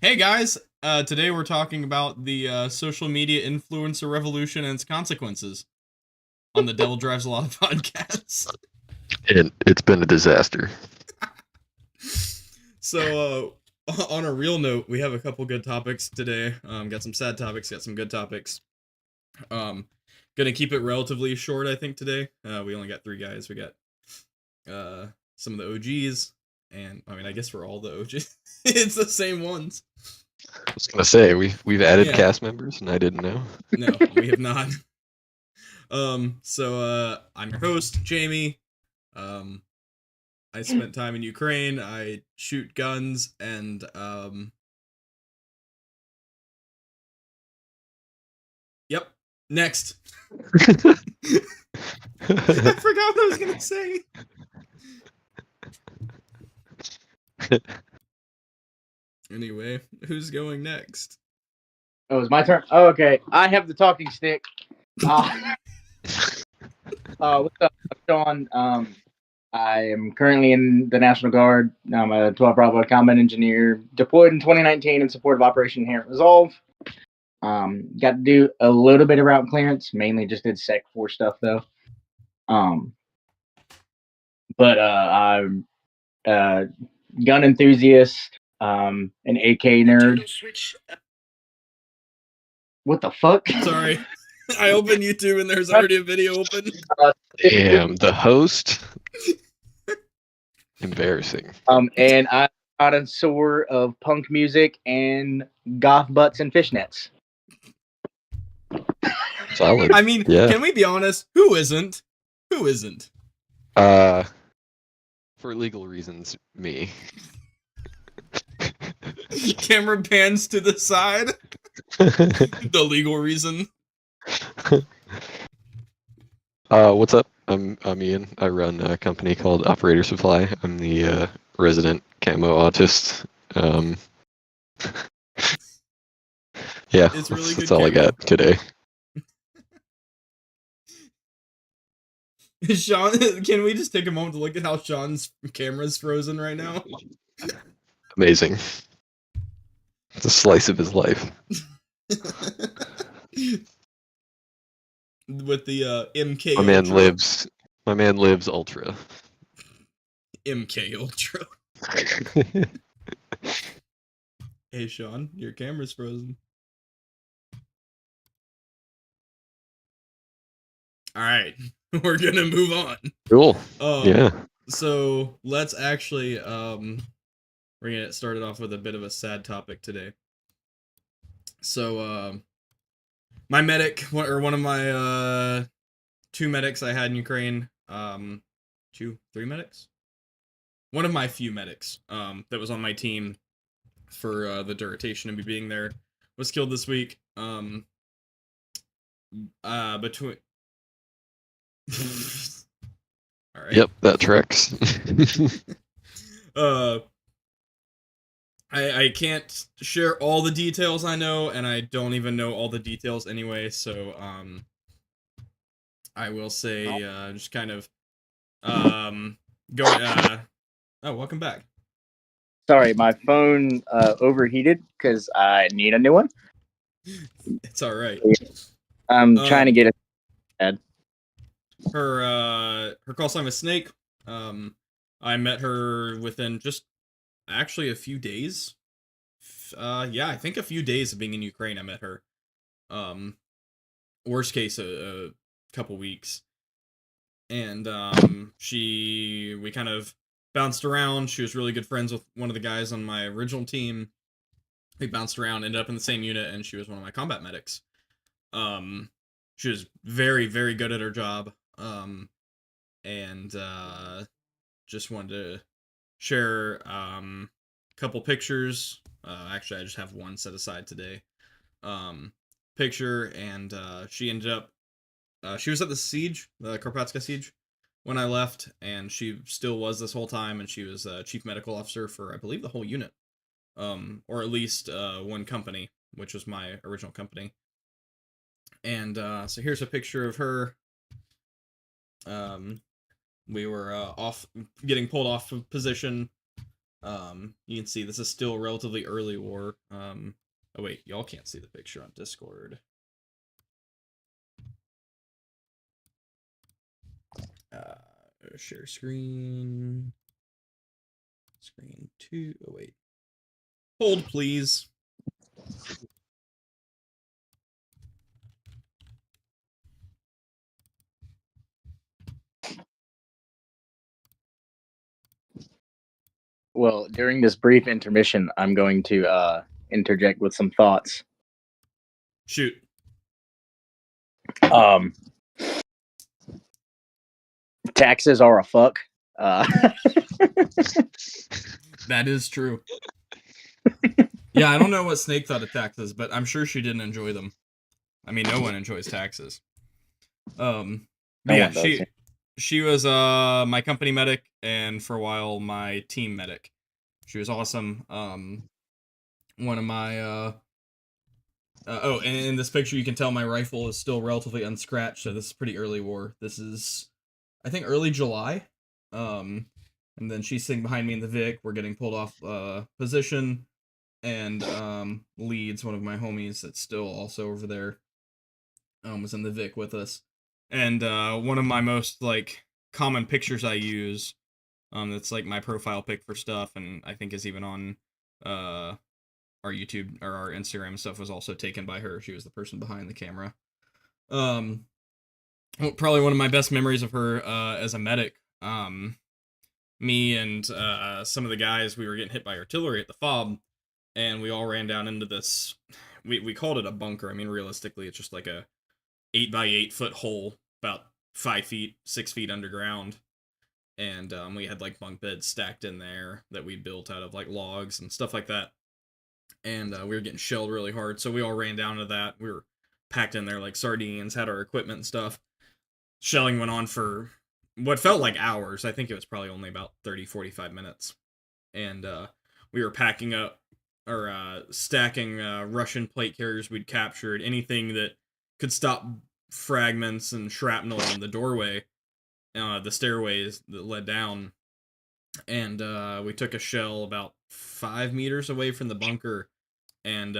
Hey guys, today we're talking about the social media influencer revolution and its consequences on the Devil Drives a Lot of podcasts. And it's been a disaster. So, on a real note, we have a couple good topics today. Got some sad topics, got some good topics. Um, Gonna keep it relatively short, I think, today. We only got three guys. We got some of the OGs, and I mean, I guess we're all the OGs. It's the same ones. I was gonna say we've added Yeah. cast members, and I didn't know. No, we have not. I'm your host, Jamie. Um, I spent time in Ukraine. I shoot guns, and yep. Next. I forgot what I was gonna say. Anyway, who's going next? Oh, it's my turn. Oh, okay. I have the talking stick. What's up, Sean? I am currently in the National Guard. I'm a 12 Bravo combat engineer deployed in 2019 in support of Operation Inherent Resolve. Got to do a little bit of route clearance, mainly just did Sec 4 stuff though. But I'm a gun enthusiast, an AK nerd. What the fuck? Sorry. I opened YouTube and there's already a video open. Damn, the host. Embarrassing. And I'm a connoisseur of punk music and goth butts and fishnets. Solid. I mean, yeah. Can we be honest? Who isn't? Who isn't? For legal reasons, me. Camera pans to the side. The legal reason. What's up? I'm Ian. I run a company called Operator Supply. I'm the resident camo autist. Yeah, It's really that's good all I camo. got today. Sean, can we just take a moment to look at how Sean's camera's frozen right now? Amazing. It's a slice of his life. With the MK My man lives ultra. MK Ultra. Hey Sean, your camera's frozen. Alright, we're gonna move on. Cool. Yeah. So let's actually we're gonna get started off with a bit of a sad topic today. So my medic, one of my two medics I had in Ukraine, three medics? One of my few medics that was on my team for the duration of me being there was killed this week. Between all right. Yep, that tracks. I can't share all the details I know, and I don't even know all the details anyway, so I will say just kind of going oh, welcome back. Sorry, my phone overheated because I need a new one. It's all right. I'm trying to get it. Her call sign was Snake. I met her within just actually a few days. Yeah, I think a few days of being in Ukraine I met her. Worst case a couple weeks. And we kind of bounced around. She was really good friends with one of the guys on my original team. We bounced around, ended up in the same unit, and she was one of my combat medics. She was very, very good at her job. And just wanted to share a couple pictures. Actually, I just have one set aside today. Picture, and she ended up. She was at the siege, the Karpatska siege, when I left, and she still was this whole time. And she was chief medical officer for, I believe, the whole unit, or at least one company, which was my original company. And so here's a picture of her. We were off, getting pulled off of position. You can see this is still relatively early war. Oh wait, y'all can't see the picture on Discord. Share screen. Screen 2. Oh wait. Hold please. Well, during this brief intermission, I'm going to interject with some thoughts. Shoot. Taxes are a fuck. That is true. Yeah, I don't know what Snake thought of taxes, but I'm sure she didn't enjoy them. I mean, no one enjoys taxes. But yeah, she was my company medic, and for a while my team medic. She was awesome. One of my oh, and in this picture you can tell my rifle is still relatively unscratched, so this is pretty early war. This is, I think, early July. And then she's sitting behind me in the Vic. We're getting pulled off position, and Leeds, one of my homies that's still also over there, was in the Vic with us. And one of my most like common pictures I use, that's like my profile pic for stuff, and I think is even on our YouTube or our Instagram stuff, was also taken by her. She was the person behind the camera. Probably one of my best memories of her as a medic. Me and some of the guys, we were getting hit by artillery at the fob, and we all ran down into this. We called it a bunker. I mean, realistically, it's just like a 8x8 foot hole, about 5 feet, 6 feet underground. And we had like bunk beds stacked in there that we built out of like logs and stuff like that. And we were getting shelled really hard, so we all ran down to that. We were packed in there like sardines, had our equipment and stuff. Shelling went on for what felt like hours. I think it was probably only about 30-45 minutes. And we were packing up, or stacking Russian plate carriers we'd captured, anything that could stop fragments and shrapnel in the doorway, the stairways that led down. And we took a shell about 5 meters away from the bunker, and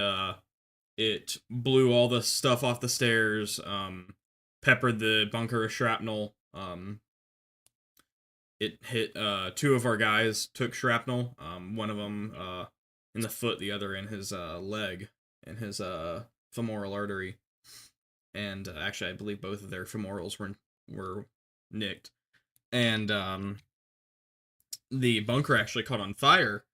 it blew all the stuff off the stairs, peppered the bunker with shrapnel. It hit 2 of our guys, took shrapnel, one of them in the foot, the other in his leg, in his femoral artery. And actually, I believe both of their femorals were nicked. And the bunker actually caught on fire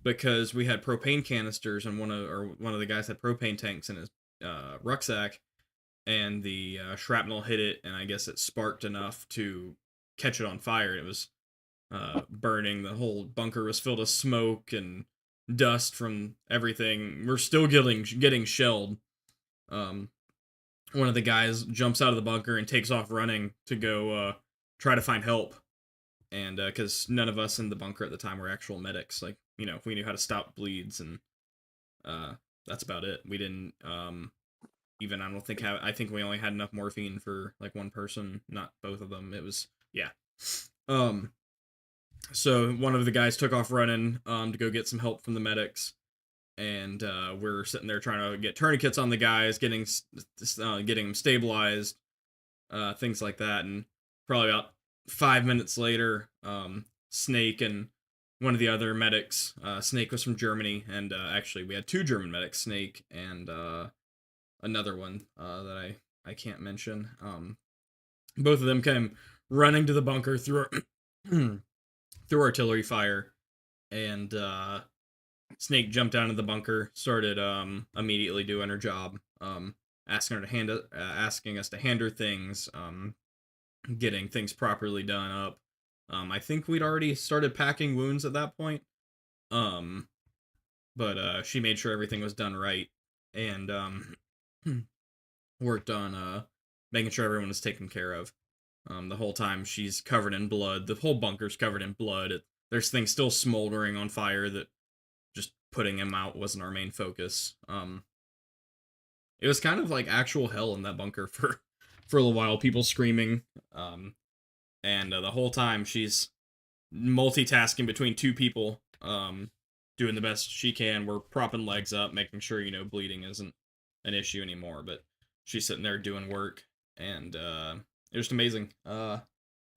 because we had propane canisters, and one of the guys had propane tanks in his rucksack, and the shrapnel hit it, and I guess it sparked enough to catch it on fire. It was burning. The whole bunker was filled with smoke and dust from everything. We're still getting shelled. One of the guys jumps out of the bunker and takes off running to go try to find help. And because none of us in the bunker at the time were actual medics, like, you know, we knew how to stop bleeds, and that's about it. We didn't even, I don't think, I think we only had enough morphine for like one person, not both of them. It was, yeah. So one of the guys took off running to go get some help from the medics, and we're sitting there trying to get tourniquets on the guys, getting them stabilized, things like that. And probably about 5 minutes later, Snake and one of the other medics, Snake was from Germany, and actually we had 2 German medics, Snake and another one that I can't mention. Both of them came running to the bunker through through artillery fire, and Snake jumped down to the bunker, started immediately doing her job, asking us to hand her things, getting things properly done up. I think we'd already started packing wounds at that point, but she made sure everything was done right, and worked on making sure everyone was taken care of. The whole time she's covered in blood. The whole bunker's covered in blood. There's things still smoldering on fire that just putting him out wasn't our main focus. It was kind of like actual hell in that bunker for a little while. People screaming, and the whole time she's multitasking between two people, doing the best she can. We're propping legs up, making sure, bleeding isn't an issue anymore, but she's sitting there doing work, and it was just amazing. And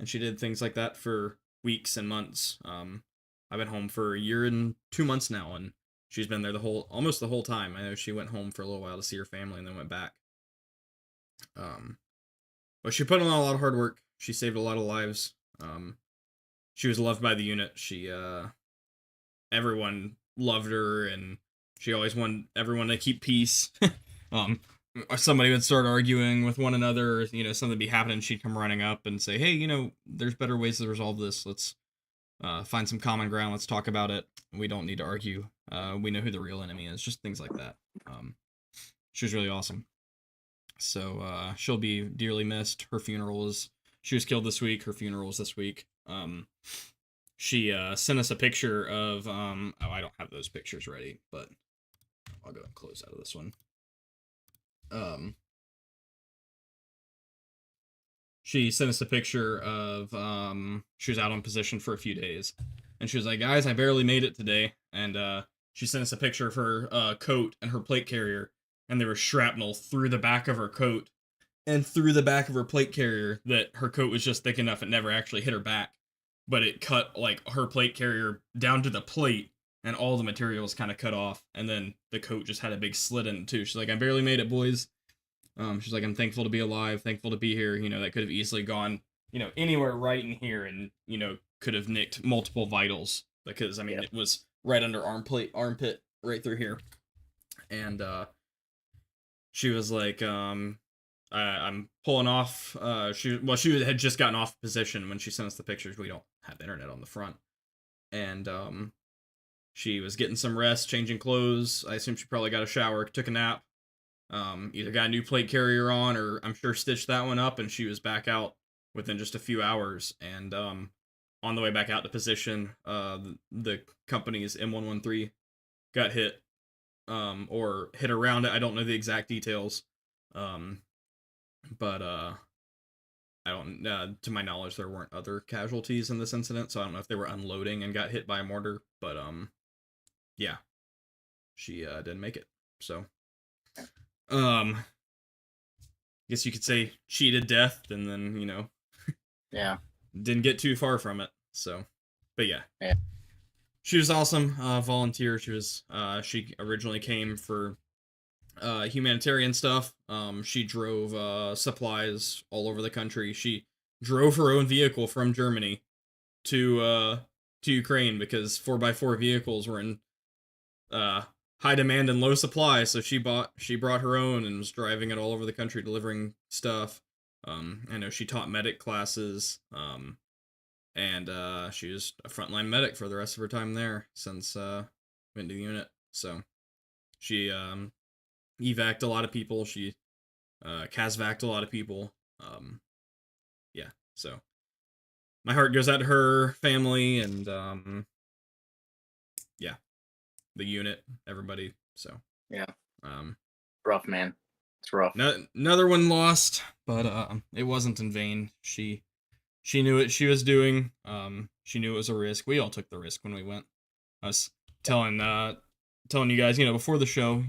she did things like that for weeks and months. I've been home for a year and 2 months now, and she's been there almost the whole time. I know she went home for a little while to see her family and then went back. But she put in a lot of hard work. She saved a lot of lives. She was loved by the unit. Everyone loved her, and she always wanted everyone to keep peace. Or somebody would start arguing with one another, or, something would be happening, she'd come running up and say, hey, there's better ways to resolve this. Let's find some common ground. Let's talk about it. We don't need to argue. We know who the real enemy is. Just things like that. She was really awesome. So she'll be dearly missed. She was killed this week. Her funeral is this week. She sent us a picture of, I don't have those pictures ready, but I'll go and close out of this one. She sent us a picture of, she was out on position for a few days, and she was like, guys, I barely made it today, and she sent us a picture of her coat and her plate carrier, and there was shrapnel through the back of her coat and through the back of her plate carrier, that her coat was just thick enough it never actually hit her back, but it cut, her plate carrier down to the plate, and all the material was kind of cut off, and then the coat just had a big slit in it too. She's like, I barely made it, boys. She's like, I'm thankful to be alive, thankful to be here. That could have easily gone, anywhere right in here, and, could have nicked multiple vitals, because, it was right under armpit, right through here. And, she was like, I'm pulling off, she had just gotten off position when she sent us the pictures. We don't have internet on the front. And, she was getting some rest, changing clothes. I assume she probably got a shower, took a nap. Either got a new plate carrier on, or I'm sure stitched that one up, and she was back out within just a few hours. And on the way back out to position, the company's M113 got hit, or hit around it. I don't know the exact details, but I don't. To my knowledge, there weren't other casualties in this incident, so I don't know if they were unloading and got hit by a mortar. But yeah, she didn't make it. So. Guess you could say cheated death, and then, yeah, didn't get too far from it. So, but yeah. Yeah. She was awesome. Volunteer. She originally came for humanitarian stuff. She drove supplies all over the country. She drove her own vehicle from Germany to Ukraine, because 4x4 vehicles were in high demand and low supply, so she brought her own and was driving it all over the country delivering stuff. I know she taught medic classes, and she was a frontline medic for the rest of her time there since went to the unit. So she evac'd a lot of people. She casvac'd a lot of people. Yeah, so my heart goes out to her family, and yeah, the unit, everybody. So yeah, rough, man. It's rough. Another one lost, but it wasn't in vain. She knew what she was doing. She knew it was a risk. We all took the risk when we went. I was telling you guys, before the show,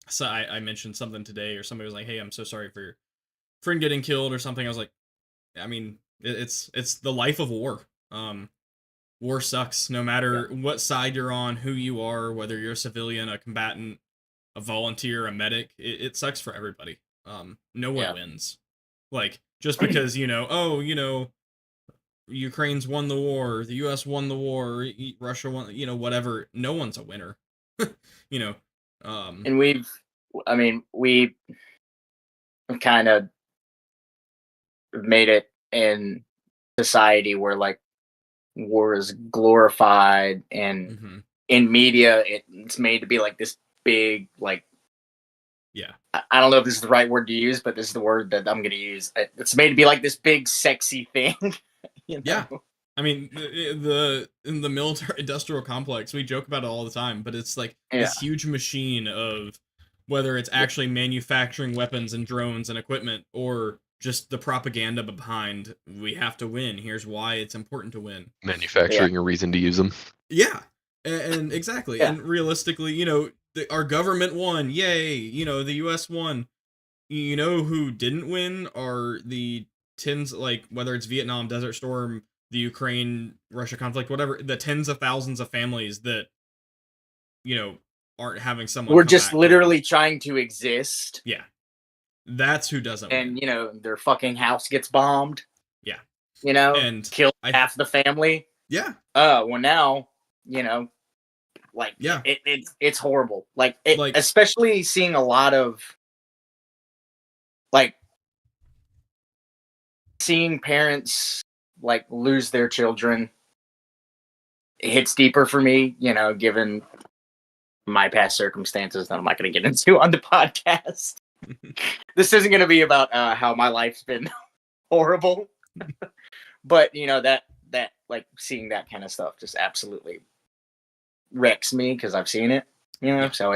so I mentioned something today, or somebody was like, hey, I'm so sorry for your friend getting killed or something. I was like, it's the life of war. War sucks, no matter what side you're on, who you are, whether you're a civilian, a combatant, a volunteer, a medic. It sucks for everybody. No one wins. Like, just because, Ukraine's won the war, the US won the war, Russia won, whatever, no one's a winner. And we kind of made it in society where, like, war is glorified, and in media it's made to be like this big, like, I don't know if this is the right word to use, but this is the word that I'm gonna use. It's made to be like this big sexy thing. Yeah, in the military industrial complex, we joke about it all the time, but it's like this huge machine of, whether it's actually manufacturing weapons and drones and equipment, or just the propaganda behind we have to win. Here's why it's important to win. Manufacturing a reason to use them. Yeah, and exactly. Yeah. And realistically, you know, our government won. Yay! You know, the U.S. won. You know who didn't win are the tens, like whether it's Vietnam, Desert Storm, the Ukraine Russia conflict, whatever, the tens of thousands of families that, you know, aren't having someone. We're come just back to literally them. trying to exist, Yeah, that's who doesn't and win. you know their fucking house gets bombed. Yeah, You know, and kill half the family. Yeah, Well now, you know, like Yeah. it's horrible. Like Like- especially seeing a lot of like seeing parents like lose their children. It hits deeper for me, you know, given my past circumstances that I'm not going to get into on the podcast. This isn't going to be about how my life's been horrible, but you know that like seeing that kind of stuff just absolutely wrecks me because I've seen it, you know. Yeah. So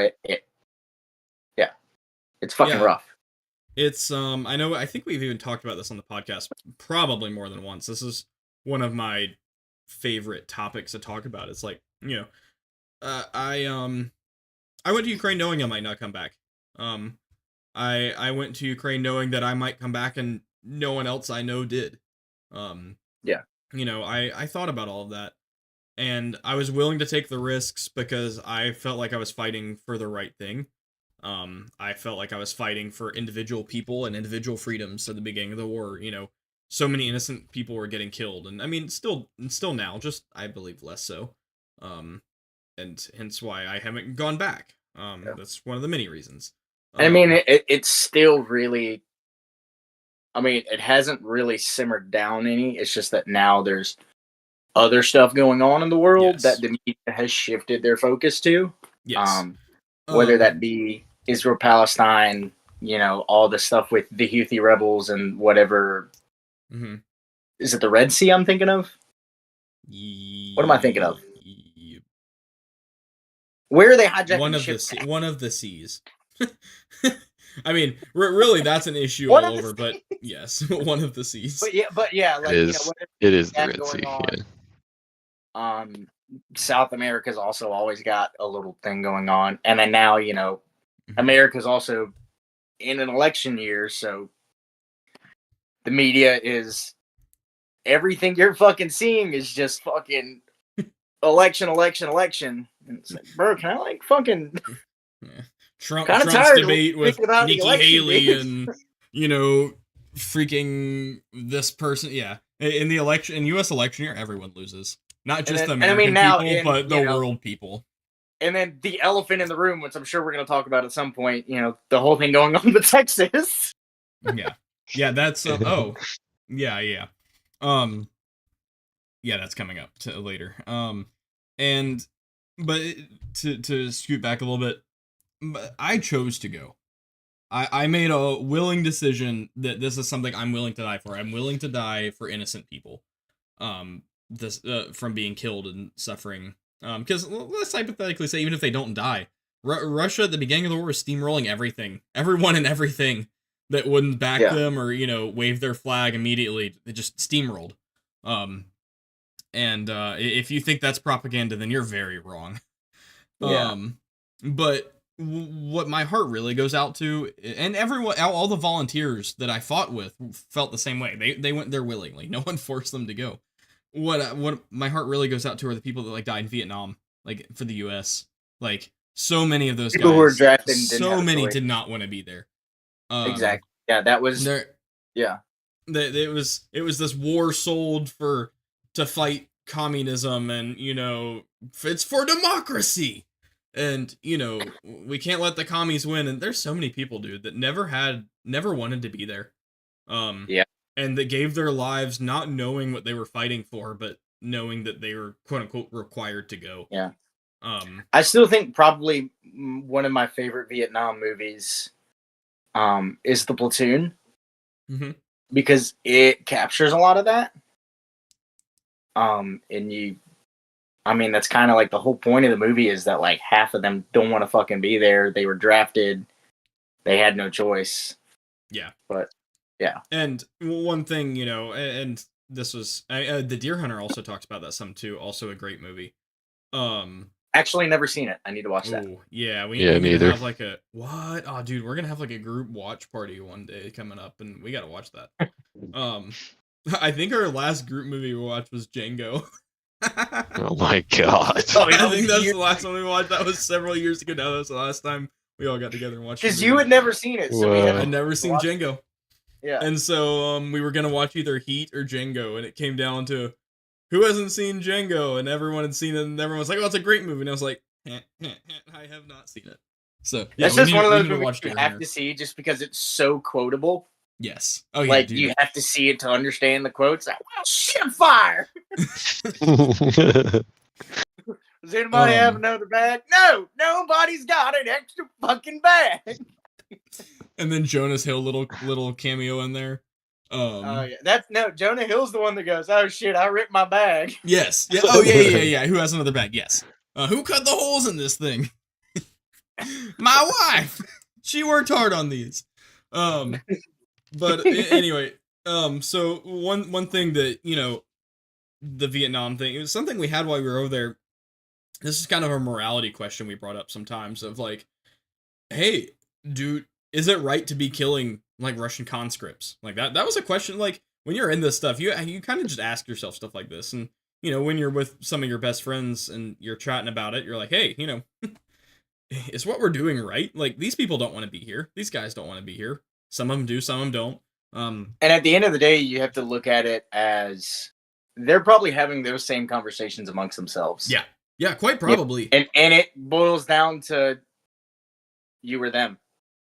it's fucking Yeah. rough. It's I think we've even talked about this on the podcast probably more than once. This is one of my favorite topics to talk about. It's like, you know, I went to Ukraine knowing I might not come back. I went to Ukraine knowing that I might come back and no one else I know did. Yeah. You know, I thought about all of that and I was willing to take the risks because I felt like I was fighting for the right thing. I felt like I was fighting for individual people and individual freedoms at the beginning of the war. You know, so many innocent people were getting killed, and I mean, still now, just I believe less so. And hence why I haven't gone back. That's one of the many reasons. I mean, it's still really. I mean, it hasn't really simmered down any. It's just that now there's other stuff going on in the world Yes. that the media has shifted their focus to. Yes. Whether that be Israel, Palestine, you know, all the stuff with the Houthi rebels and whatever. Mhm. Is it the Red Sea I'm thinking of? What am I thinking of? Where are they hijacking One the of the ships? one of the seas. I mean, really, that's an issue One all of the over. But yes, one of the seas. But yeah, like It you is. know, whatever It is the that Red going Sea. on. Yeah. South America's also always got a little thing going on, and then now you know, Mhm. America's also in an election year, so the media is everything you're fucking seeing is just fucking election. And it's like, bro, can I like fucking Yeah. Trump's kind of tired debate of with thinking about the Nikki election, Haley dude. and, you know, freaking this person. Yeah. In the election, in U.S. election year, everyone loses. Not just the And I American mean, now people, in, but the you know, world people. And then the elephant in the room, which I'm sure we're going to talk about at some point, you know, the whole thing going on with Texas. Yeah. Yeah, that's, yeah. Yeah, that's coming up to later. But to scoot back a little bit, but I chose to go. I made a willing decision that this is something I'm willing to die for. I'm willing to die for innocent people. This from being killed and suffering. Because let's hypothetically say even if they don't die, Russia at the beginning of the war was steamrolling everyone and everything that wouldn't back them or, you know, wave their flag immediately. They just steamrolled. And if you think that's propaganda, then you're very wrong. But what my heart really goes out to, and everyone, all the volunteers that I fought with felt the same way. They went there willingly. No one forced them to go. What my heart really goes out to are the people that like died in Vietnam, like for the U.S. Like so many of those People guys, who were drafted, so many did not want to be there. Exactly. Yeah, that was. Yeah. It was this war sold to fight communism, and you know it's for democracy. And, you know, we can't let the commies win. And there's so many people, dude, that never wanted to be there. And that gave their lives not knowing what they were fighting for, but knowing that they were, quote unquote, required to go. Yeah. I still think probably one of my favorite Vietnam movies is The Platoon. Mm-hmm. Because it captures a lot of that. I mean, that's kind of like the whole point of the movie is that like half of them don't want to fucking be there. They were drafted. They had no choice. Yeah. But And one thing, you know, and this was the Deer Hunter also talks about that some too. Also a great movie. Actually, never seen it. I need to watch that. Oh yeah, we Yeah, need me to either. have like a what? Oh, dude, we're gonna have like a group watch party one day coming up, and we gotta watch that. I think our last group movie we watched was Django. Oh my god. Oh, I think that's the last one we watched. That was several years ago now. That was the last time we all got together and watched. Because you had never seen it, so we Whoa. had I'd never seen Django. Yeah. And so we were gonna watch either Heat or Django, and it came down to who hasn't seen Django, and everyone had seen it, and everyone was like, "Oh, it's a great movie," and I was like, "I have not seen it." So yeah, That's just one of those we need to movies watch you Deer have Hunter. to see just because it's so quotable. Yes. Oh yeah, Like dude. you have to see it to understand the quotes. Like, well, shit, fire. Does anybody have another bag? No, nobody's got an extra fucking bag. And then Jonas Hill little cameo in there. Yeah, that's no Jonah Hill's the one that goes, "Oh shit, I ripped my bag." Yes. Yeah. Oh yeah. Who has another bag? Yes. Who cut the holes in this thing? My wife. She worked hard on these. But anyway, so one thing that, you know, the Vietnam thing, it was something we had while we were over there. This is kind of a morality question we brought up sometimes of like, hey, dude, is it right to be killing like Russian conscripts? Like that was a question, like when you're in this stuff, you kind of just ask yourself stuff like this. And, you know, when you're with some of your best friends and you're chatting about it, you're like, hey, you know, is what we're doing right? Like these people don't want to be here. These guys don't want to be here. Some of them do, some of them don't. And at the end of the day, you have to look at it as they're probably having those same conversations amongst themselves. Yeah. Yeah, quite probably. And it boils down to you or them.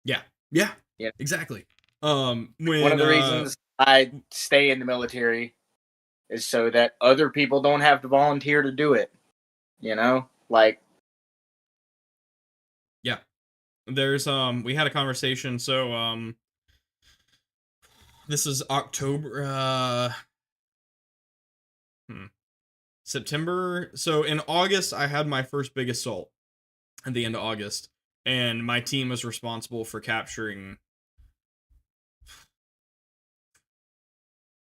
Yeah, Yeah. exactly. When, one of the reasons I stay in the military is so that other people don't have to volunteer to do it. You know? Like, yeah. There's we had a conversation, so this is October September. So in August I had my first big assault at the end of August, and my team was responsible for capturing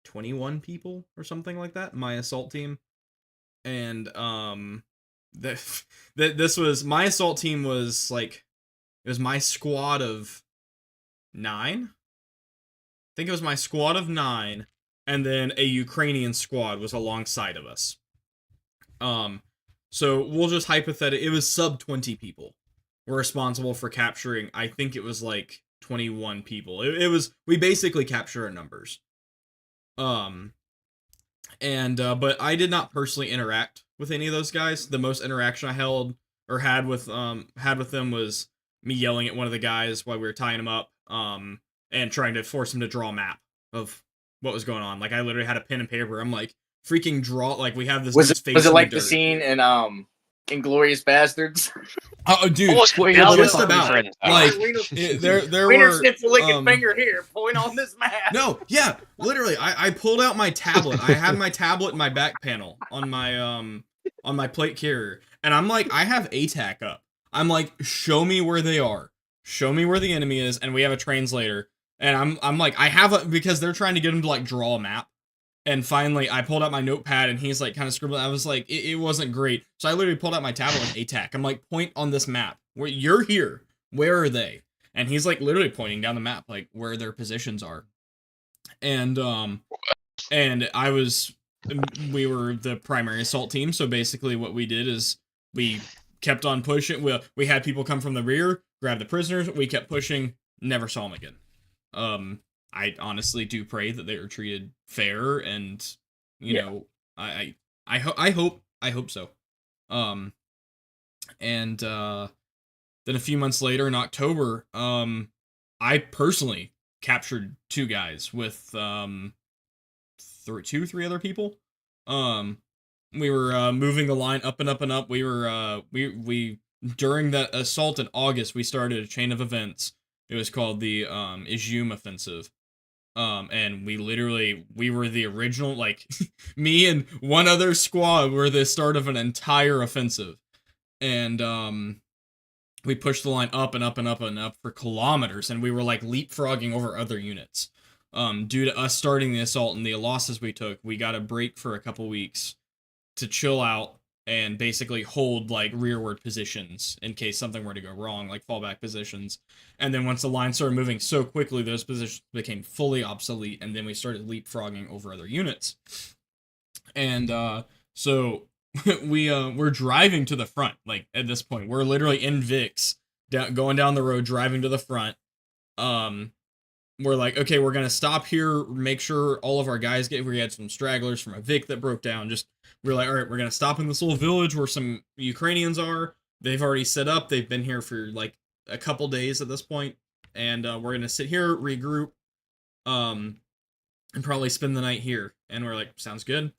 21 people or something like that, my assault team. And this was my assault team was like, it was my squad of 9. I think it was my squad of 9, and then a Ukrainian squad was alongside of us. So we'll just hypothetically, it was sub 20 people were responsible for capturing, I think it was like 21 people. It was, we basically capture our numbers. But I did not personally interact with any of those guys. The most interaction I had with them was me yelling at one of the guys while we were tying him up, and trying to force him to draw a map of what was going on. Like I literally had a pen and paper. I'm like, freaking draw, like we have this was dude's it face in like the the dirt. scene in Inglourious Bastards? Oh, dude, Almost what you're just fucking about friends. like there Wiener were Schnitzel licking finger here, point on this map. No, yeah, literally, I pulled out my tablet. I had my tablet in my back panel on my plate carrier, and I'm like, I have ATAC up. I'm like, show me where they are, show me where the enemy is, and we have a translator. And I'm like, I have a, because they're trying to get him to like draw a map. And finally, I pulled out my notepad, and he's like kind of scribbling. I was like, it wasn't great. So I literally pulled out my tablet with ATAC. I'm like, point on this map. Where you're here. Where are they? And he's like literally pointing down the map, like where their positions are. And we were the primary assault team. So basically, what we did is we kept on pushing. We had people come from the rear, grab the prisoners. We kept pushing. Never saw them again. I honestly do pray that they were treated fair, and you know, I hope so. And then a few months later in October, I personally captured 2 guys with 3 other people. We were moving the line up and up and up. We were we during that assault in August, we started a chain of events. It was called the Izium Offensive. And we were the original, like, me and one other squad were the start of an entire offensive. And, we pushed the line up and up and up and up for kilometers, and we were, like, leapfrogging over other units. due to us starting the assault and the losses we took, we got a break for a couple weeks to chill out and basically hold like rearward positions in case something were to go wrong, like fallback positions. And then once the line started moving so quickly, those positions became fully obsolete, and then we started leapfrogging over other units. And so we're driving to the front. Like at this point, we're literally in Vix, going down the road, driving to the front. We're like, okay, we're gonna stop here, make sure all of our guys get. We had some stragglers from a Vic that broke down. We're like, all right, we're gonna stop in this little village where some Ukrainians are. They've already set up. They've been here for like a couple days at this point, and we're gonna sit here, regroup, and probably spend the night here. And we're like, sounds good.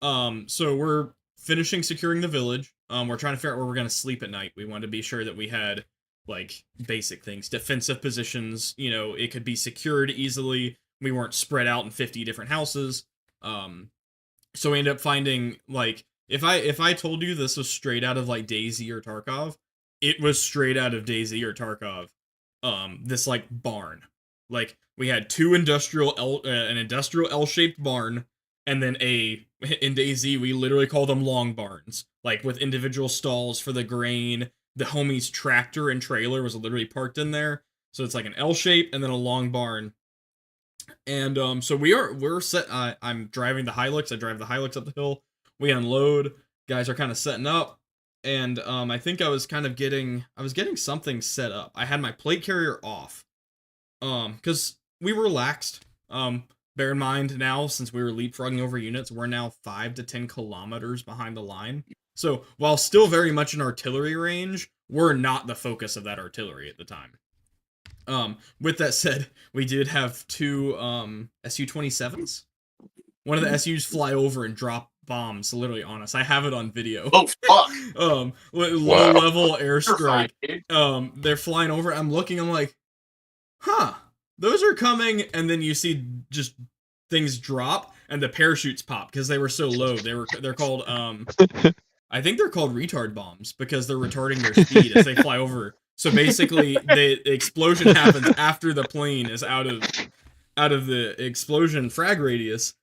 So we're finishing securing the village. We're trying to figure out where we're gonna sleep at night. We wanted to be sure that we had like basic things, defensive positions, it could be secured easily. We weren't spread out in 50 different houses. So we ended up finding, like, if I told you this was straight out of like DayZ or Tarkov, it was straight out of DayZ or Tarkov. This like barn, like we had an industrial L-shaped barn, and then in DayZ we literally call them long barns, like with individual stalls for the grain. The homie's tractor and trailer was literally parked in there. So it's like an L shape and then a long barn. And so we're set. I'm driving the Hilux. I drive the Hilux up the hill. We unload. Guys are kind of setting up. And I think I was getting something set up. I had my plate carrier off. Because we were relaxed. Bear in mind now, since we were leapfrogging over units, we're now 5 to 10 kilometers behind the line. So, while still very much in artillery range, we're not the focus of that artillery at the time. With that said, we did have 2 Su-27s. One of the SUs fly over and drop bombs literally on us. I have it on video. Oh, fuck! Low-level airstrike. They're flying over. I'm looking, I'm like, huh, those are coming, and then you see just things drop, and the parachutes pop, because they were so low. They're called, I think they're called retard bombs because they're retarding their speed as they fly over. So basically, the explosion happens after the plane is out of the explosion frag radius,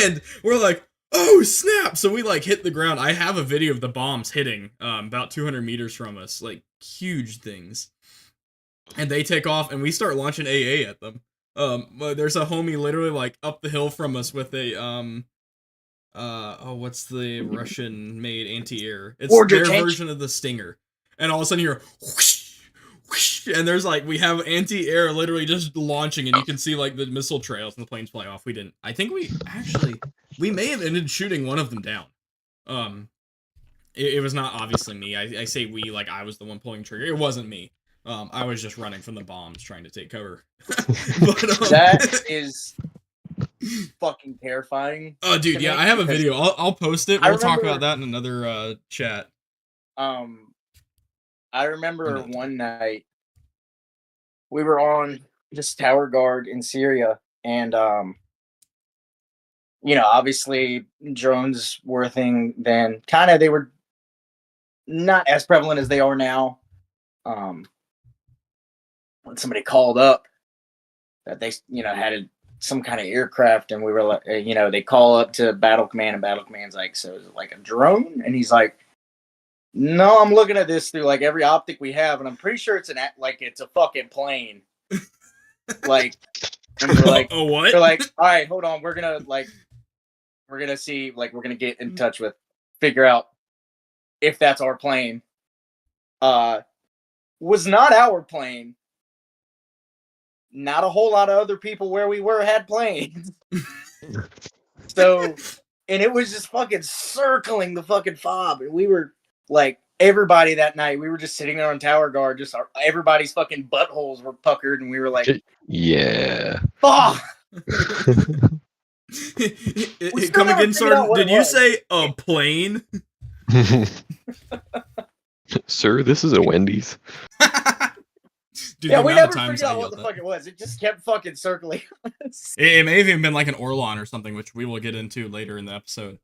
and we're like, oh snap! So we like hit the ground. I have a video of the bombs hitting about 200 meters from us, like huge things, and they take off, and we start launching AA at them. There's a homie literally like up the hill from us with a what's the Russian-made anti-air? It's their version of the Stinger. And all of a sudden you're whoosh, whoosh, and there's like, we have anti-air literally just launching, and you can see like the missile trails and the planes fly off. We didn't. I think we may have ended shooting one of them down. It was not obviously me. I say we like I was the one pulling trigger. It wasn't me. I was just running from the bombs trying to take cover. That is fucking terrifying. Oh, dude, yeah, I have a video. I'll post it. We'll talk about that in another chat. I remember one night we were on this tower guard in Syria, and obviously drones were a thing then. Kind of, they were not as prevalent as they are now. When somebody called up that they had some kind of aircraft, and we were like, they call up to Battle Command, and Battle Command's like, so is it like a drone? And he's like, no, I'm looking at this through like every optic we have, and I'm pretty sure it's it's a fucking plane. Like, and we're like, oh, what? They're like, all right, hold on, we're gonna see, like, we're gonna get in touch with, figure out if that's our plane. Was not our plane. Not a whole lot of other people where we were had planes. So, and it was just fucking circling the fucking fob. And we were like, everybody that night, we were just sitting there on tower guard, just everybody's fucking buttholes were puckered, and we were like, yeah. Fuck! Come again, Sergeant. Did you say a plane? Sir, this is a Wendy's. Dude, yeah, we never figured out what the fuck it was. It just kept fucking circling. It may have even been like an Orlon or something, which we will get into later in the episode.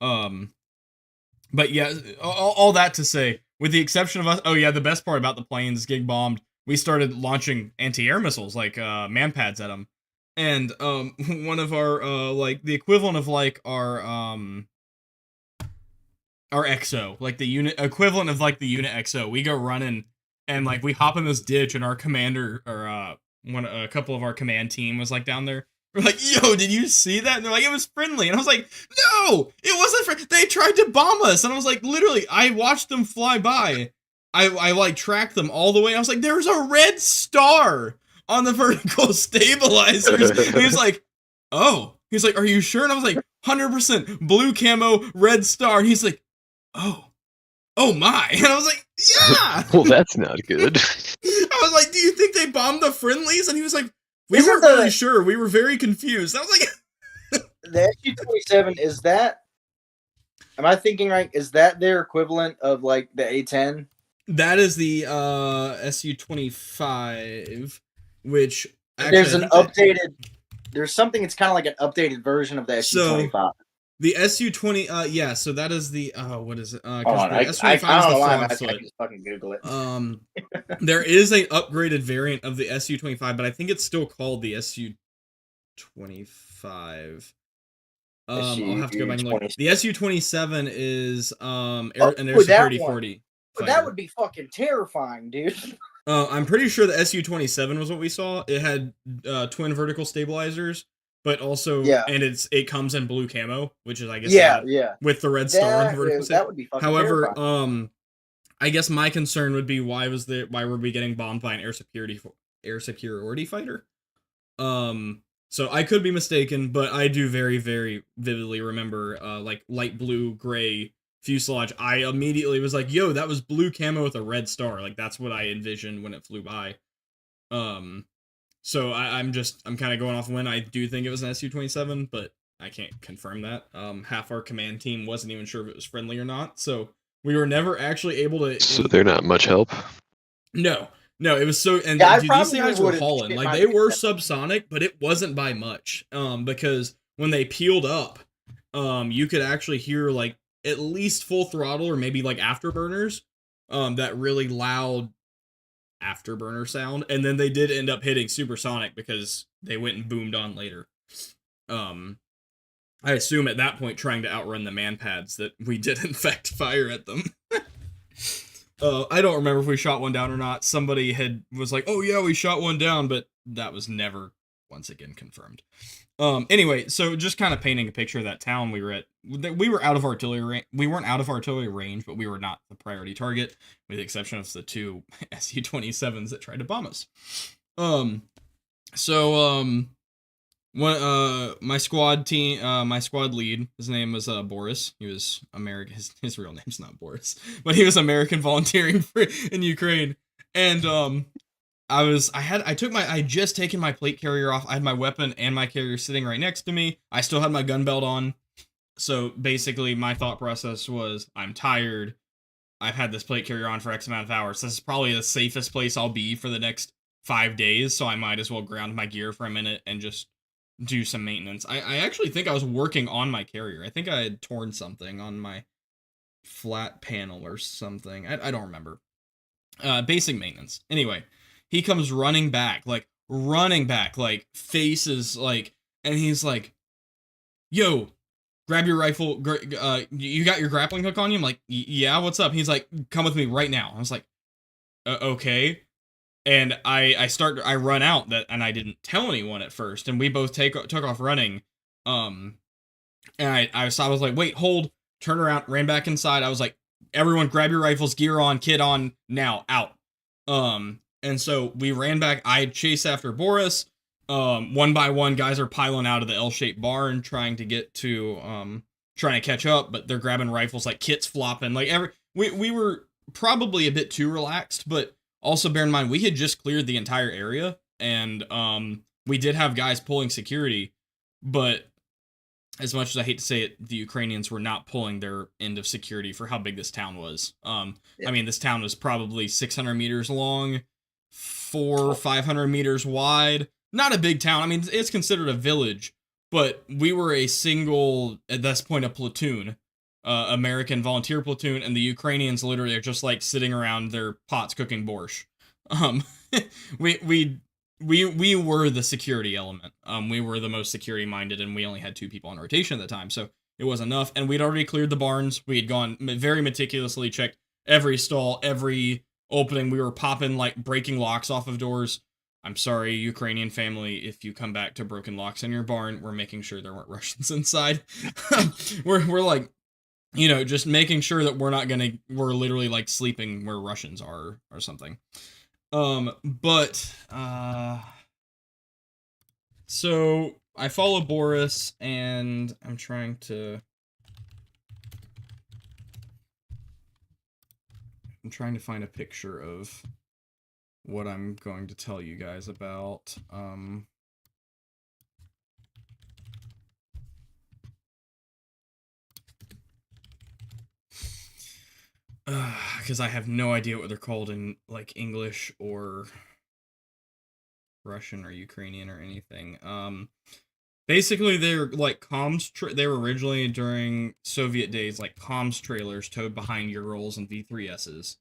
But yeah, all that to say, with the exception of us, oh yeah, the best part about the planes gig bombed, we started launching anti-air missiles, like manpads at them. and one of our like the equivalent of like our XO, like the unit equivalent of like the unit XO. We go running and like we hop in this ditch, and our commander or a couple of our command team was like down there. We're like, yo, did you see that? And they're like, it was friendly. And I was like, no, it wasn't friendly. They tried to bomb us. And I was like, literally, I watched them fly by. I like tracked them all the way. I was like, there's a red star on the vertical stabilizers. And he was like, oh. He's like, are you sure? And I was like, 100% blue camo, red star. And he's like, oh my. And I was like, yeah. Well, that's not good. I was like, do you think they bombed the friendlies? And he was like, we Isn't weren't the- really sure. We were very confused. I was like, The SU-27, is that... Am I thinking right? Is that their equivalent of, like, the A-10? that is the SU-25, which actually, There's I an think that- updated... There's something, it's kind of like an updated version of the SU-25. the SU-20, yeah, so that is the, what is it? Hold 'Cause on, the I SU-25 don't is know the why I'm frog asking. I foot. can just fucking Google it. There is a upgraded variant of the SU-25, but I think it's still called the SU-25. I'll have to go back and look. The SU-27 is an air that security one. 40. But fighter. that would be fucking terrifying, dude. I'm pretty sure the SU-27 was what we saw. It had twin vertical stabilizers, but also and it comes in blue camo, which is I guess yeah. with the red star on the vertical That would be fucking However, terrifying. I guess my concern would be why were we getting bombed by an air superiority fighter? So I could be mistaken, but I do very, very vividly remember like light blue, gray fuselage. I immediately was like, yo, that was blue camo with a red star. Like that's what I envisioned when it flew by. So I'm kind of going off when I do think it was an SU-27, but I can't confirm that. Half our command team wasn't even sure if it was friendly or not, so we were never actually able to. So they're not much help. No, it was so. And Yeah, dude, these things were hauling. Like they were subsonic, but it wasn't by much. Because when they peeled up, you could actually hear like at least full throttle or maybe like afterburners. That really loud afterburner sound, and then they did end up hitting supersonic because they went and boomed on later. I assume at that point trying to outrun the manpads that we did in fact fire at them. I don't remember if we shot one down or not. Somebody was like, oh yeah, we shot one down, but that was never once again confirmed. Anyway, so just kind of painting a picture of that town we were at. We were out of artillery range. We weren't out of artillery range, but we were not the priority target, with the exception of the two SU-27s that tried to bomb us. My squad lead, his name was Boris. He was American. His real name's not Boris, but he was American volunteering in Ukraine. And I just taken my plate carrier off. I had my weapon and my carrier sitting right next to me. I still had my gun belt on. So basically my thought process was, I'm tired. I've had this plate carrier on for X amount of hours. This is probably the safest place I'll be for the next 5 days. So I might as well ground my gear for a minute and just do some maintenance. I actually think I was working on my carrier. I think I had torn something on my flat panel or something. I don't remember. Basic maintenance. Anyway, he comes running back, like faces, like, and he's like, yo, grab your rifle, you got your grappling hook on you? I'm like, yeah, what's up? He's like, come with me right now. I was like, okay. And I run out, and I didn't tell anyone at first, and we both took off running. And I was like, wait, hold, turn around, ran back inside. I was like, everyone grab your rifles, gear on, kit on, now, out. And so we ran back. I chased after Boris. One by one, guys are piling out of the L-shaped barn, trying to get to, trying to catch up, but they're grabbing rifles, like kits flopping. Like we were probably a bit too relaxed, but also bear in mind, we had just cleared the entire area, and we did have guys pulling security, but as much as I hate to say it, the Ukrainians were not pulling their end of security for how big this town was. I mean, this town was probably 600 meters long, 400 or 500 meters wide. Not a big town. I mean, it's considered a village, but we were a single, at this point, a platoon, American volunteer platoon, and the Ukrainians literally are just like sitting around their pots cooking borscht. We we were the security element. We were the most security minded, and we only had 2 people on rotation at the time, so it was enough. And we'd already cleared the barns. We had gone very meticulously checked every stall, every opening. We were popping, like, breaking locks off of doors. I'm sorry, Ukrainian family, if you come back to broken locks in your barn, we're making sure there weren't Russians inside. we're like, you know, just making sure that we're literally like sleeping where Russians are or something. So I follow Boris, and I'm trying to find a picture of what I'm going to tell you guys about. Because I have no idea what they're called in, like, English or Russian or Ukrainian or anything. Basically, they're like comms. They were originally during Soviet days, like comms trailers towed behind Urals and V3Ss.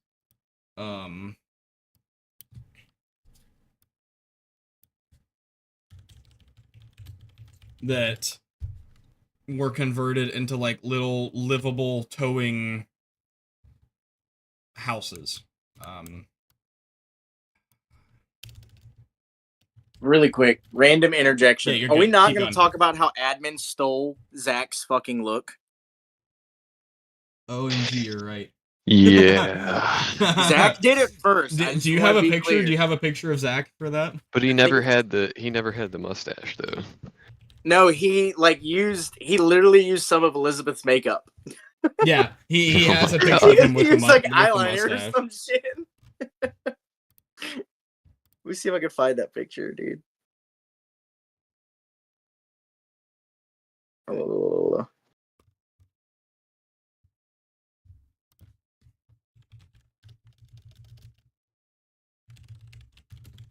That were converted into like little livable towing houses. Really quick, random interjection. Yeah, you're Are we good. not Keep going going. to talk about how admin stole Zach's fucking look? OMG, you're right. Yeah. Zach did it first. Do you have a picture? Clear. Do you have a picture of Zach for that? But he never had the mustache though. No, he literally used some of Elizabeth's makeup. Yeah, he Oh has my a picture God. of him with he the used like with eyeliner the or some shit. Let me see if I can find that picture, dude. Oh.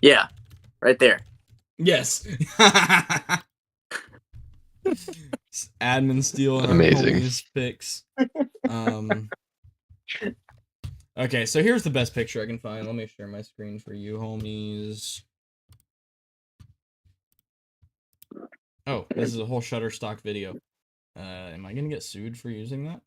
Yeah, right there. Yes. Admin stealing our Amazing. homies pics. Okay, so here's the best picture I can find. Let me share my screen for you, homies. Oh, this is a whole Shutterstock video. Am I gonna get sued for using that?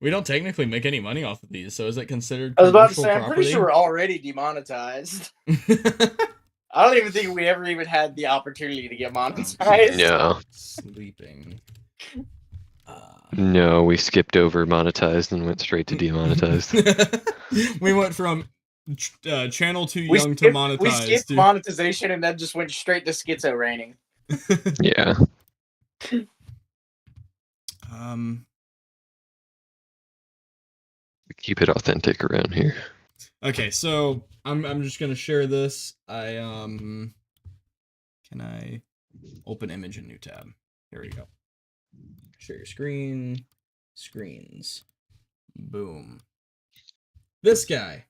We don't technically make any money off of these, so is it considered I was about to commercial say, I'm pretty property? sure we're already demonetized. I don't even think we ever even had the opportunity to get monetized. No. Sleeping. No, we skipped over monetized and went straight to demonetized. We went from channel too young to monetized. We skipped monetization and then just went straight to schizo raining. Yeah. We keep it authentic around here. Okay, so I'm just gonna share this. Can I open image in new tab? Here we go. Share your screen. Screens. Boom. This guy.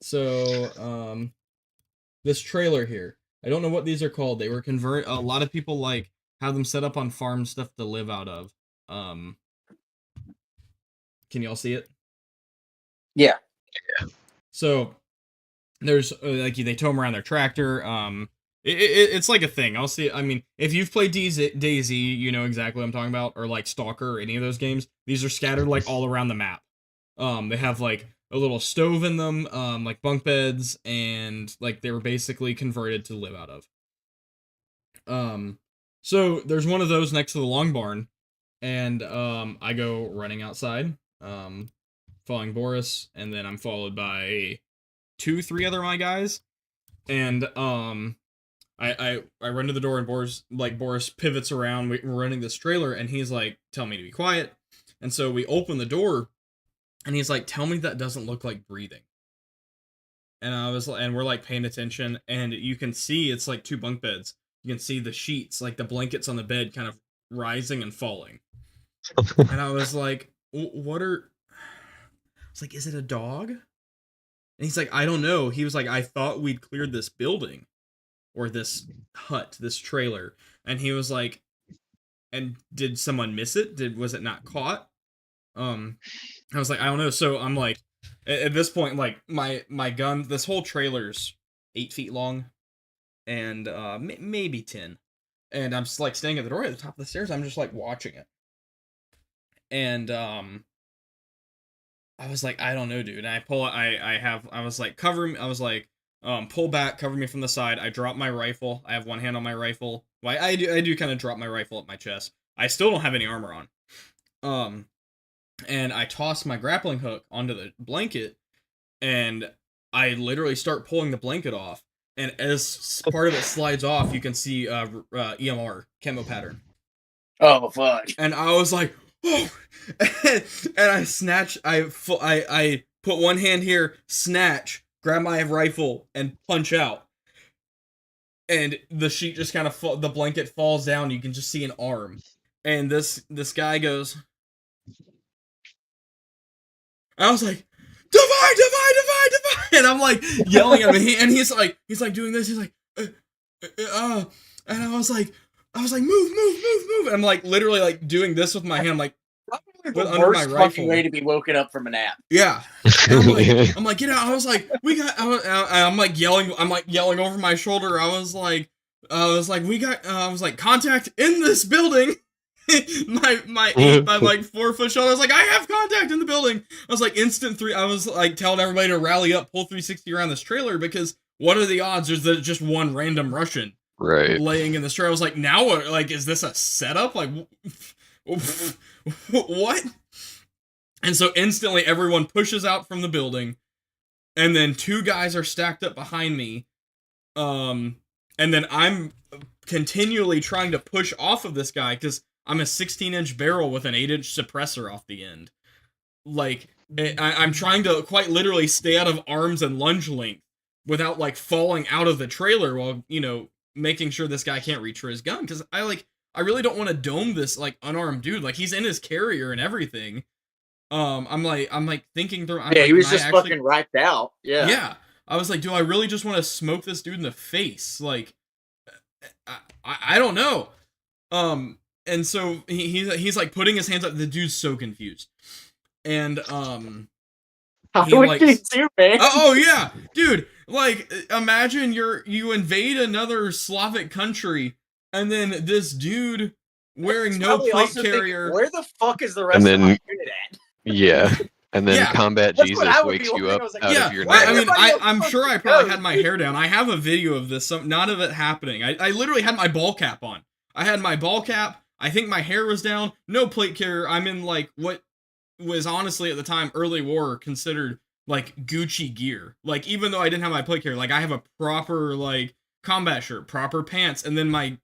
So, this trailer here. I don't know what these are called. They were a lot of people like have them set up on farm stuff to live out of. Can y'all see it? Yeah. So there's like they tow them around their tractor. It's like a thing. I'll see. I mean, if you've played Daisy, you know exactly what I'm talking about, or like Stalker, or any of those games. These are scattered like all around the map. They have like a little stove in them, like bunk beds, and like they were basically converted to live out of. So there's one of those next to the long barn, and I go running outside, following Boris, and then I'm followed by 2-3 other my guys, and I run to the door, and Boris pivots around. We're running this trailer, and he's like, "Tell me to be quiet," and so we open the door. And he's like, "Tell me that doesn't look like breathing." And we're like paying attention, and you can see it's like 2 bunk beds. You can see the sheets, like the blankets on the bed, kind of rising and falling. And I was like, "What are?" I was like, "Is it a dog?" And he's like, "I don't know." He was like, "I thought we'd cleared this building, or this hut, this trailer." And he was like, "And did someone miss it? Was it not caught?" I was like, "I don't know." So I'm like, At this point, like my gun, this whole trailer's 8 feet long, and maybe 10, and I'm just like standing at the door at the top of the stairs. I'm just like watching it, and I was like, I don't know, dude. And I was like, cover me. I was like, pull back, cover me from the side. I drop my rifle. I have one hand on my rifle. Well, I do kind of drop my rifle at my chest. I still don't have any armor on. And I toss my grappling hook onto the blanket, and I literally start pulling the blanket off. And as part of it slides off, you can see EMR camo pattern. Oh fuck! And I was like, oh, and I put one hand here, snatch, grab my rifle, and punch out. And the sheet just kind of the blanket falls down. You can just see an arm, and this guy goes. I was like, divide, divide, divide, divide, and I'm like yelling at him, and he's like doing this. He's like, and I was like, move, move, move, move. And I'm like literally like doing this with my hand, like. Probably the worst fucking way to be woken up from a nap. Yeah. I'm like, get out. I was like, I'm like yelling over my shoulder. I was like, contact in this building. my 8 by like 4 foot shoulder. I was like, I have contact in the building. I was like, instant 3. I was like telling everybody to rally up, pull 360 around this trailer, because what are the odds there's just one random Russian laying in this trailer? I was like, now what? Like, is this a setup? Like, what? And so instantly everyone pushes out from the building, and then 2 guys are stacked up behind me. And then I'm continually trying to push off of this guy because I'm a 16-inch barrel with an 8-inch suppressor off the end. Like, I'm trying to quite literally stay out of arms and lunge length without like falling out of the trailer while, making sure this guy can't reach for his gun, because I really don't want to dome this like unarmed dude. Like, he's in his carrier and everything. I'm like thinking through. He was just fucking wiped out. Yeah. Yeah. I was like, do I really just want to smoke this dude in the face? Like, I don't know. And so he's like putting his hands up. The dude's so confused. And how would you do, man? Oh yeah, dude. Like, imagine you invade another Slavic country, and then this dude wearing no plate carrier. Where the fuck is the rest of my unit at? Yeah. And then Combat Jesus wakes you up out of your nap. I mean, I'm sure I probably had my hair down. I have a video of this, none of it happening. I literally had my ball cap on. I had my ball cap. I think my hair was down. No plate carrier. I'm in, like, what was honestly at the time, early war, considered, like, Gucci gear. Like, even though I didn't have my plate carrier, like, I have a proper, like, combat shirt, proper pants, and then my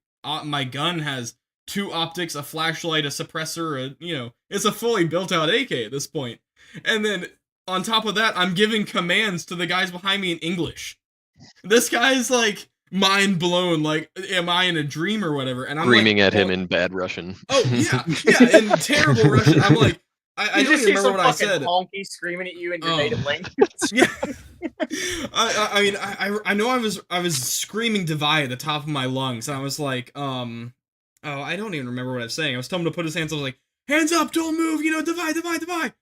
gun has 2 optics, a flashlight, a suppressor, it's a fully built-out AK at this point. And then, on top of that, I'm giving commands to the guys behind me in English. This guy's, like, mind blown, like, am I in a dream or whatever? And I'm screaming at him in bad Russian. Oh, yeah, in terrible Russian. I'm like, I don't even remember what I said. Honky screaming at you in your native language. Yeah. I mean, I know I was screaming Divide at the top of my lungs, and I was like, I don't even remember what I was saying. I was telling him to put his hands up. I was like, hands up, don't move, divide, divide, divide.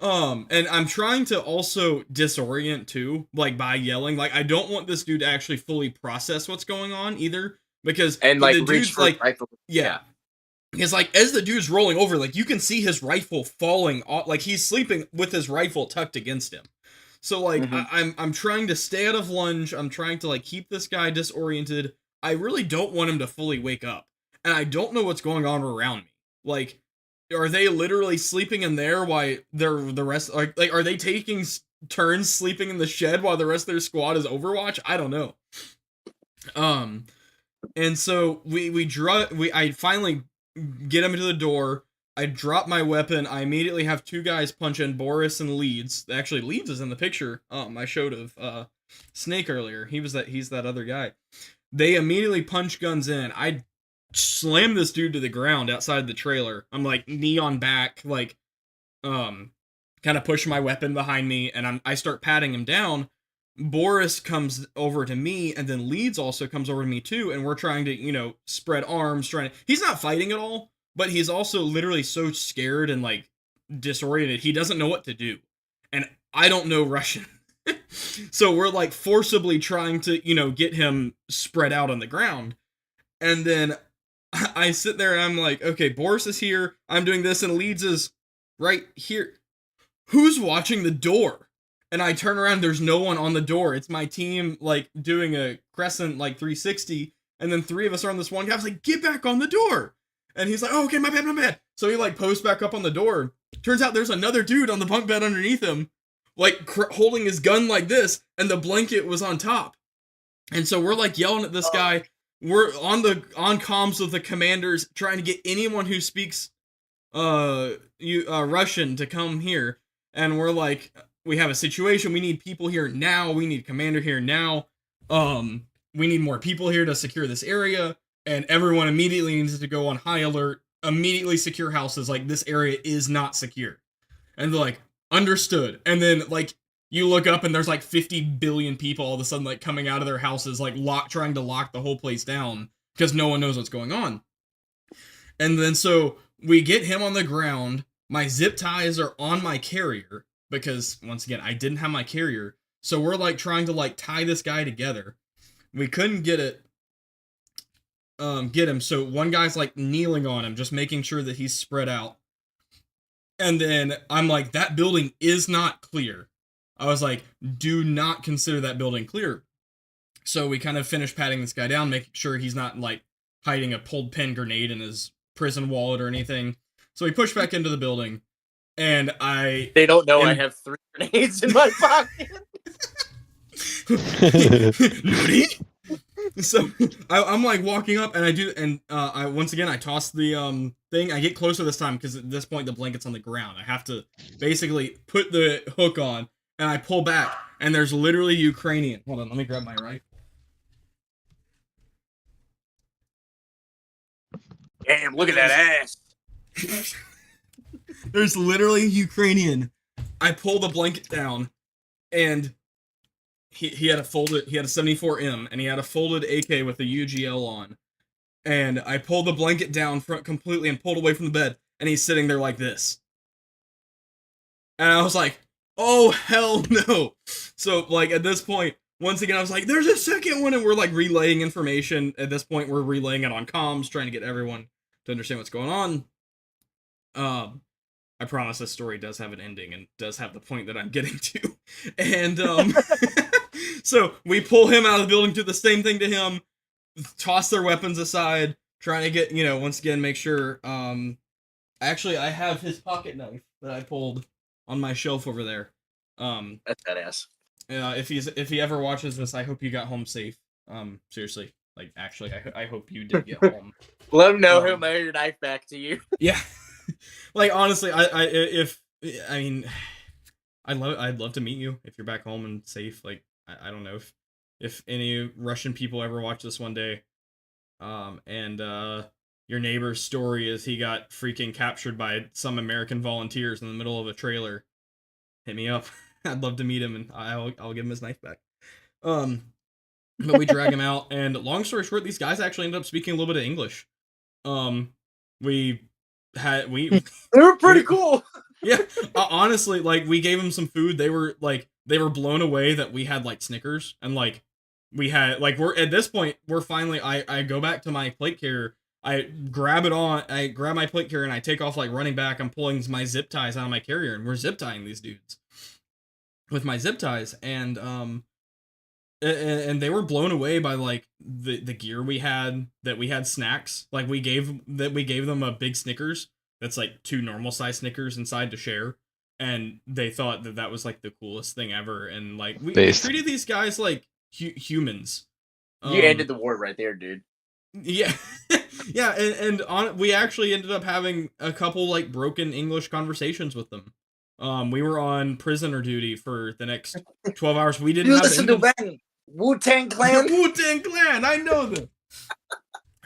And I'm trying to also disorient too, like, by yelling. Like, I don't want this dude to actually fully process what's going on either, because and like the dude's like, rifle. Yeah. Because, like, as the dude's rolling over, like, you can see his rifle falling off, like, he's sleeping with his rifle tucked against him. So, like, I'm trying to stay out of lunge. I'm trying to, like, keep this guy disoriented. I really don't want him to fully wake up. And I don't know what's going on around me. Like, are they literally sleeping in there while the rest, like, are they taking turns sleeping in the shed while the rest of their squad is Overwatch? I don't know. And so I finally get him to the door. I drop my weapon. I immediately have 2 guys punch in, Boris and Leeds. Actually, Leeds is in the picture I showed of Snake earlier. He's that other guy. They immediately punch guns in. I slam this dude to the ground outside the trailer. I'm like knee on back, like kind of push my weapon behind me, and I start patting him down. Boris comes over to me, and then Leeds also comes over to me too, and we're trying to, spread arms, he's not fighting at all, but he's also literally so scared and, like, disoriented, he doesn't know what to do. and I don't know Russian. So we're like forcibly trying to, get him spread out on the ground. And then I sit there and I'm like, okay, Boris is here. I'm doing this, and Leeds is right here. Who's watching the door? And I turn around, there's no one on the door. It's my team, like, doing a crescent, like, 360, and then 3 of us are on this one guy. I was like, get back on the door! And he's like, oh, okay, my bad. So he, like, posts back up on the door. Turns out there's another dude on the bunk bed underneath him, like, holding his gun like this, and the blanket was on top. And so we're, like, yelling at this guy. We're on comms with the commanders, trying to get anyone who speaks Russian to come here. And we're like, we have a situation. We need people here now. We need commander here now. We need more people here to secure this area. And everyone immediately needs to go on high alert. Immediately secure houses. Like, this area is not secure. And they're like, understood. And then, like, you look up and there's like 50 billion people all of a sudden, like, coming out of their houses, like, trying to lock the whole place down because no one knows what's going on. And then so we get him on the ground. My zip ties are on my carrier because, once again, I didn't have my carrier. So we're, like, trying to, like, tie this guy together. We couldn't get him. So one guy's, like, kneeling on him, just making sure that he's spread out. And then I'm like, that building is not clear. I was like, do not consider that building clear. So we kind of finished patting this guy down, making sure he's not, like, hiding a pulled pin grenade in his prison wallet or anything. So we pushed back into the building, and They don't know I have 3 grenades in my pocket. Nutty? So I'm like walking up, and I once again I toss the thing. I get closer this time because at this point the blanket's on the ground. I have to basically put the hook on, and I pull back, and there's literally Ukrainian. Hold on, let me grab my rifle. Damn, look at that ass. There's literally Ukrainian. I pull the blanket down, and he had a 74M, and he had a folded AK with a UGL on. And I pulled the blanket down completely and pulled away from the bed, and he's sitting there like this. And I was like, oh, hell no. So, like, at this point, once again, I was like, there's a second one, and we're, like, relaying information. At this point, we're relaying it on comms, trying to get everyone to understand what's going on. I promise this story does have an ending and does have the point that I'm getting to. And, so we pull him out of the building, do the same thing to him, toss their weapons aside, trying to get, once again, make sure, actually, I have his pocket knife that I pulled on my shelf over there. That's badass. If he ever watches this, I hope you got home safe. Seriously, like, actually, I hope you did get home. Let him know he'll mail your knife back to you. Yeah. Like, honestly, I'd love to meet you if you're back home and safe. Like, I don't know if any Russian people ever watch this one day. And your neighbor's story is he got freaking captured by some American volunteers in the middle of a trailer. Hit me up. I'd love to meet him, and I'll give him his knife back. But we drag him out, and long story short, these guys actually ended up speaking a little bit of English. They were pretty cool. Yeah, honestly, like, we gave them some food. They were blown away that we had, like, Snickers, and, like, we had, like, we're at this point, we're finally, I go back to my plate carrier, I grab my plate carrier, and I take off, like, running back. I'm pulling my zip ties out of my carrier, and we're zip tying these dudes with my zip ties, and they were blown away by, like, the gear we had, that we had snacks. Like, we gave them a big Snickers that's, like, 2 normal size Snickers inside to share, and they thought that was, like, the coolest thing ever. And, like, we treated these guys like humans. You ended the war right there, dude. Yeah. Yeah, and we actually ended up having a couple, like, broken English conversations with them. We were on prisoner duty for the next 12 hours. We didn't have listen to Bang Wu-Tang Clan. Wu-Tang Clan, I know them.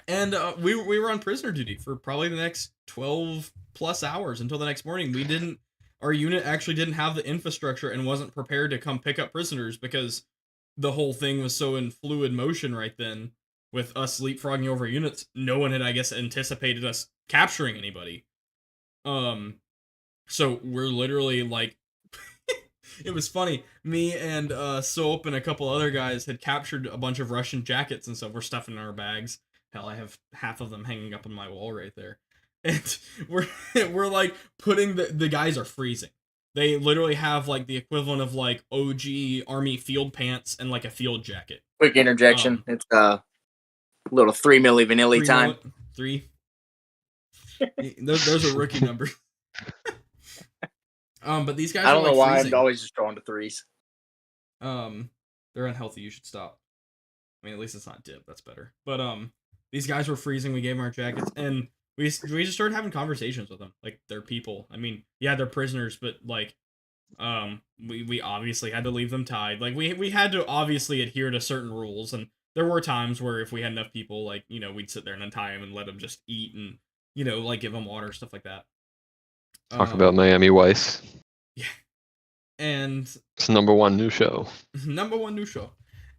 And we were on prisoner duty for probably the next 12 plus hours until the next morning. Our unit actually didn't have the infrastructure and wasn't prepared to come pick up prisoners because the whole thing was so in fluid motion right then. With us leapfrogging over units, no one had, I guess, anticipated us capturing anybody. So we're literally, like, It was funny. Me and Soap and a couple other guys had captured a bunch of Russian jackets and stuff. We're stuffing in our bags. Hell, I have half of them hanging up on my wall right there. And we're we're like putting the guys are freezing. They literally have like the equivalent of like OG Army field pants and like a field jacket. Quick interjection. It's little 3 milli vanilli time. Three. Those are rookie numbers. But these guys I don't are like know why freezing. I'm always just drawn to threes. They're unhealthy. You should stop. I mean, at least it's not dip. That's better. But these guys were freezing. We gave them our jackets, and we just started having conversations with them. Like they're people. I mean, yeah, they're prisoners, but like, we obviously had to leave them tied. Like we had to obviously adhere to certain rules, and there were times where if we had enough people, like we'd sit there and untie them and let them just eat and like give them water, stuff like that. Talk about Miami Vice. Yeah. And it's #1 new show. #1 new show.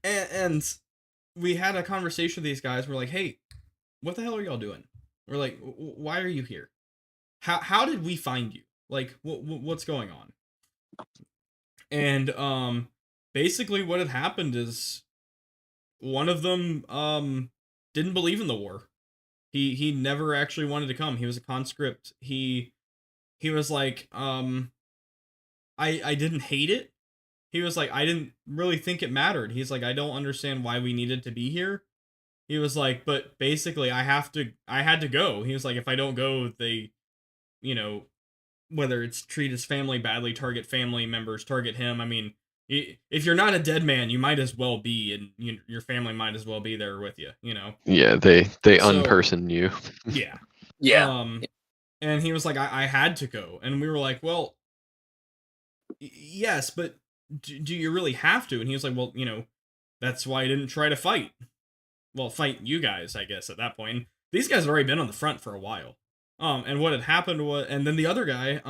And we had a conversation with these guys. We're like, hey, what the hell are y'all doing? We're like, why are you here? How did we find you? Like, what's going on? And basically what had happened is one of them didn't believe in the war. He never actually wanted to come. He was a conscript. He was like, I didn't hate it. He was like, I didn't really think it mattered. He's like, I don't understand why we needed to be here. He was like, but basically I had to go. He was like, if I don't go, they, whether it's treat his family badly, target family members, target him. I mean, if you're not a dead man, you might as well be, and your family might as well be there with you, Yeah, they unperson you. Yeah. Yeah. And he was like, I had to go. And we were like, well, yes, but do you really have to? And he was like, well, that's why I didn't try to fight. Well, fight you guys, I guess, at that point. And these guys had already been on the front for a while. And what had happened was, and then the other guy,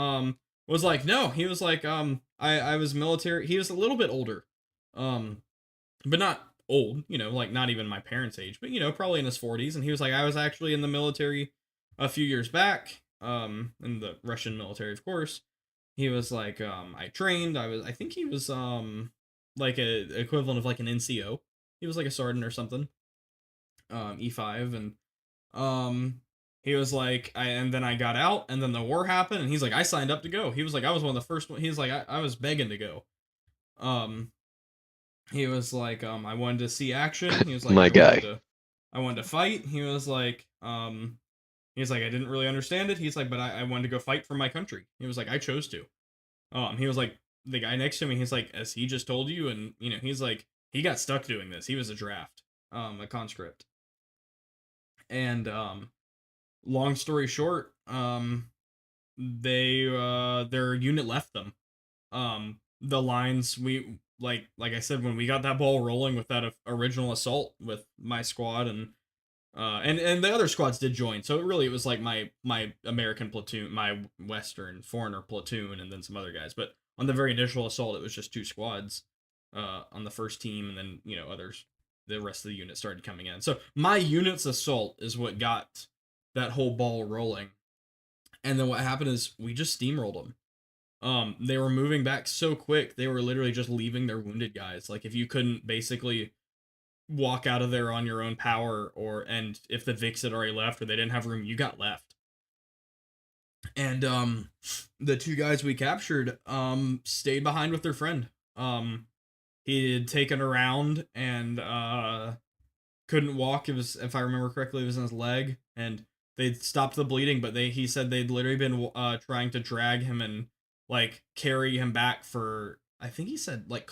was like, no, he was like, I was military. He was a little bit older. But not old, like not even my parents' age, but, probably in his 40s. And he was like, I was actually in the military a few years back, in the Russian military, of course. He was like, I trained. I think he was, like a equivalent of like an NCO. He was like a sergeant or something. E5, and he was like, and then I got out, and then the war happened, and he's like, I signed up to go. He was like, I was one of the first one. He's like, I was begging to go. He was like, I wanted to see action. He was like, My guy. I wanted to fight. He was like, he's like, I didn't really understand it. He's like, but I wanted to go fight for my country. He was like, I chose to. He was like, the guy next to me, he's like, as he just told you, and he's like, he got stuck doing this. He was a draft, a conscript. And long story short, they their unit left them. The lines, we like I said, when we got that ball rolling with that original assault with my squad, and the other squads did join, so it was like my American platoon, my Western foreigner platoon, and then some other guys. But on the very initial assault, it was just 2 squads on the first team, and then others. The rest of the unit started coming in. So my unit's assault is what got that whole ball rolling. And then what happened is we just steamrolled them. They were moving back so quick, they were literally just leaving their wounded guys. Like, if you couldn't basically walk out of there on your own power, and if the Vicks had already left or they didn't have room, you got left. And the 2 guys we captured stayed behind with their friend. He had taken around and couldn't walk. It was, if I remember correctly, it was in his leg, and they'd stopped the bleeding, but he said they'd literally been trying to drag him and like carry him back for, I think he said like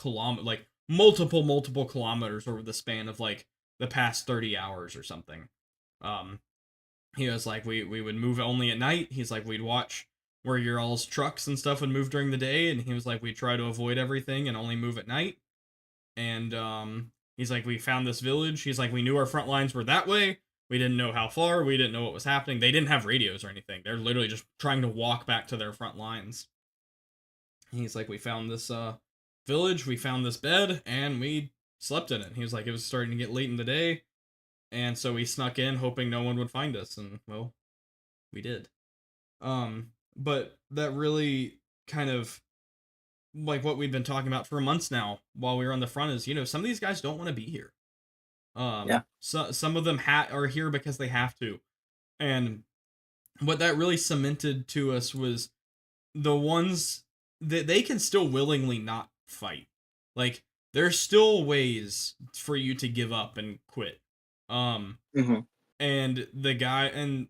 multiple kilometers over the span of like the past 30 hours or something. He was like, we would move only at night. He's like, we'd watch where your all's trucks and stuff would move during the day, and he was like, we try to avoid everything and only move at night. And he's like, we found this village. He's like, we knew our front lines were that way. We didn't know how far. We didn't know what was happening. They didn't have radios or anything. They're literally just trying to walk back to their front lines. He's like, we found this village. We found this bed, and we slept in it. He was like, it was starting to get late in the day, and so we snuck in, hoping no one would find us. And well, we did. But that really kind of like what we've been talking about for months now while we were on the front is, some of these guys don't want to be here. Yeah. So some of them are here because they have to. And what that really cemented to us was the ones that they can still willingly not fight. Like, there's still ways for you to give up and quit. Mm-hmm. And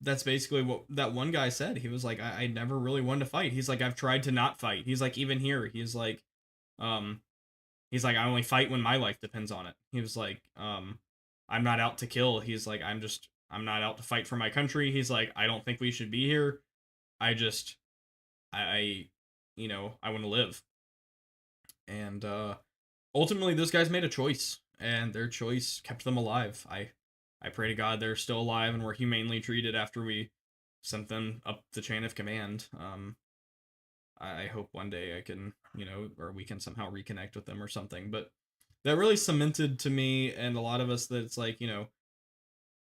that's basically what that one guy said. He was like, I never really wanted to fight. He's like, I've tried to not fight. He's like, even here, um, I only fight when my life depends on it. He was like, I'm not out to kill. He's like, I'm not out to fight for my country. He's like, I don't think we should be here. I just, I want to live. And, ultimately those guys made a choice, and their choice kept them alive. I pray to God they're still alive and were humanely treated after we sent them up the chain of command. I hope one day I can, or we can somehow reconnect with them or something. But that really cemented to me and a lot of us that it's like,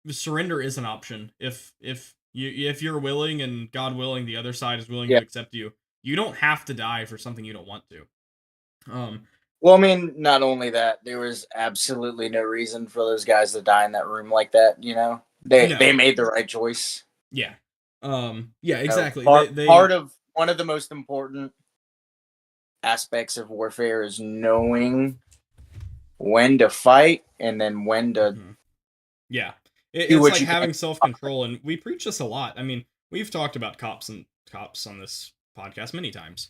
surrender is an option. If you're willing and God willing, the other side is willing to accept you. You don't have to die for something you don't want to. Well, I mean, not only that, there was absolutely no reason for those guys to die in that room like that. They made the right choice. Yeah. Yeah, exactly. Part of one of the most important aspects of warfare is knowing when to fight and then when to. Yeah. It's like having self-control, and we preach this a lot. I mean, we've talked about cops on this podcast many times.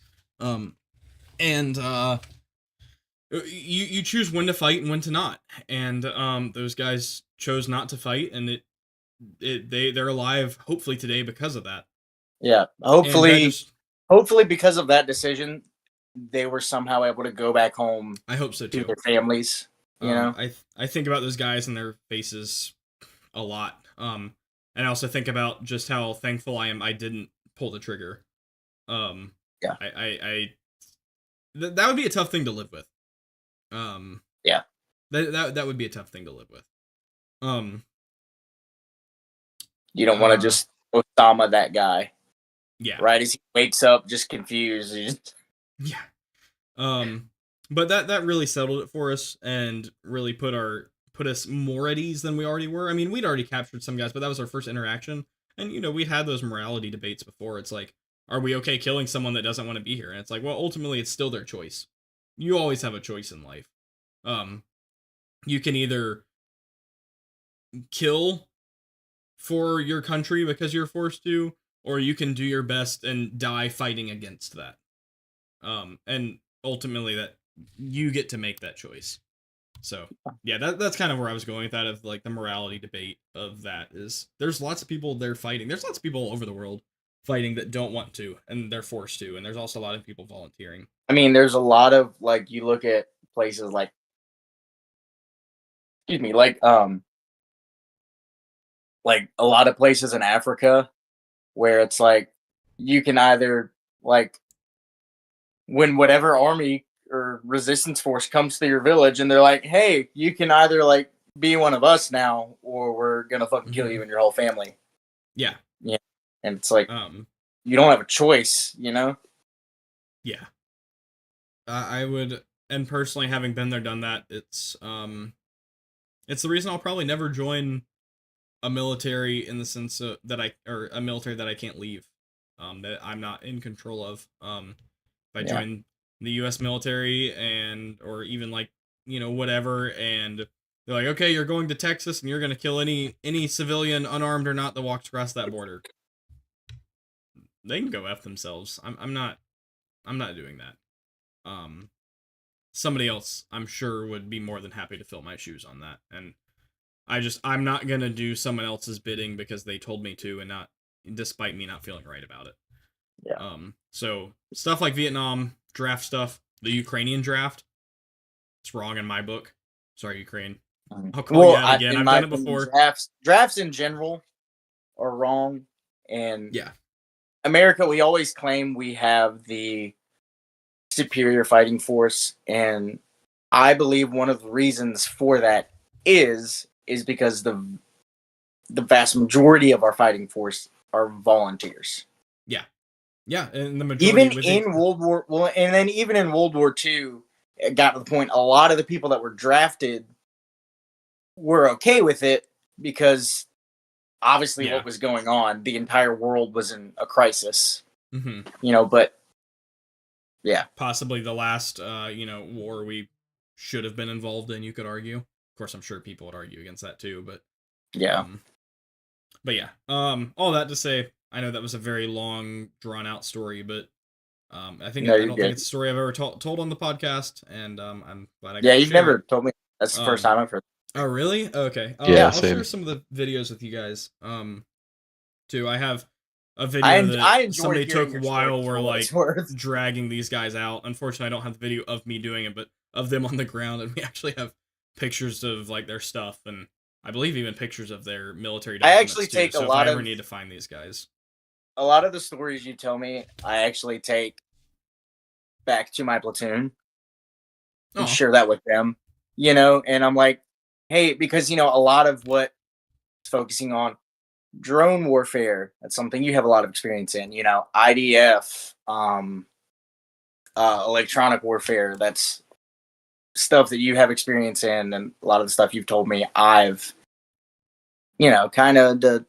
You choose when to fight and when to not. And those guys chose not to fight, and they're alive hopefully today because of that. Yeah. Hopefully because of that decision, they were somehow able to go back home. I hope so too. To their families. I think about those guys and their faces a lot. And I also think about just how thankful I am I didn't pull the trigger. Yeah. That would be a tough thing to live with. Yeah. That would be a tough thing to live with. You don't want to just Osama that guy. Yeah. Right as he wakes up, just confused. Yeah. But that really settled it for us and really put us more at ease than we already were. I mean, we'd already captured some guys, but that was our first interaction. And, we had those morality debates before. It's like, are we okay killing someone that doesn't want to be here? And it's like, well, ultimately, it's still their choice. You always have a choice in life. You can either kill for your country because you're forced to, or you can do your best and die fighting against that. And ultimately, that you get to make that choice. So yeah, that's kind of where I was going with that, of like the morality debate of that is there's lots of people there fighting. There's lots of people all over the world fighting that don't want to, and they're forced to. And there's also a lot of people volunteering. I mean, there's a lot of, like, you look at places like, like a lot of places in Africa where it's like, you can either, like, when whatever army or resistance force comes to your village and they're like, hey, you can either, like, be one of us now, or we're gonna fucking kill you and your whole family. Yeah. Yeah. And it's like, you don't have a choice, Yeah. I would, and personally, having been there, done that, it's the reason I'll probably never join a military in the sense of a military that I can't leave, that I'm not in control of. If I join the U.S. military or even like, whatever, and they're like, okay, you're going to Texas and you're going to kill any civilian, unarmed or not, that walks across that border. They can go F themselves. I'm not doing that. Somebody else, I'm sure, would be more than happy to fill my shoes on that. And I'm not gonna do someone else's bidding because they told me to, and not despite me not feeling right about it. Yeah. So stuff like Vietnam draft stuff, the Ukrainian draft, it's wrong in my book. Sorry, Ukraine. I'll call you out again. I've done it before. Drafts in general are wrong, and yeah, America, we always claim we have the superior fighting force, and I believe one of the reasons for that is because the vast majority of our fighting force are volunteers. Yeah. Yeah, and the majority Even within, in World War and then even in World War II, it got to the point a lot of the people that were drafted were okay with it because obviously Yeah. what was going on, the entire world was in a crisis. hmm But yeah. possibly the last war we should have been involved in, you could argue. Of course, I'm sure people would argue against that too, but Yeah. yeah. All that to say, I know that was a very long, drawn out story, but I think No, I you're don't good. think it's a story I've ever told on the podcast, and I'm glad I got Yeah, to you've share never it. told me. That's the first Um, time I've heard. Oh, really? Okay. Yeah, I'll same. share some of the videos with you guys. Too. I have a I video that enjoy somebody hearing took your while stories we're for what like it's worth. dragging these guys out. Unfortunately, I don't have the video of me doing it, but of them on the ground, and we actually have pictures of like their stuff, and I believe even pictures of their military I documents actually too. take a So if I lot ever of need to find these guys, the stories you tell me. I actually take back to my platoon and oh, share that with them. And I'm like, hey, because a lot of what it's focusing on drone warfare. That's something you have a lot of experience in. IDF, electronic warfare. That's stuff that you have experience in, and a lot of the stuff you've told me, I've, kind of to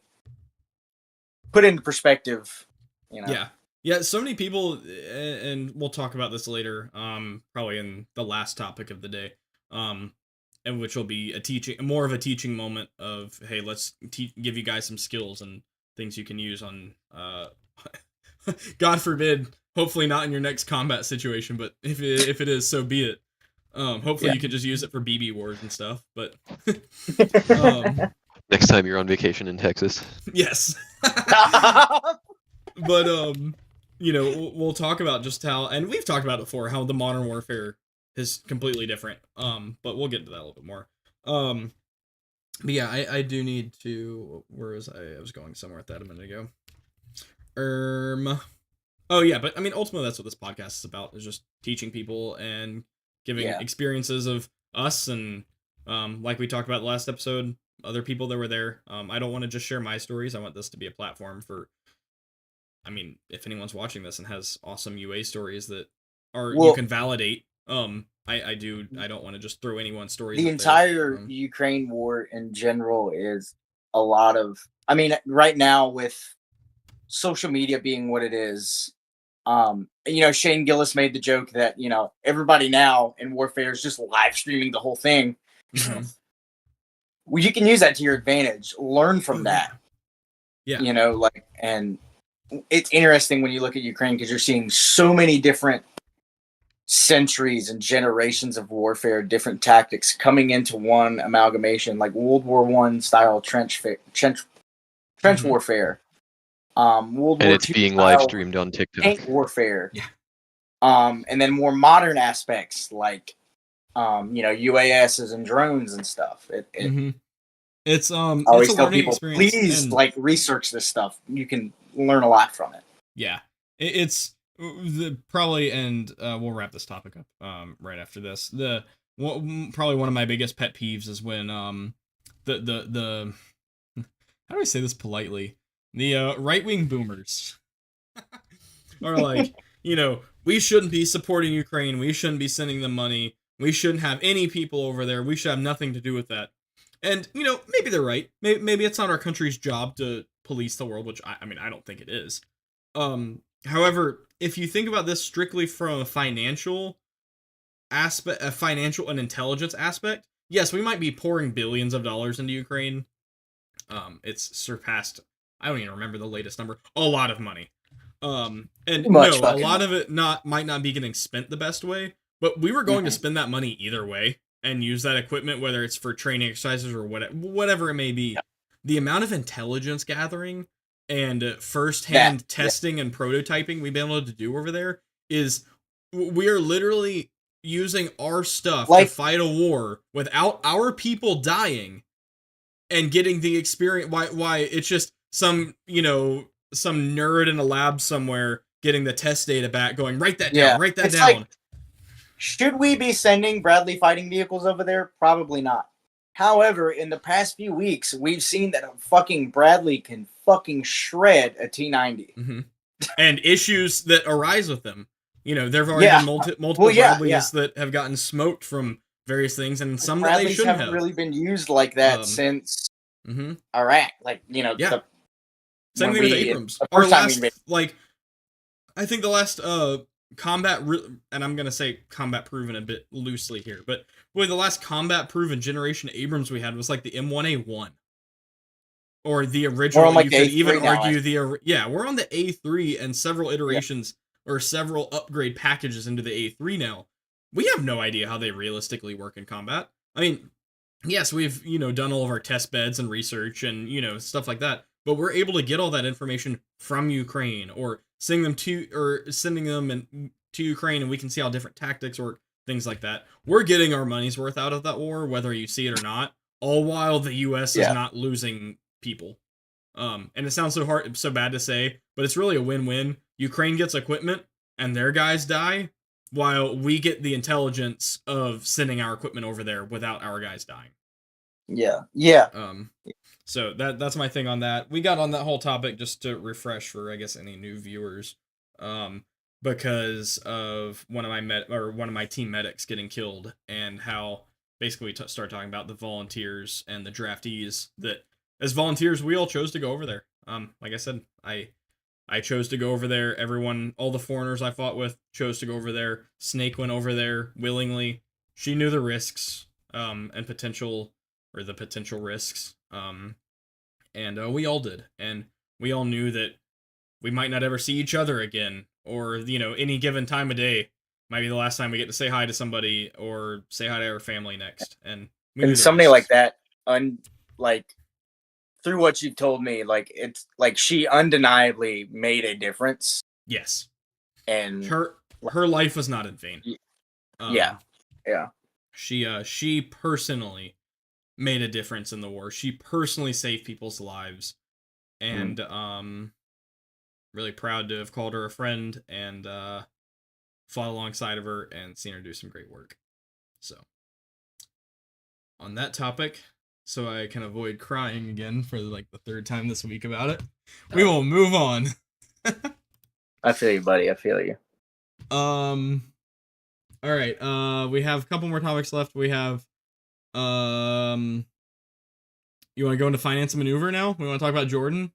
put into perspective. yeah. So many people, and we'll talk about this later. Probably in the last topic of the day. And which will be more of a teaching moment of, hey, let's give you guys some skills and things you can use on, God forbid, hopefully not in your next combat situation, but if it is, so be it. Hopefully you can just use it for BB wars and stuff, but Next time you're on vacation in Texas. yes. But we'll talk about just how, and we've talked about it before, how the modern warfare is completely different. But we'll get into that a little bit more. But yeah, I do need to. Where was I? I was going somewhere with that a minute ago. Oh yeah, but I mean, ultimately, that's what this podcast is about: is just teaching people and giving experiences of us and, like we talked about the last episode, other people that were there. I don't want to just share my stories. I want this to be a platform for. I mean, if anyone's watching this and has awesome UA stories that you can validate, I don't want to just throw anyone's stories. The entire Ukraine war in general is a lot of. I mean, right now with social media being what it is, Shane Gillis made the joke that everybody now in warfare is just live streaming the whole thing. Mm-hmm. Well, you can use that to your advantage. Learn from that. Yeah. And it's interesting when you look at Ukraine because you're seeing so many different centuries and generations of warfare, different tactics coming into one amalgamation, like World War I style trench Mm-hmm. warfare. World War And it's II being live streamed on TikTok. tank warfare. Yeah. And then more modern aspects like UASs and drones and stuff. It's I always it's a tell learning people, experience, please and research this stuff. You can learn a lot from it. Yeah, it's probably, and we'll wrap this topic up right after this. Probably one of my biggest pet peeves is when the how do I say this politely? The right-wing boomers are like, we shouldn't be supporting Ukraine. We shouldn't be sending them money. We shouldn't have any people over there. We should have nothing to do with that. And, maybe they're right. Maybe it's not our country's job to police the world, which I mean, I don't think it is. However, if you think about this strictly from a financial aspect, a financial and intelligence aspect, yes, we might be pouring billions of dollars into Ukraine. It's surpassed, I don't even remember the latest number, a lot of money. And no, a lot of it might not be getting spent the best way, but we were going to spend that money either way and use that equipment, whether it's for training exercises or whatever it may be. Yeah. The amount of intelligence gathering and first-hand testing and prototyping we've been able to do over there is, we are literally using our stuff to fight a war without our people dying and getting the experience. Why it's just some nerd in a lab somewhere getting the test data back, going, write that down, write that down. Should we be sending Bradley fighting vehicles over there? Probably not. However, in the past few weeks, we've seen that a fucking Bradley can fucking shred a T-90. Mm-hmm. and issues that arise with them. You know, there have already been multiple Bradleys that have gotten smoked from various things, and some that they shouldn't haven't have. really been used like that since Iraq. Like, you know, same thing with Abrams. Our last, like, I think the last combat, and I'm gonna say combat proven a bit loosely here, but boy, the last combat proven generation Abrams we had was like the M1A1. Or the original, like you could even now, argue we're on the A3 and several iterations or several upgrade packages into the A3 now. We have no idea how they realistically work in combat. I mean, yes, we've, done all of our test beds and research and, stuff like that, but we're able to get all that information from Ukraine or sending them to Ukraine, and we can see how different tactics work, things like that. We're getting our money's worth out of that war, whether you see it or not, all while the US is not losing people. And it sounds so bad to say, but it's really a win-win. Ukraine gets equipment and their guys die, while we get the intelligence of sending our equipment over there without our guys dying. Yeah. So that's my thing on that. We got on that whole topic just to refresh for, I guess, any new viewers, because of one of my team medics getting killed, and how basically we start talking about the volunteers and the draftees that, as volunteers, we all chose to go over there. Like I said, I chose to go over there. Everyone, all the foreigners I fought with chose to go over there. Snake went over there willingly. She knew the risks, and the potential risks. And we all did. And we all knew that we might not ever see each other again, or, any given time of day might be the last time we get to say hi to somebody or say hi to our family next. And somebody like that, through what you've told me, like, it's like she undeniably made a difference. Yes. And her life was not in vain. Yeah. She personally made a difference in the war. She personally saved people's lives. And really proud to have called her a friend and fought alongside of her and seen her do some great work. So, on that topic, so I can avoid crying again for like the third time this week about it, we will move on. I feel you, buddy. I feel you. All right. We have a couple more topics left. We have, you want to go into finance and maneuver now? We want to talk about Jordan?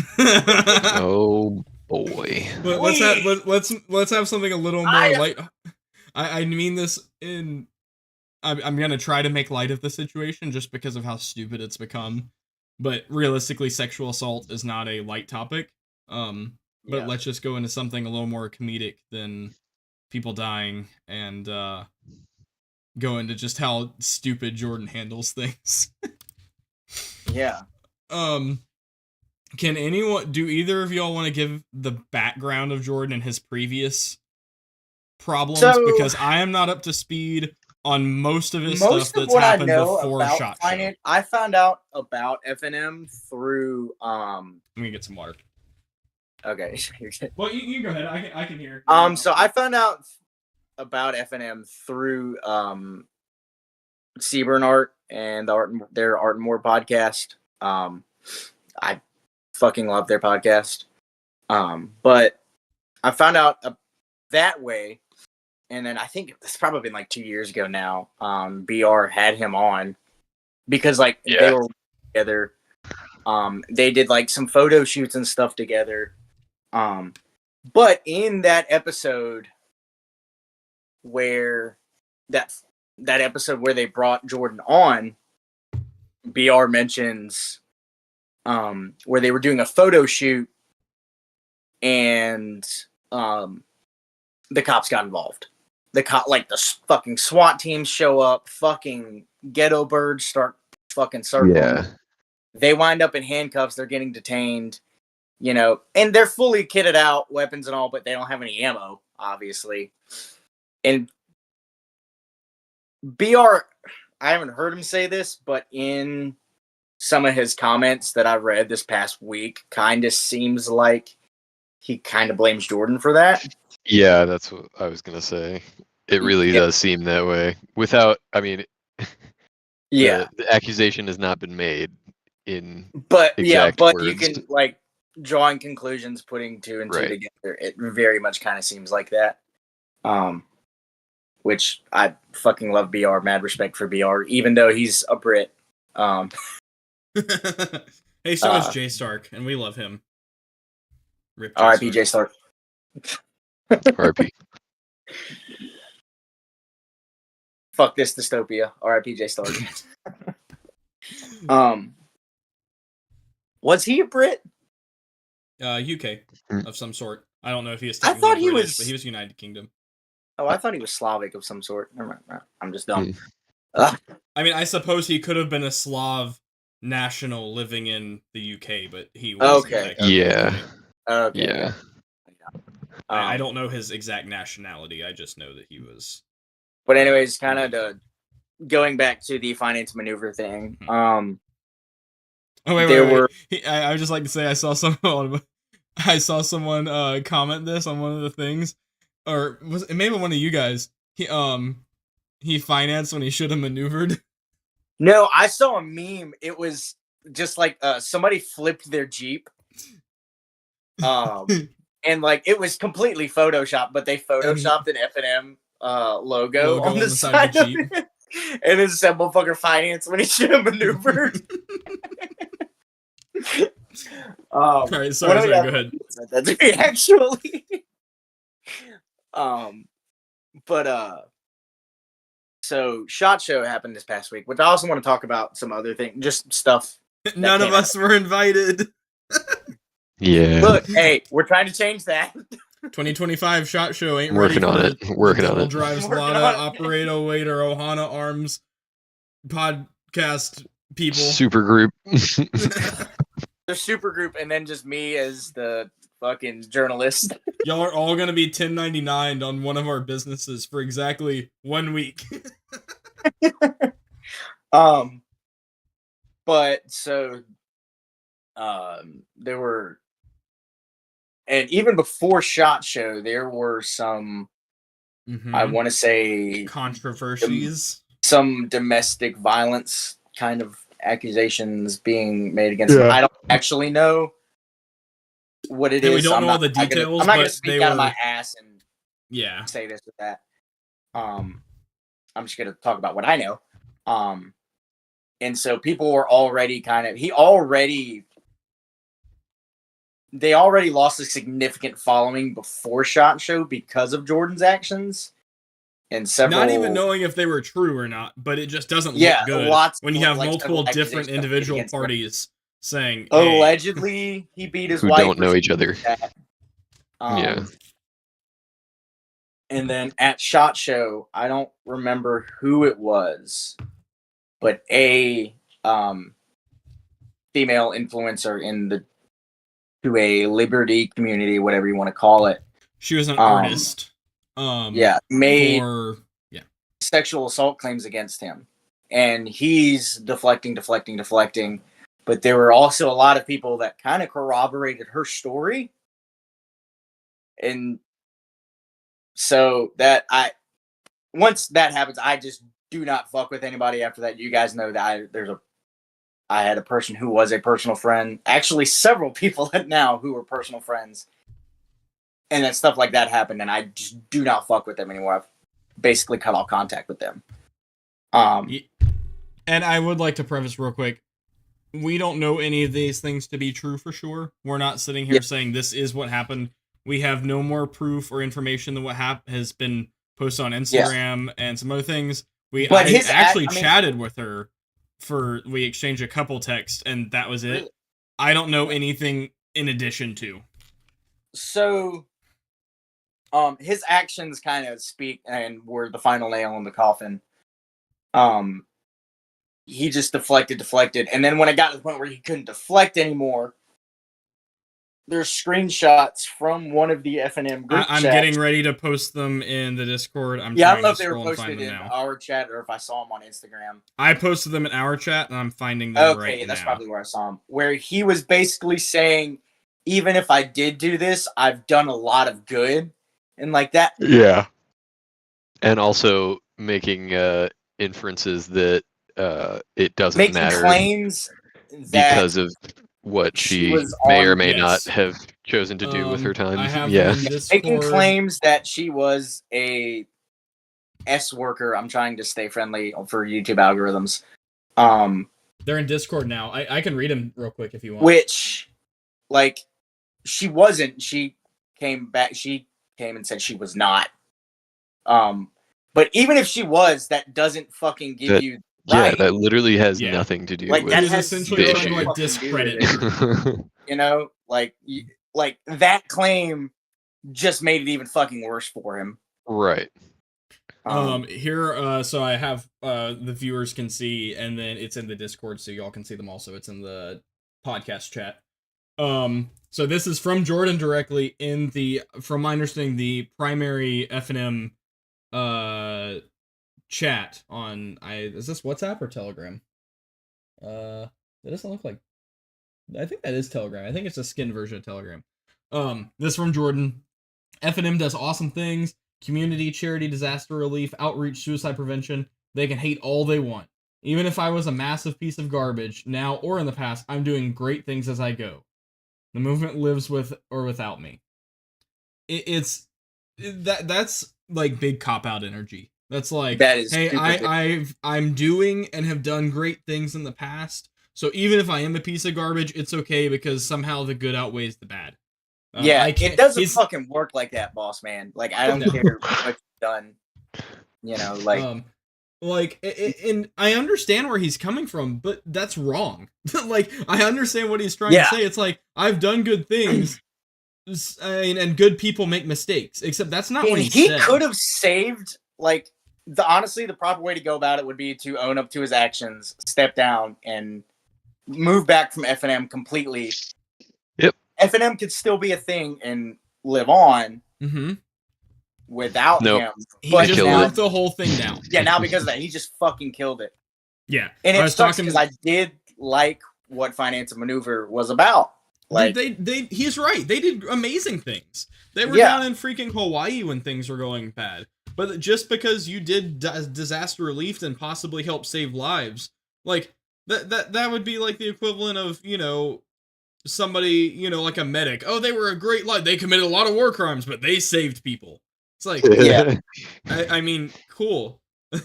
Oh boy. But let's have something a little more light. I mean this in. I'm gonna try to make light of the situation just because of how stupid it's become. But realistically, sexual assault is not a light topic. But let's just go into something a little more comedic than people dying, and go into just how stupid Jordan handles things. Yeah. Do either of y'all want to give the background of Jordan and his previous problems? Because I am not up to speed on most of his stuff that's happened before SHOT Show. I found out about FNM through Let me get some water. Okay. Well, you go ahead. I can hear. So I found out about FNM through Seaburn Art and their Art and More podcast. I fucking love their podcast. But I found out that way. And then I think it's probably been like 2 years ago now. BR had him on because they were together. They did like some photo shoots and stuff together. But in that episode where that episode where they brought Jordan on, BR mentions where they were doing a photo shoot and the cops got involved. The fucking SWAT teams show up, fucking ghetto birds start fucking circling. Yeah. They wind up in handcuffs, they're getting detained, and they're fully kitted out, weapons and all, but they don't have any ammo, obviously. And BR, I haven't heard him say this, but in some of his comments that I read this past week, kind of seems like he kind of blames Jordan for that. Yeah, that's what I was gonna say. It really does seem that way. The accusation has not been made in but exact but words. you can drawing conclusions, putting two and two Right. together. It very much kind of seems like that. Which I fucking love BR, mad respect for BR, even though he's a Brit. Hey, so is Jay Stark, and we love him. Rip Jay R.I.P. Stark. Jay Stark. RP. Fuck this dystopia. R.I.P. Jay Stark. Was he a Brit? UK of some sort. I don't know if he is I technically thought he British, was- but he was United Kingdom. Oh, I thought he was Slavic of some sort. Never mind. I'm just dumb. I mean, I suppose he could have been a Slav national living in the UK, but he was Okay. Yeah. Okay. Yeah. I don't know his exact nationality. I just know that he was. But anyways, kind of going back to the finance maneuver thing. Oh wait. I would just like to say I saw someone comment this on one of the things, or was it maybe one of you guys? He financed when he should have maneuvered. No, I saw a meme. It was just like somebody flipped their Jeep. And like it was completely photoshopped, but they photoshopped an F&M logo on the side of Jeep. it. And it's that motherfucker finance when he should have maneuvered. All right, sorry, go ahead. That's me, actually. So SHOT Show happened this past week, which I also want to talk about some other things, just stuff. None of us were invited. Yeah. Look, hey, we're trying to change that. 2025 SHOT Show ain't Working ready on for it. Working on Double it. Drives Working Lada, on it. Operator Waiter, Ohana Arms, podcast people. Super group. The super group, and then just me as the fucking journalist. Y'all are all gonna be 1099 on one of our businesses for exactly 1 week. But so there were, and even before SHOT Show, there were some I want to say controversies, some domestic violence kind of accusations being made against him. I don't actually know what it is. We don't know all the details. I'm not gonna but speak out of my ass and say this or that. I'm just gonna talk about what I know. And so people were already they already lost a significant following before SHOT Show because of Jordan's actions. And several, not even knowing if they were true or not, but it just doesn't look good when you have multiple different individual parties saying, hey, allegedly he beat his who wife. Don't know each other. Yeah. And then at SHOT Show, I don't remember who it was, but a female influencer in the a liberty community, whatever you want to call it. She was an artist. Made sexual assault claims against him, and he's deflecting. But there were also a lot of people that kind of corroborated her story, and so once that happens, I just do not fuck with anybody after that. You guys know that I had a person who was a personal friend, actually several people now who were personal friends. And then stuff like that happened, and I just do not fuck with them anymore. I've basically cut all contact with them. And I would like to preface real quick, we don't know any of these things to be true for sure. We're not sitting here saying this is what happened. We have no more proof or information than what has been posted on Instagram and some other things. I actually chatted with her we exchanged a couple texts, and that was it. Really? I don't know anything in addition to. So, his actions kind of speak and were the final nail in the coffin. He just deflected, and then when it got to the point where he couldn't deflect anymore, there's screenshots from one of the F&M group I'm chats. getting ready to post them in the Discord. I don't know if they were posted in our chat or if I saw them on Instagram. I posted them in our chat, and I'm finding them right now. Okay, that's probably where I saw them. Where he was basically saying, even if I did do this, I've done a lot of good. And like that. Yeah. And also making inferences that it doesn't matter. Making claims because of what She she was may on- or may yes. not have chosen to do with her time. I have Yeah. them in making Discord. claims that she was a S worker. I'm trying to stay friendly for YouTube algorithms. They're in Discord now. I can read them real quick if you want. Which, like, she wasn't. She came back. She came and said she was not. But even if she was, that doesn't fucking give you right. Yeah, that literally has Yeah. nothing to do Like, with that He was has essentially the trying to issue. like discredit her. You know, like that claim just made it even fucking worse for him. Right. Here, so I have the viewers can see, and then it's in the Discord, so y'all can see them also. It's in the podcast chat. So this is from Jordan directly in the, from my understanding, the primary FNM chat on is this WhatsApp or Telegram? That doesn't look like. I think that is Telegram. I think it's a skinned version of Telegram. This from Jordan. FNM does awesome things. Community, charity, disaster relief, outreach, suicide prevention. They can hate all they want. Even if I was a massive piece of garbage, now or in the past, I'm doing great things as I go. The movement lives with or without me. That's like big cop-out energy. That's like, That is hey, stupid. I'm doing and have done great things in the past. So even if I am a piece of garbage, it's okay because somehow the good outweighs the bad. Yeah, it doesn't he's- fucking work like that, boss man. Like, I don't care what you've done. You know, like, and I understand where he's coming from, but that's wrong. Like, I understand what he's trying to say. It's like, I've done good things, and good people make mistakes. Except that's not what he said. Could have saved, like, honestly, the proper way to go about it would be to own up to his actions, step down, and move back from FNM completely. Yep. FNM could still be a thing and live on without him. He But just now- broke the whole thing down. Yeah, now because of that, he just fucking killed it. Yeah. And I it was sucks talking- because I did like what Finance and Maneuver was about. Like, he's right. They did amazing things. They were Yeah. down in freaking Hawaii when things were going bad. But just because you did disaster relief and possibly help save lives, like that would be like the equivalent of, you know, somebody, you know, like a medic. Oh, they were a great life. They committed a lot of war crimes, but they saved people. It's like, Yeah. I mean, cool. I'm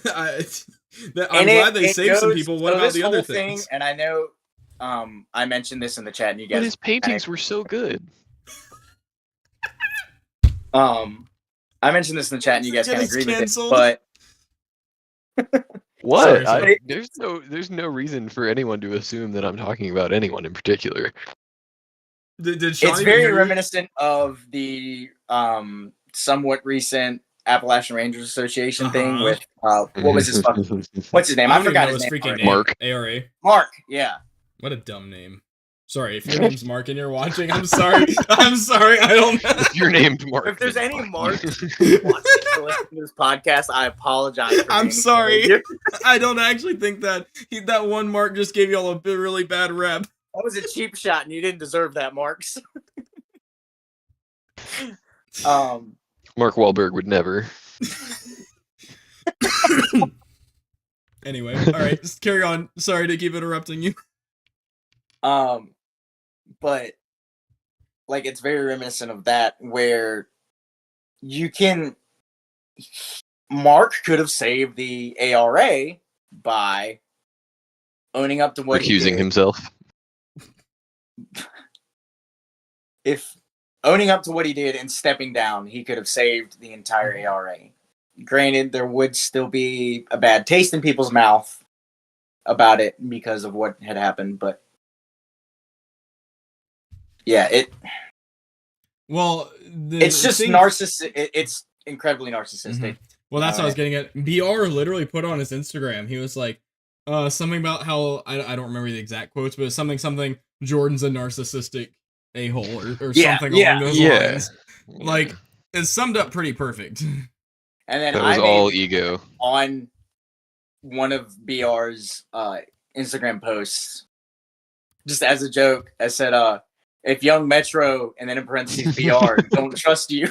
and glad they it saved some goes- people. What so about this the other whole thing? things? And I know, I mentioned this in the chat, and you But guys. his paintings were so good. I mentioned this in the chat, and you guys Get kind of us agree with it, canceled. but What? Sorry. There's no reason for anyone to assume that I'm talking about anyone in particular. Did Sean it's even very hear you? reminiscent of the somewhat recent Appalachian Rangers Association thing with what was his fucking what's his name? I don't even forgot know his name. freaking already. name. Mark. ARA. Mark, yeah. What a dumb name. Sorry, if your name's Mark and you're watching, I'm sorry. I'm sorry. I don't know. If you're named Mark. If there's then any fuck Marks you. watching or listening to this podcast, I apologize. For I'm being sorry. offended. I don't actually think that that one Mark just gave y'all a really bad rep. That was a cheap shot, and you didn't deserve that, Marks. Mark Wahlberg would never. Anyway, all right, just carry on. Sorry to keep interrupting you. But like it's very reminiscent of that, where you can. Mark could have saved the ARA by owning up to what he Accusing did. himself. If owning up to what he did and stepping down, he could have saved the entire ARA. Granted, there would still be a bad taste in people's mouth about it because of what had happened, but yeah, Well, it's just narcissistic. It's incredibly narcissistic. Well, that's what I was getting at. BR literally put on his Instagram. He was like, something about how I don't remember the exact quotes, but it's something. Jordan's a narcissistic a-hole or something along those lines. Like, it's summed up pretty perfect. And then That was all ego. On one of BR's Instagram posts, just as a joke, I said, if Young Metro and then in parentheses BR don't trust you.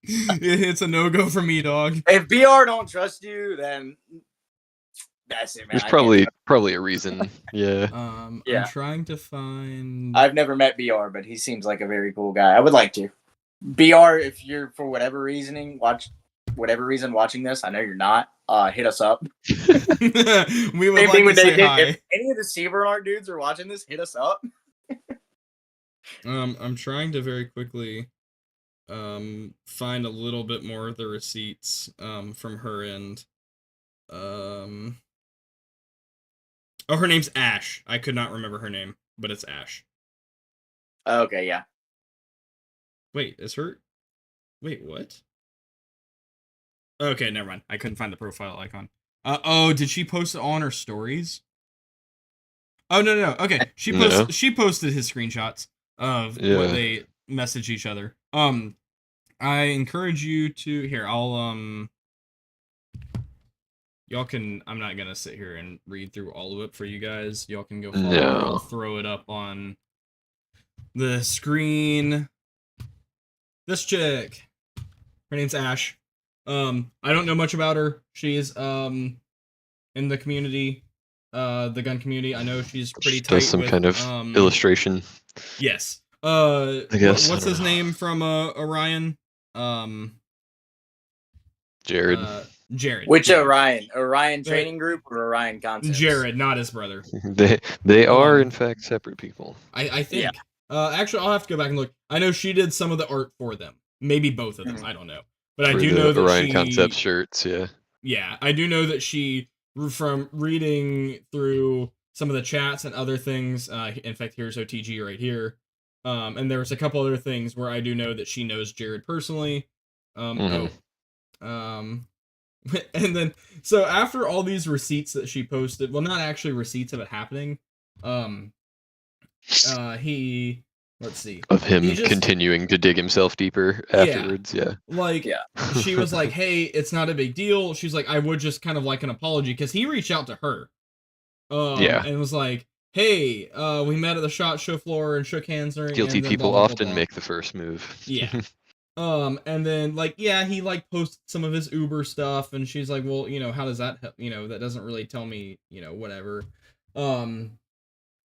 It's a no-go for me, dog. If BR don't trust you, then That's it, man. There's I can't probably a reason. Yeah. Yeah. I'm trying to find. I've never met BR, but he seems like a very cool guy. I would like to. BR, if you're for whatever reason watching this, I know you're not. Hit us up. We would Same like thing to with say Naked. hi. If any of the Seaburn dudes are watching this, hit us up. I'm trying to very quickly find a little bit more of the receipts from her end. Oh, her name's Ash. I could not remember her name, but it's Ash. Okay, yeah. Wait, what? Okay, never mind. I couldn't find the profile icon. Oh, did she post it on her stories? Oh, no. Okay, she posted his screenshots of what they message each other. I encourage you to y'all can. I'm not gonna sit here and read through all of it for you guys. Y'all can go follow her. I'll throw it up on the screen. This chick, her name's Ash. I don't know much about her. She's in the community, the gun community. I know she's pretty tight. Does some with, kind of illustration. Yes. I guess. What's his name from Orion? Jared. Jared. Which Jared. Orion? Orion Training Group or Orion Concepts? Jared, not his brother. They are in fact separate people. I think. Yeah. Actually, I'll have to go back and look. I know she did some of the art for them. Maybe both of them. I don't know. But For I do the know that Orion Concept shirts, yeah. Yeah, I do know that she, from reading through some of the chats and other things, in fact, here's OTG right here, and there was a couple other things where I do know that she knows Jared personally. And then, so after all these receipts that she posted, well, not actually receipts of it happening, let's see. Of him continuing to dig himself deeper afterwards, yeah. Like, she was like, hey, it's not a big deal. She's like, I would just kind of like an apology, because he reached out to her. And was like, hey, we met at the SHOT Show floor and shook hands. Guilty people often make the first move. Yeah. And then, like, yeah, he, like, posted some of his Uber stuff, and she's like, well, how does that help? That doesn't really tell me, whatever.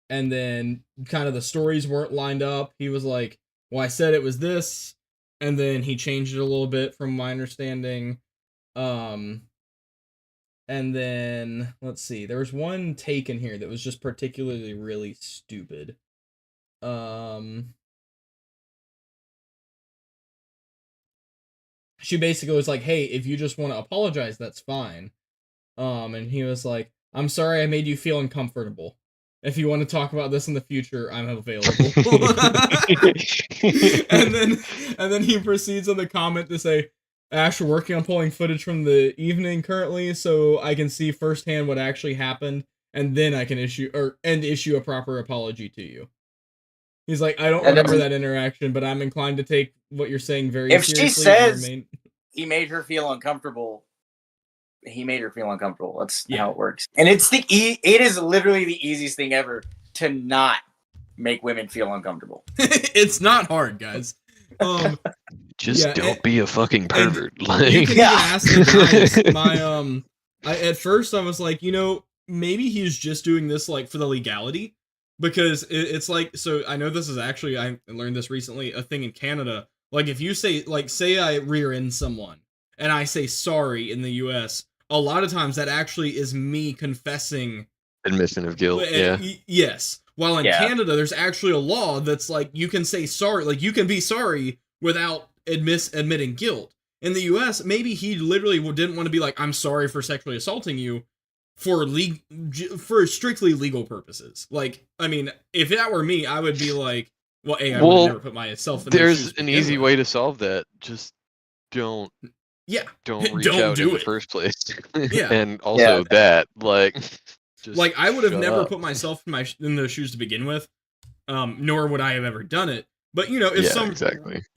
And then kind of the stories weren't lined up. He was like, well, I said it was this, and then he changed it a little bit from my understanding. And then, let's see, there was one take in here that was just particularly really stupid. She basically was like, hey, if you just want to apologize, that's fine. And he was like, I'm sorry I made you feel uncomfortable. If you want to talk about this in the future, I'm available. and then he proceeds in the comment to say, Ash, we're working on pulling footage from the evening currently, so I can see firsthand what actually happened, and then I can issue a proper apology to you. He's like, I don't remember that interaction, but I'm inclined to take what you're saying very seriously. If she says he made her feel uncomfortable, he made her feel uncomfortable. That's how it works. And it is literally the easiest thing ever to not make women feel uncomfortable. It's not hard, guys. Just don't be a fucking pervert. Like, you can even ask the guys. At first I was like, maybe he's just doing this like for the legality, because it's like, so I know this is actually, I learned this recently, a thing in Canada. Like, if you say I rear end someone and I say sorry in the US, a lot of times that actually is me confessing admission of guilt. Yes. While in Canada, there's actually a law that's like, you can say sorry, like you can be sorry without admitting guilt. In the US, maybe he literally didn't want to be like, I'm sorry for sexually assaulting you for strictly legal purposes. Like, I mean, if that were me, I would be like, well, I would never put myself in their shoes. There's an easy way to solve that. Just don't reach out in the first place. Yeah. And also that, like, I would have never put myself in those shoes to begin with, nor would I have ever done it. But, if some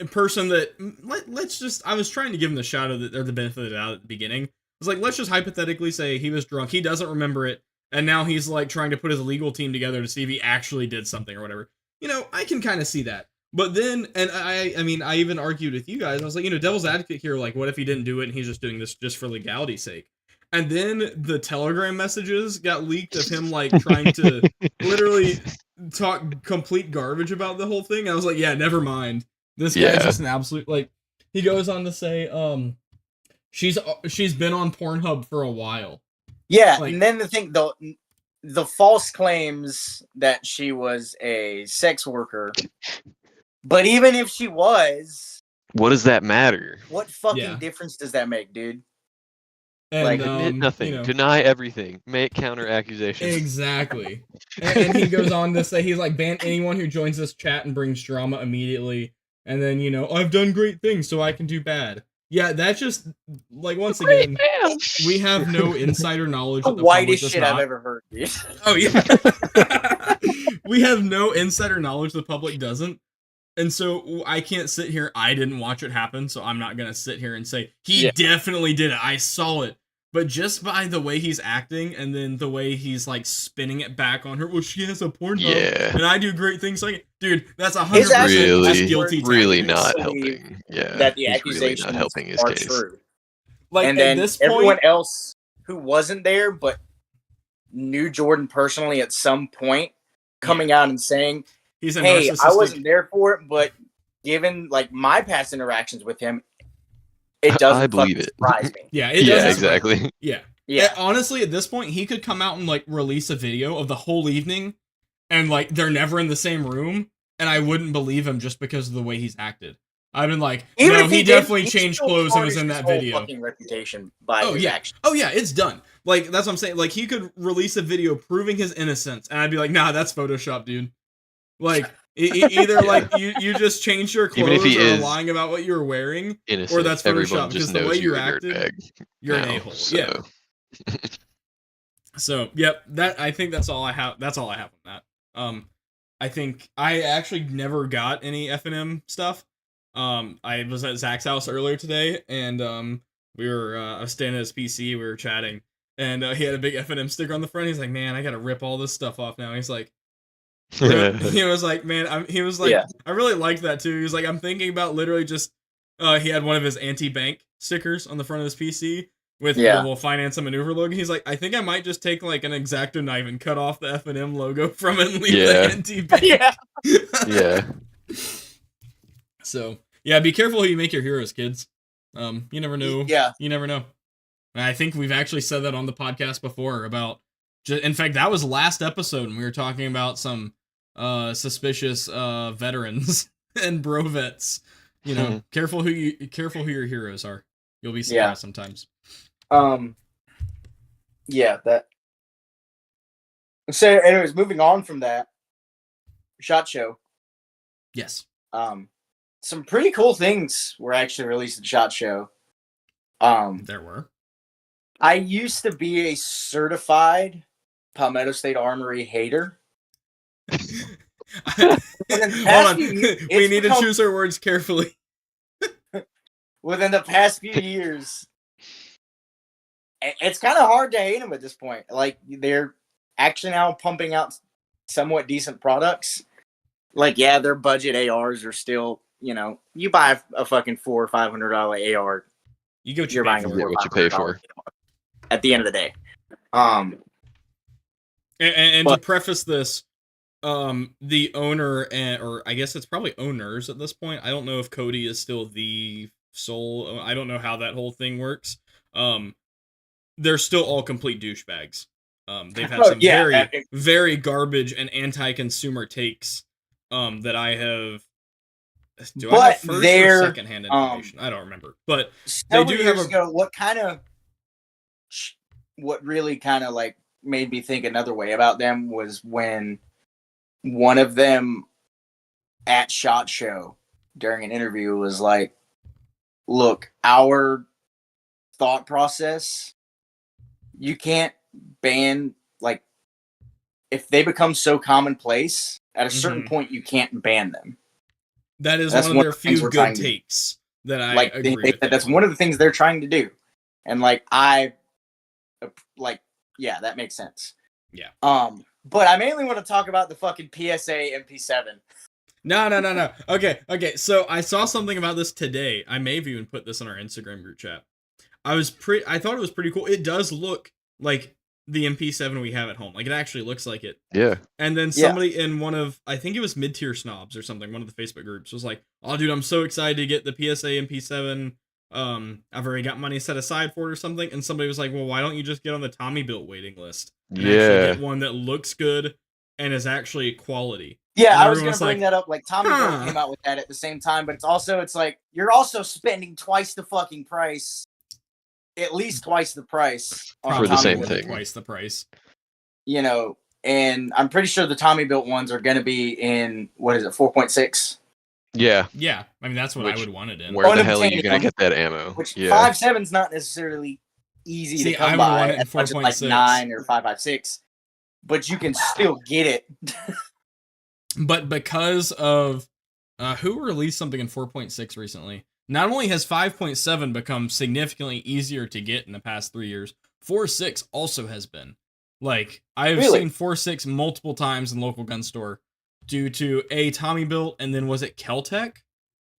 person that, I was trying to give him the the benefit of the doubt at the beginning. I was like, let's just hypothetically say he was drunk, he doesn't remember it, and now he's, like, trying to put his legal team together to see if he actually did something or whatever. I can kind of see that. But then, and I mean, I even argued with you guys, I was like, devil's advocate here, like, what if he didn't do it and he's just doing this just for legality's sake? And then the Telegram messages got leaked of him like trying to literally talk complete garbage about the whole thing. I was like, yeah, never mind. This guy's just an absolute like. He goes on to say, she's been on Pornhub for a while. Yeah, Like- and then the false claims that she was a sex worker. But even if she was, What does that matter? what fucking Yeah. difference does that make, dude? And, Like, Admit nothing. you know, Deny everything. Make counter accusations. exactly. And he goes on to say he's like, ban anyone who joins this chat and brings drama immediately. And then, you know, I've done great things, so I can do bad. Yeah, that just like once again, we have no insider knowledge. The That the public whitest does shit not. I've ever heard, dude. Oh yeah. We have no insider knowledge the public doesn't. And so I can't sit here. I didn't watch it happen, so I'm not gonna sit here and say he definitely did it. I saw it. But just by the way he's acting, and then the way he's like spinning it back on her, well, she has a Pornhub, and I do great things like, dude, that's 100% guilty. Really tactics. not helping. Yeah, That the he's accusations really not helping his are case. true. Like And at then this point, everyone else who wasn't there but knew Jordan personally at some point coming out and saying, he's a hey, narcissistic. I wasn't there for it, but given like my past interactions with him, it doesn't I believe fucking it. surprise me. Yeah, it Yeah, doesn't. exactly. Yeah. Yeah. Honestly, at this point, he could come out and like release a video of the whole evening, and like they're never in the same room, and I wouldn't believe him just because of the way he's acted. I've been like, Even no, if he did, definitely he changed still clothes and was tarnished in his that whole video. fucking reputation by Oh his yeah. actions. Oh yeah, it's done. Like that's what I'm saying. Like he could release a video proving his innocence, and I'd be like, nah, that's Photoshop, dude. Like either like you just changed your Even if clothes he or are is lying about what you were wearing, Innocent. or that's Everyone Photoshop just because the way knows you you're a acted, dirtbag. you're an now, a-hole. so. Yeah. So, yep, I think that's all I have. That's all I have on that. I think I actually never got any F&M stuff. I was at Zach's house earlier today, and we were I was staying at his PC. We were chatting, and he had a big F&M sticker on the front. He's like, "Man, I gotta rip all this stuff off now." He's like, he was like, "Man," he was like, Yeah. "I really liked that too." He was like, "I'm thinking about literally just." He had one of his anti-bank stickers on the front of his PC. With the little finance and maneuver logo, he's like, I think I might just take like an X-Acto knife and cut off the F&M logo from it and leave the anti-bank. Yeah. Yeah. So yeah, be careful who you make your heroes, kids. You never know. Yeah. You never know. And I think we've actually said that on the podcast before about. In fact, that was last episode, and we were talking about some suspicious veterans and bro vets. You know, careful who your heroes are. You'll be surprised sometimes. Yeah, that. So, anyways, moving on from that, SHOT Show. Yes. Some pretty cool things were actually released at SHOT Show. There were. I used to be a certified Palmetto State Armory hater. Hold on. We need to choose our words carefully. Within the past few years, it's kind of hard to hate them at this point. Like, they're actually now pumping out somewhat decent products. Like, yeah, their budget ARs are still, you know, you buy a fucking $400 or $500 AR. You get what You're buying what you pay for. At the end of the day. And to preface this, the owner or I guess it's probably owners at this point. I don't know if Cody is still the sole. I don't know how that whole thing works. They're still all complete douchebags. They've had some very garbage and anti-consumer takes. That I have. Do I have first or secondhand information? I don't remember, but they do have what really kind of like made me think another way about them was when one of them at SHOT Show during an interview was like, look, our thought process, you can't ban, like, if they become so commonplace, at a certain point, you can't ban them. That is one of their few good takes that I agree with. That's one of the things they're trying to do. And, like, yeah, that makes sense. Yeah. But I mainly want to talk about the fucking PSA MP7. No. Okay. So I saw something about this today. I may have even put this in our Instagram group chat. I thought it was pretty cool. It does look like the MP7 we have at home. Like, it actually looks like it. Yeah. And then somebody in one of, I think it was Mid-Tier Snobs or something, one of the Facebook groups, was like, oh, dude, I'm so excited to get the PSA MP7. I've already got money set aside for it or something. And somebody was like, well, why don't you just get on the Tommy Built waiting list? And actually get one that looks good and is actually quality. Yeah, And I was going everyone's to bring like, that up. Like, Tommy Built came out with that at the same time, but it's like, you're also spending twice the fucking price. At least twice the price. On For the Tommy same Built. thing. Twice the price. You know, and I'm pretty sure the Tommy Built ones are going to be in, 4.6? Yeah. Yeah, I mean, that's what I would want it in. Where the hell are you going to get that ammo? Which Yeah. 5.7's not necessarily easy to come by. Want it in As much as 4.6. like 9 or 5.56, but you can still get it. But because of who released something in 4.6 recently, not only has 5.7 become significantly easier to get in the past 3 years, 4.6 also has been. Like, I've seen 4.6 multiple times in local gun store due to Tommy Built, and then was it Keltec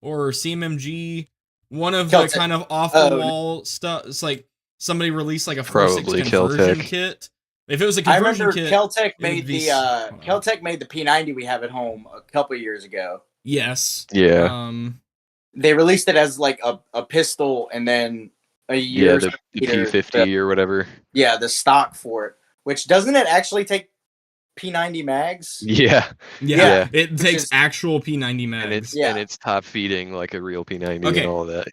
or CMMG? One of the kind of off the wall stuff. It's like somebody released like a 4.6 conversion kit. If it was a conversion kit, Keltec made Keltec made the P90 we have at home a couple years ago. Yes. Yeah. They released it as like a pistol, and then a year the P50 or whatever. Yeah, the stock for it. Which doesn't it actually take P90 mags? Yeah. It takes actual P90 mags. And it's top feeding like a real P90 and all of that.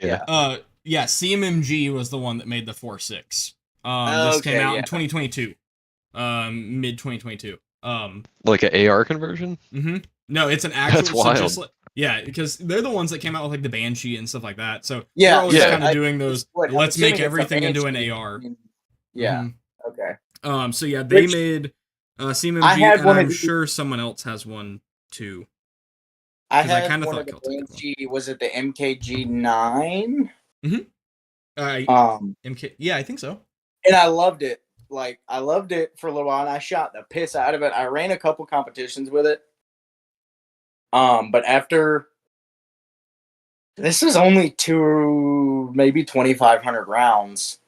Yeah. CMMG was the one that made the 4.6. This came out in 2022. Mid 2022. Like an AR conversion? Mm-hmm. No, it's an actual. That's wild. So because they're the ones that came out with like the Banshee and stuff like that. So they're always kind of doing those. Let's make everything into an AR. Yeah. Mm-hmm. Okay. So yeah, they made CMMG, and I'm sure someone else has one too. I had one of the Banshee. Was it the MKG9? Mm-hmm. Yeah, I think so. And I loved it. Like, I loved it for a little while, and I shot the piss out of it. I ran a couple competitions with it. But after this is only maybe 2,500 rounds.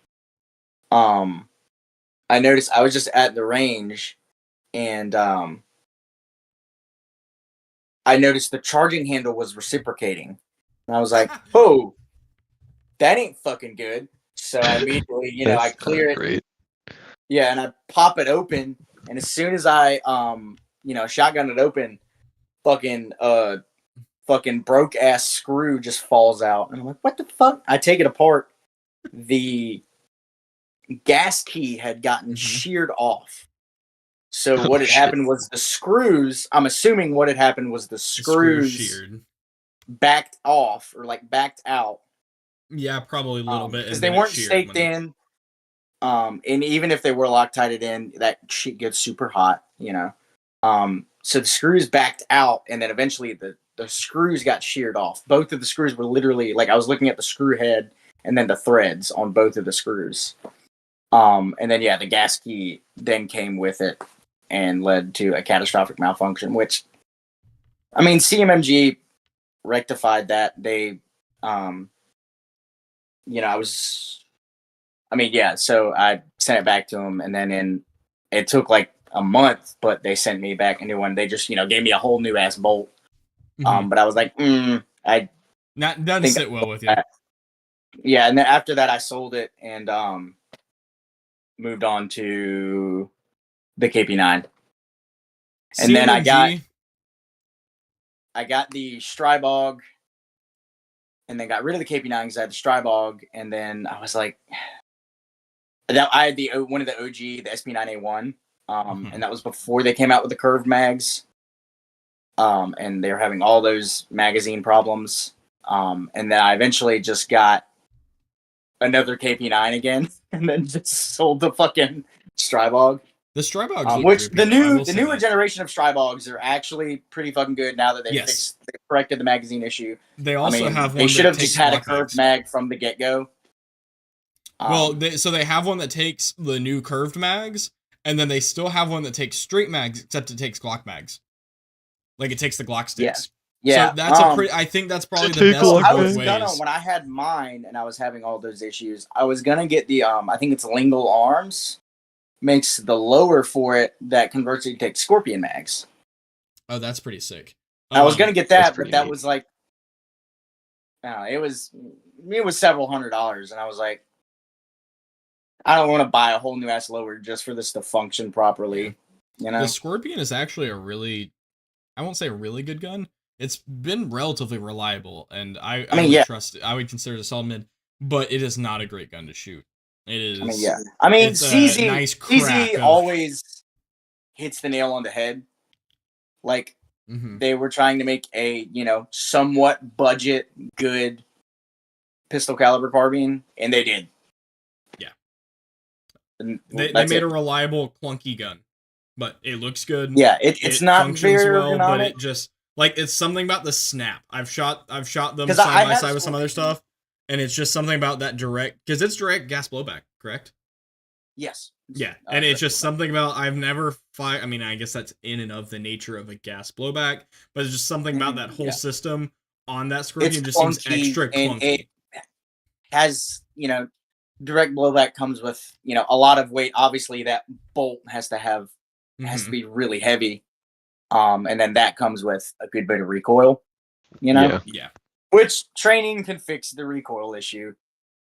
I noticed I was just at the range, and I noticed the charging handle was reciprocating. And I was like, oh, that ain't fucking good. So I immediately, I clear it. Great. Yeah, and I pop it open, and as soon as I, shotgun it open, fucking broke ass screw just falls out, and I'm like, what the fuck? I take it apart. The gas key had gotten sheared off. So what had happened was the screws. I'm assuming what had happened was the screws sheared, backed off or like backed out. Yeah, probably a little bit because they weren't staked in. And even if they were Loctited in, that shit gets super hot, So the screws backed out, and then eventually the screws got sheared off. Both of the screws were literally, like, I was looking at the screw head and then the threads on both of the screws. And then, the gas key then came with it and led to a catastrophic malfunction, which, I mean, CMMG rectified that. They, so I sent it back to them, and then it took like a month, but they sent me back a new one. They just, gave me a whole new ass bolt. Mm-hmm. But I was like, doesn't sit well with you. Yeah, and then after that, I sold it and moved on to the KP9. And CMMG? then I got the Strybog, and then got rid of the KP9 because I had the Strybog, and then I was like, I had one of the OG, the SP9A1, and that was before they came out with the curved mags, and they were having all those magazine problems, and then I eventually just got another KP9 again, and then just sold the fucking Strybog. The Strybogs, which the newer generation of Strybogs are actually pretty fucking good now that they corrected the magazine issue. They also have one. They should have just had a curved mag from the get go. So they have one that takes the new curved mags, and then they still have one that takes straight mags, except it takes Glock mags. Like, it takes the Glock sticks. Yeah. So that's a pretty. I think that's probably the Take best a of look I at both was it. gonna ways. when I had mine and I was having all those issues. I was gonna get the I think it's Lingle Arms. Makes the lower for it that converts it to take Scorpion mags. Oh, that's pretty sick. I was gonna get That's that, but pretty that neat. was like, it was several $100s, and I was like, I don't want to buy a whole new ass lower just for this to function properly. You know, The Scorpion is actually a really, I won't say a really good gun. It's been relatively reliable, and I mean, would yeah. trust it. I would consider it a solid mid, but it is not a great gun to shoot. It is. I mean, yeah. I mean, It's a CZ nice crack CZ of- always hits the nail on the head. Like Mhm. they were trying to make a somewhat budget good pistol caliber carbine, and they did. Yeah. And They that's made it. a reliable clunky gun, but it looks good. Yeah, it's It not functions very well, but ergonomic. it just like it's something about the snap. I've shot them 'Cause side I by had side with some other Scorpion. stuff, and it's just something about that direct because it's direct gas blowback, correct? Yes. Yeah, and it's just something about I've never fired. I mean, I guess that's in and of the nature of a gas blowback, but it's just something about that whole Yeah. system on that Scorpion It's just seems clunky, extra and clunky. it has direct blowback comes with a lot of weight. Obviously, that bolt has to Mhm. be really heavy, and then that comes with a good bit of recoil. Yeah. Yeah. Which training can fix the recoil issue,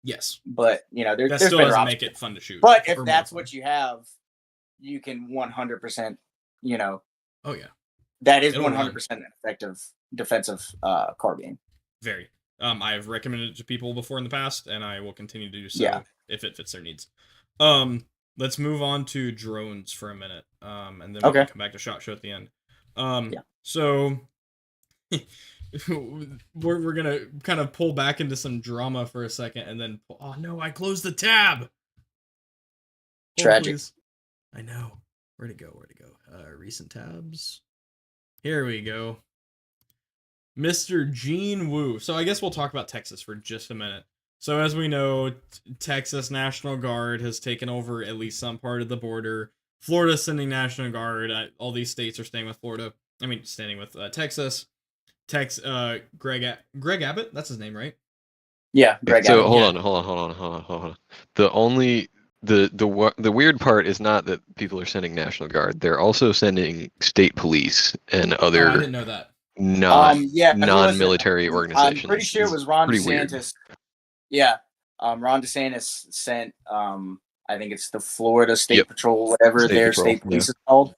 Yes. but there's That still better doesn't options. make it fun to shoot. But or if more that's fun. what you have, you can 100%. Oh yeah. That is It'll run. 100% effective defensive carbine. Very. I've recommended it to people before in the past, and I will continue to do so Yeah. if it fits their needs. Let's move on to drones for a minute. And then we Okay. can come back to SHOT Show at the end. Yeah. So we're gonna kind of pull back into some drama for a second, and then oh no, I closed the tab. Hold, Tragic. please. I know. Where'd it go? Recent tabs. Here we go. Mr. Gene Wu. So I guess we'll talk about Texas for just a minute. So as we know, Texas National Guard has taken over at least some part of the border. Florida's sending National Guard. All these states are staying with Florida. I mean, standing with Texas. Greg Abbott. That's his name, right? Yeah, Greg. So Abbott. hold on. The weird part is not that people are sending National Guard. They're also sending state police and Oh, I other didn't know that. who was it? non-military organizations. I'm pretty sure it It's was Ron pretty weird. DeSantis. Yeah, Ron DeSantis sent. I think it's the Florida State Yep. Patrol, whatever State their Patrol, state police is called.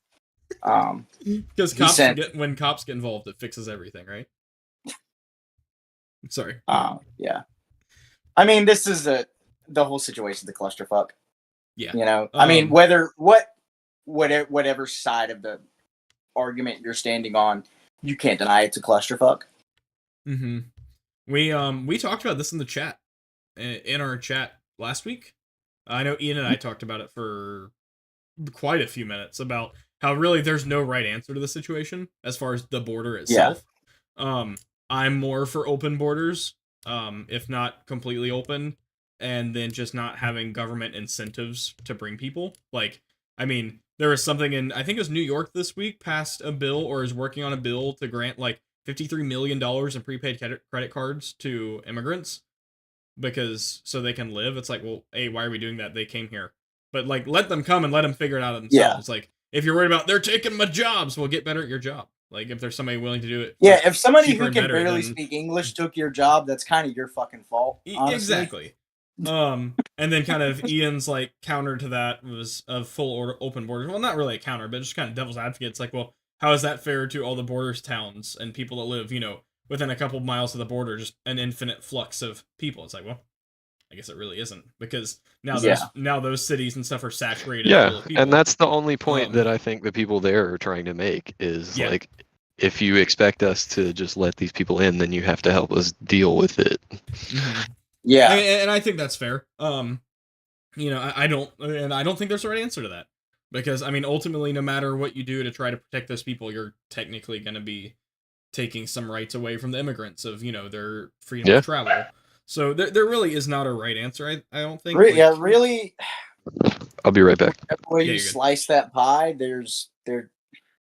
Because when cops get involved, it fixes everything, right? Sorry. Yeah. I mean, this is the whole situation, the clusterfuck. Yeah. I mean, whatever side of the argument you're standing on, you can't deny it's a clusterfuck. Mm-hmm. We talked about this in the chat, in our chat last week. I know Ian and I talked about it for quite a few minutes about how really there's no right answer to the situation as far as the border itself. I'm more for open borders, if not completely open, and then just not having government incentives to bring people. Like, I mean, there was something in, I think it was New York this week, passed a bill or is working on a bill to grant like $53 million in prepaid credit cards to immigrants so they can live. It's like, well, hey, why are we doing that? They came here. But like, let them come and let them figure it out themselves. Like, if you're worried about they're taking my jobs, well, get better at your job. Like, if there's somebody willing to do it. Yeah, if somebody cheaper who and can better, barely then- speak English took your job, that's kind of your fucking fault. Honestly. Exactly. And then kind of Ian's like counter to that was a full open borders. Well, not really a counter, but just kind of devil's advocate. It's like, well, how is that fair to all the borders towns and people that live, within a couple miles of the border, just an infinite flux of people? It's like, well, I guess it really isn't, because now those cities and stuff are saturated. full Yeah, of people. and that's the only point that I think the people there are trying to make is like, if you expect us to just let these people in, then you have to help us deal with it. Mm-hmm. Yeah, and I think that's fair. I don't think there's a right answer to that, because I mean, ultimately, no matter what you do to try to protect those people, you're technically going to be taking some rights away from the immigrants of their freedom of travel. So there really is not a right answer. I don't think. Really. I'll be right back. Where you slice that pie,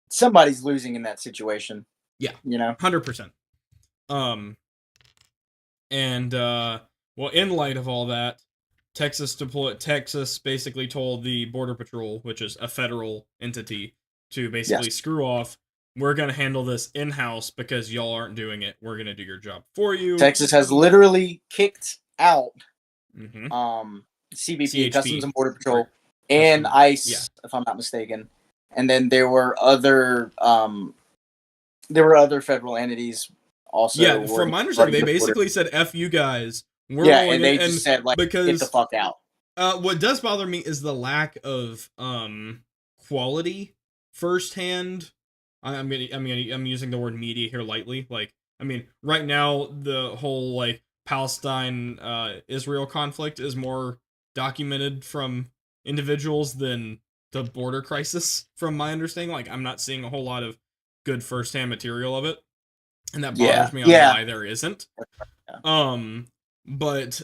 somebody's losing in that situation. Yeah. 100%. And well, in light of all that, Texas basically told the Border Patrol, which is a federal entity, to basically screw off. We're gonna handle this in-house because y'all aren't doing it. We're gonna do your job for you. Texas has literally kicked out CBP, CHP, Customs and Border Patrol, and ICE, if I'm not mistaken. And then there were other federal entities also. Yeah, from my understanding, they basically said "F you guys." And they just said because get the fuck out. What does bother me is the lack of quality firsthand. I'm using the word media here lightly. Right now the whole Palestine Israel conflict is more documented from individuals than the border crisis, from my understanding. I'm not seeing a whole lot of good firsthand material of it, and that bothers me on why there isn't. But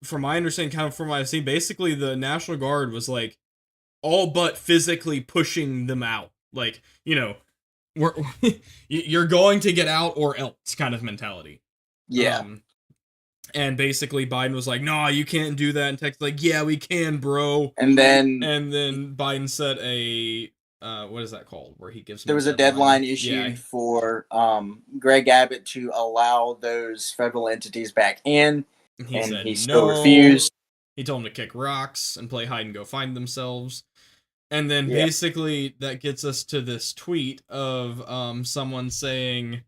from my understanding, kind of from what I've seen, basically the National Guard was all but physically pushing them out. You're going to get out or else kind of mentality. Yeah. And basically Biden was like, "No, you can't do that." And Texas like, "Yeah, we can, bro." And then Biden set a what is that called? Where he gives there was a deadline issued for Greg Abbott to allow those federal entities back in, and he still refused. He told them to kick rocks and play hide and go find themselves. And then basically that gets us to this tweet of someone saying,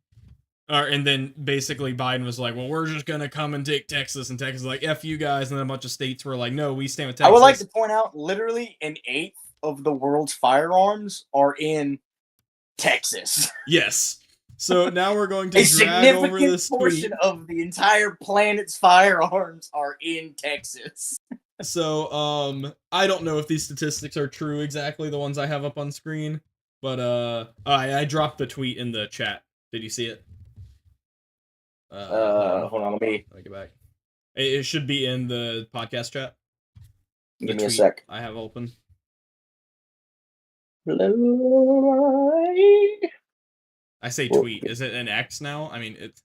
and then basically Biden was like, "Well, we're just gonna come and take Texas," and Texas was like, "F you guys," and then a bunch of states were like, "No, we stand with Texas." I would like to point out, literally an eighth of the world's firearms are in Texas. Yes. So now we're going to drag over this tweet. A significant portion of the entire planet's firearms are in Texas. So, I don't know if these statistics are true exactly, the ones I have up on screen, but I dropped the tweet in the chat. Did you see it? Hold on, let me get back. It should be in the podcast chat. Give me a sec. I have open. I say tweet. Is it an X now? I mean, it's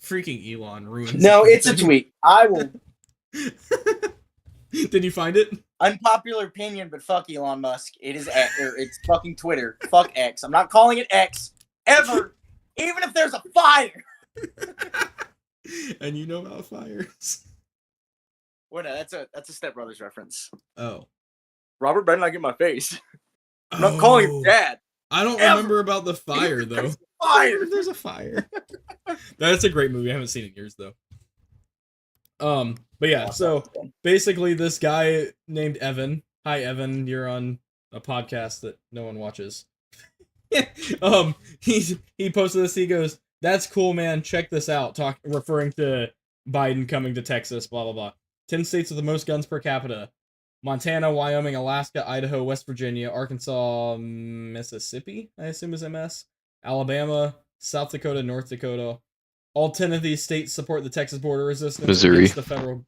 freaking Elon ruins. No, it's a tweet. I will. Did you find it? Unpopular opinion, but fuck Elon Musk. It is it's fucking Twitter. Fuck X. I'm not calling it X ever, even if there's a fire. And you know about fires. Well, no, that's a Step Brothers reference. Oh. Robert better not get my face. I'm not calling him dad. I don't remember about the fire, though. There's a fire. That's a great movie. I haven't seen it in years, though. But yeah, so basically this guy named Evan. Hi, Evan. You're on a podcast that no one watches. He posted this. He goes, "That's cool, man. Check this out." Referring to Biden coming to Texas, blah, blah, blah. 10 states with the most guns per capita. Montana, Wyoming, Alaska, Idaho, West Virginia, Arkansas, Mississippi, I assume is MS, Alabama, South Dakota, North Dakota. All 10 of these states support the Texas border resistance Missouri against the federal...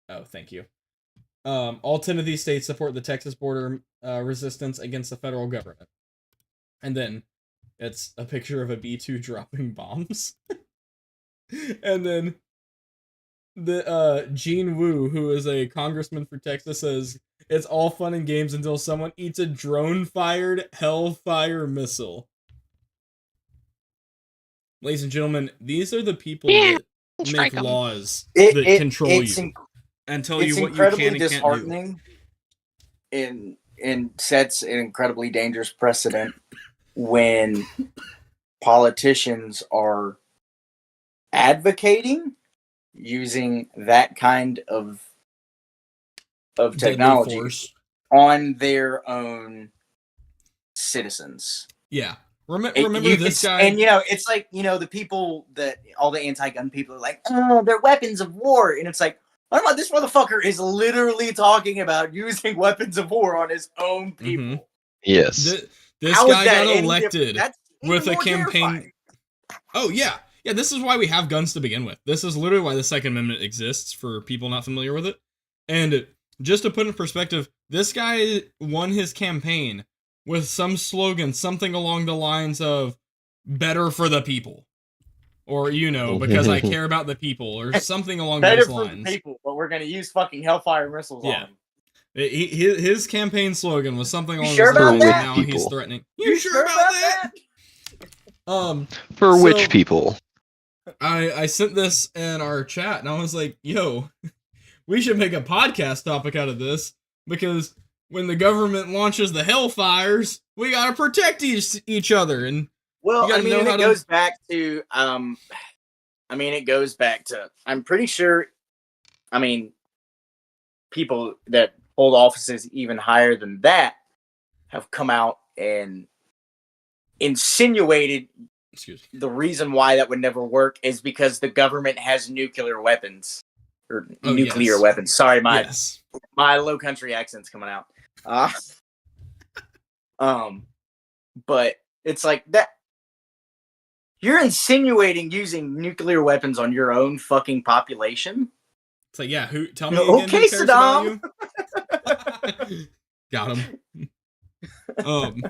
Oh, thank you. All 10 of these states support the Texas border resistance against the federal government. And then it's a picture of a B-2 dropping bombs. And then the Gene Wu, who is a congressman for Texas, says, "It's all fun and games until someone eats a drone-fired Hellfire missile." Ladies and gentlemen, these are the people that make laws that control you and tell you what you can and can't do. It's incredibly disheartening and sets an incredibly dangerous precedent when politicians are advocating using that kind of technology on their own citizens. Yeah. Remember this guy? And, it's like, the people that all the anti-gun people are like, "Oh, they're weapons of war." And it's like, I don't know, this motherfucker is literally talking about using weapons of war on his own people. Mm-hmm. Yes. This guy got elected with a campaign. Terrifying. Oh, yeah. Yeah, this is why we have guns to begin with. This is literally why the Second Amendment exists, for people not familiar with it. And just to put in perspective, this guy won his campaign with some slogan, something along the lines of, better for the people. Or, because I care about the people, or something along Better those for lines. the people, but we're gonna use fucking Hellfire missiles on them. His campaign slogan was something along sure those lines, about and that? now he's People. threatening. You sure about that? For So- which people? I sent this in our chat, and I was like, yo, we should make a podcast topic out of this, because when the government launches the Hellfires, we gotta protect each other, and Well, you gotta know how it goes back to it goes back to, I'm pretty sure, people that hold offices even higher than that have come out and insinuated Excuse me. the reason why that would never work is because the government has nuclear weapons. Or nuclear yes. weapons. Sorry, my low country accent's coming out. But it's like that. You're insinuating using nuclear weapons on your own fucking population? It's like, yeah, tell me again Okay, who cares Saddam. about you? Got him.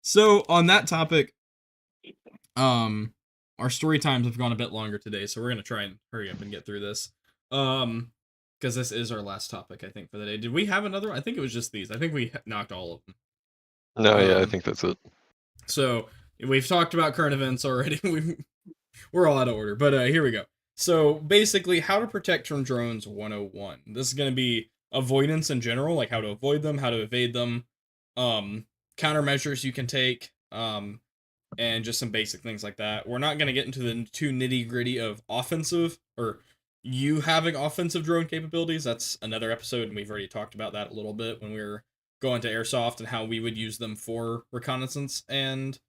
So on that topic, our story times have gone a bit longer today, so we're gonna try and hurry up and get through this. Because this is our last topic, I think, for the day. Did we have another one? I think it was just these. I think we knocked all of them. No, yeah, I think that's it. So we've talked about current events already. We're all out of order, but here we go. So basically, how to protect from drones 101. This is going to be avoidance in general, like how to avoid them, how to evade them, countermeasures you can take, and just some basic things like that. We're not going to get into the too nitty gritty of offensive or you having offensive drone capabilities. That's another episode, and we've already talked about that a little bit when we were going to airsoft and how we would use them for reconnaissance and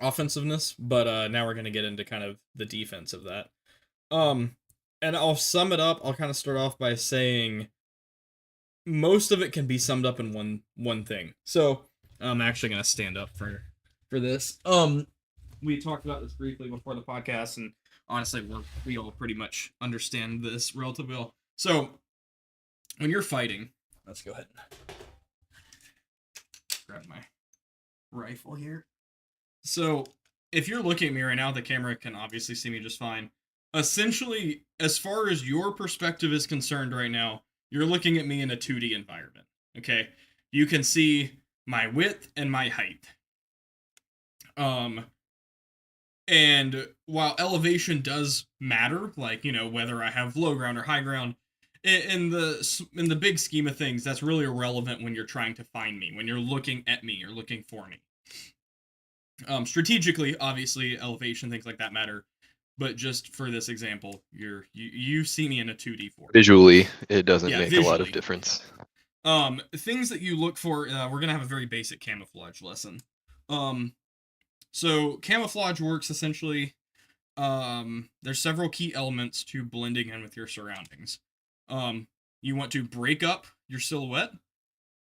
offensiveness. But now we're going to get into kind of the defense of that. And I'll sum it up. I'll kind of start off by saying most of it can be summed up in one thing. So I'm actually going to stand up for this. We talked about this briefly before the podcast, and honestly, we all pretty much understand this relatively well. So when you're fighting, let's go ahead and grab my rifle here. So if you're looking at me right now, the camera can obviously see me just fine. Essentially, as far as your perspective is concerned right now, you're looking at me in a 2D environment, okay? You can see my width and my height. And while elevation does matter, like, whether I have low ground or high ground, in the big scheme of things, that's really irrelevant when you're trying to find me, when you're looking at me or looking for me. Strategically, obviously, elevation, things like that matter. But just for this example, you see me in a 2D form. Visually, it doesn't make a lot of difference. Things that you look for, we're gonna have a very basic camouflage lesson. So camouflage works essentially. There's several key elements to blending in with your surroundings. You want to break up your silhouette.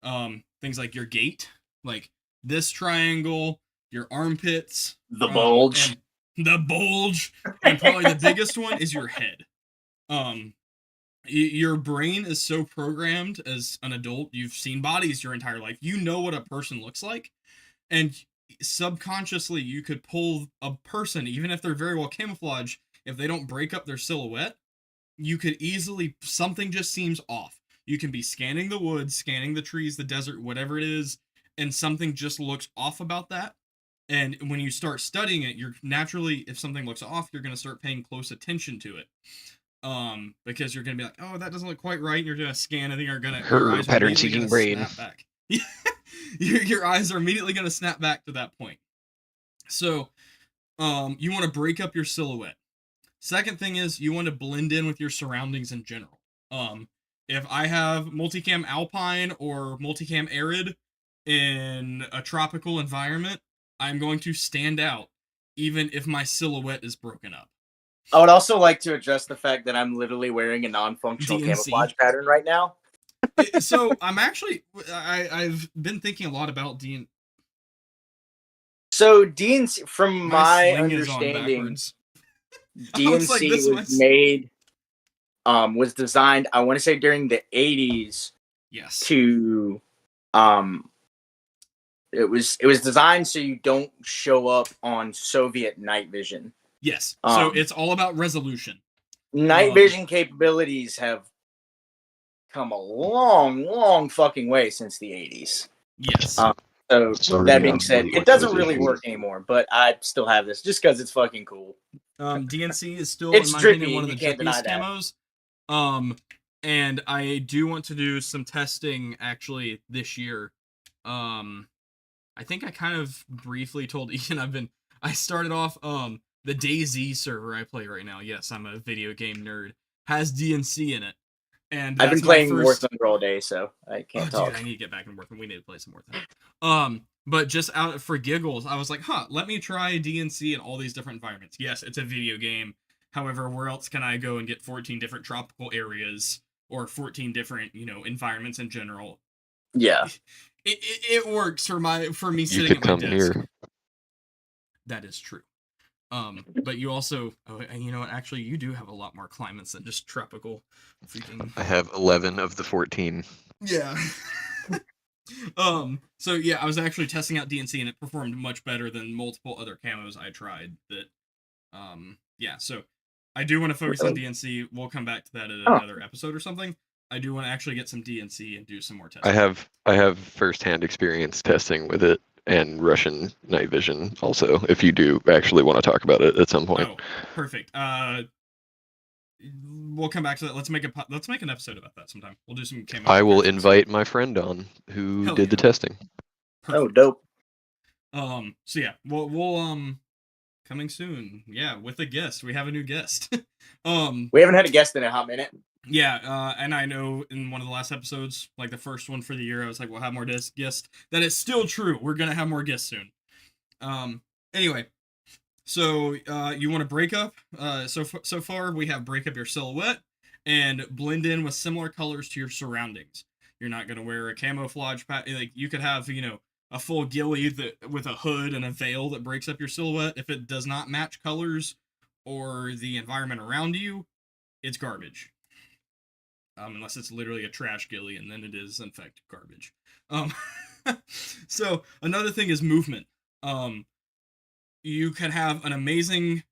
Things like your gait, like this triangle, your armpits, the bulge. The bulge, and probably the biggest one is your head. Your brain is so programmed as an adult. You've seen bodies your entire life. You know what a person looks like, and subconsciously you could pull a person, even if they're very well camouflaged, if they don't break up their silhouette, you could easily, something just seems off. You can be scanning the woods, scanning the trees, the desert, whatever it is, and something just looks off about that. And when you start studying it, you're naturally, if something looks off, you're going to start paying close attention to it. Because you're going to be like, oh, that doesn't look quite right. And you're going to scan it, and you're going to... Her pattern-seeking brain. Your eyes are immediately going to snap back to that point. So, you want to break up your silhouette. Second thing is, you want to blend in with your surroundings in general. If I have multicam alpine or multicam arid in a tropical environment, I'm going to stand out, even if my silhouette is broken up. I would also like to address the fact that I'm literally wearing a non-functional camouflage pattern right now. So I'm actually, I've been thinking a lot about DNC. So DNC, from my understanding, DNC was made, was designed, I want to say during the 80s. Yes. To It was designed so you don't show up on Soviet night vision. Yes. So it's all about resolution. Night vision capabilities have come a long fucking way since the 80s. Yes. So that being said, it doesn't really work anymore, but I still have this just because it's fucking cool. DNC is still, It's in my drippy, opinion, one of the you can't deny drippiest that. camos. And I do want to do some testing actually this year. I think I kind of briefly told Ian I started off the DayZ server I play right now. Yes, I'm a video game nerd. Has DNC in it. And I've been playing Warzone all day, so I can't talk. Dude, I need to get back and Warzone. We need to play some more time. But just out for giggles, I was like, let me try DNC in all these different environments. Yes, it's a video game. However, where else can I go and get 14 different tropical areas or 14 different, environments in general? Yeah. It works for me You sitting could at my come desk. here. That is true. But you also, and you know what? Actually, you do have a lot more climates than just tropical. Freaking. I have 11 of the 14. Yeah. So yeah, I was actually testing out DNC and it performed much better than multiple other camos I tried. Yeah. So I do want to focus on DNC. We'll come back to that at another episode or something. I do want to actually get some DNC and do some more testing. I have firsthand experience testing with it and Russian night vision also, if you do actually want to talk about it at some point. Oh, perfect. We'll come back to that. Let's make an episode about that sometime. We'll do some camo. I will invite my friend on who did the testing. Perfect. Oh, dope. So yeah, we'll coming soon. Yeah, with a guest. We have a new guest. We haven't had a guest in a hot minute. Yeah, and I know in one of the last episodes, like the first one for the year, I was like, we'll have more guests. That is still true. We're gonna have more guests soon. Anyway, so you want to break up? So far we have break up your silhouette and blend in with similar colors to your surroundings. You're not gonna wear a camouflage like you could have, a full ghillie with a hood and a veil that breaks up your silhouette. If it does not match colors or the environment around you, it's garbage. Unless it's literally a trash ghillie, and then it is in fact garbage. So another thing is movement. You can have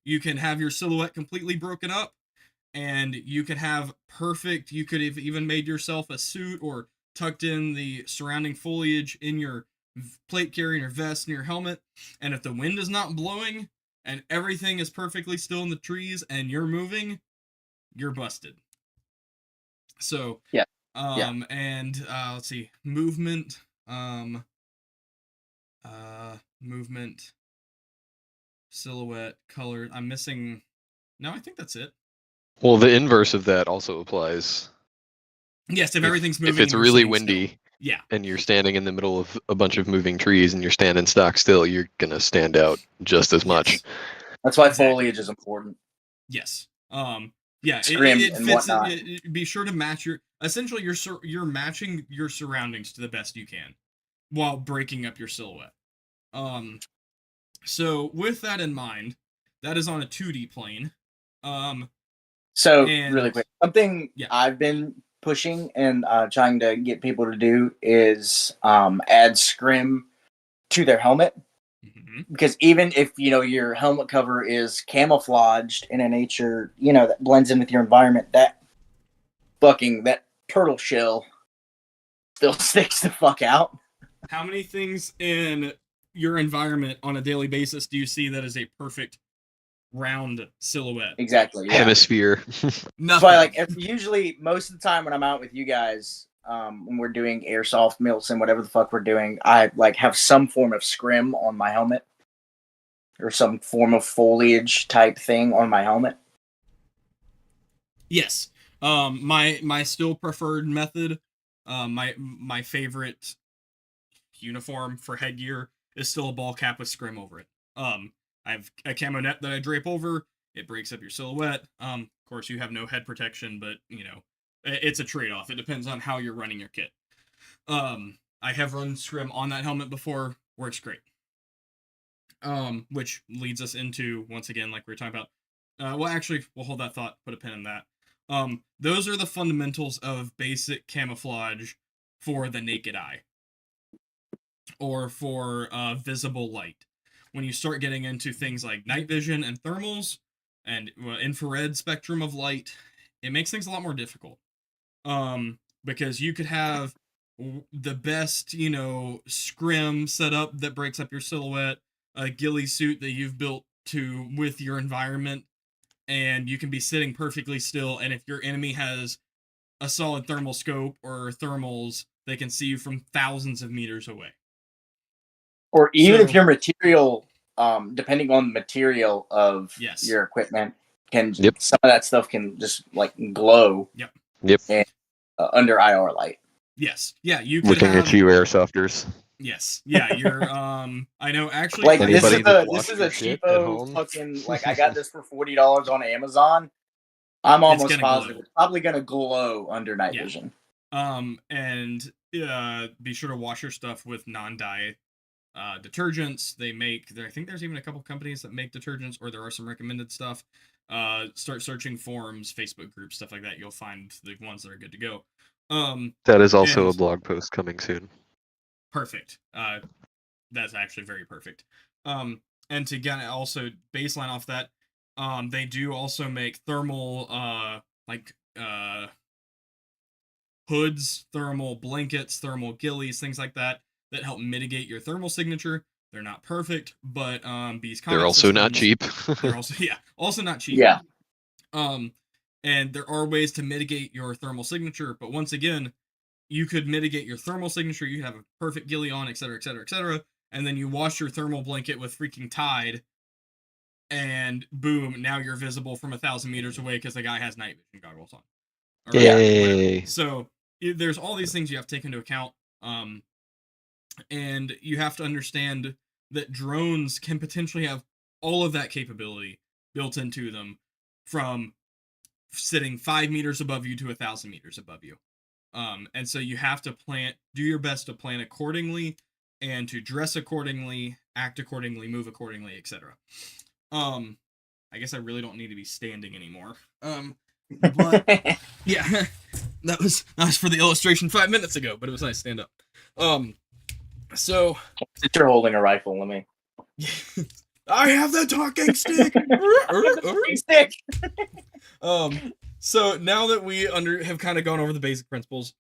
you can have your silhouette completely broken up, and you could have you could have even made yourself a suit or tucked in the surrounding foliage in your plate carrier, your vest, and your helmet. And if the wind is not blowing and everything is perfectly still in the trees and you're moving, you're busted. So yeah. And let's see, movement, silhouette, color. I'm missing. No, I think that's it. Well, the inverse of that also applies. Yes, if everything's moving. If it's really windy, still. Yeah, and you're standing in the middle of a bunch of moving trees and you're standing stock still, you're gonna stand out just as much. Yes. That's why foliage is important. Yes. Yeah, Scrim it and fits. whatnot. Be sure to match essentially you're matching your surroundings to the best you can, while breaking up your silhouette. So with that in mind, that is on a 2D plane. Really quick, something I've been pushing and trying to get people to do is add scrim to their helmet. Because even if your helmet cover is camouflaged in a nature that blends in with your environment, that turtle shell still sticks the fuck out. How many things in your environment on a daily basis do you see that is a perfect round silhouette? Exactly. Yeah. Hemisphere. Nothing. So usually most of the time when I'm out with you guys, when we're doing airsoft, Milsim, whatever the fuck we're doing, I have some form of scrim on my helmet or some form of foliage type thing on my helmet. Yes. My still preferred method, my favorite uniform for headgear is still a ball cap with scrim over it. I have a camo net that I drape over. It breaks up your silhouette. Of course, you have no head protection, but it's a trade-off. It depends on how you're running your kit. I have run scrim on that helmet before. Works great. Which leads us into, once again, like we were talking about. Well, actually, we'll hold that thought. Put a pin in that. Those are the fundamentals of basic camouflage for the naked eye. or for visible light. When you start getting into things like night vision and thermals and infrared spectrum of light, it makes things a lot more difficult. Because you could have the best, scrim setup that breaks up your silhouette, a ghillie suit that you've built to with your environment, and you can be sitting perfectly still, and if your enemy has a solid thermal scope or thermals, they can see you from thousands of meters away. Or even if your material, depending on the material of Yes. your equipment, some of that stuff can just like glow. Yep. And, under IR light. Yes. Yeah, you could Looking have... at you, airsofters. Yes. Yeah, you're I know actually like this Anybody is that a watched this is your a shit at cheapo home? fucking like I got this for $40 on Amazon. I'm almost gonna positive glow. it's probably gonna glow under night vision. And be sure to wash your stuff with non-dye detergents. I think there's even a couple companies that make detergents, or there are some recommended stuff. Start searching forums, Facebook groups, stuff like that. You'll find the ones that are good to go. That is also a blog post coming soon. Perfect. That's actually very perfect. And to get also baseline off that, they do also make thermal hoods, thermal blankets, thermal ghillies, things like that help mitigate your thermal signature. They're not perfect, but these they're also not cheap. They're also not cheap. Yeah. And there are ways to mitigate your thermal signature, but once again, you could mitigate your thermal signature. You have a perfect ghillie on, etc., etc., etc., and then you wash your thermal blanket with freaking Tide, and boom, now you're visible from 1,000 meters away because the guy has night vision goggles on. Yay! So there's all these things you have to take into account, and you have to understand that drones can potentially have all of that capability built into them, from sitting 5 meters above you to 1,000 meters above you. And so you have to do your best to plan accordingly, and to dress accordingly, act accordingly, move accordingly, etc. I guess I really don't need to be standing anymore. But yeah, that was for the illustration 5 minutes ago, but it was nice to stand up. So since you're holding a rifle, let me. I have the talking stick. Stick. So now that we have kind of gone over the basic principles,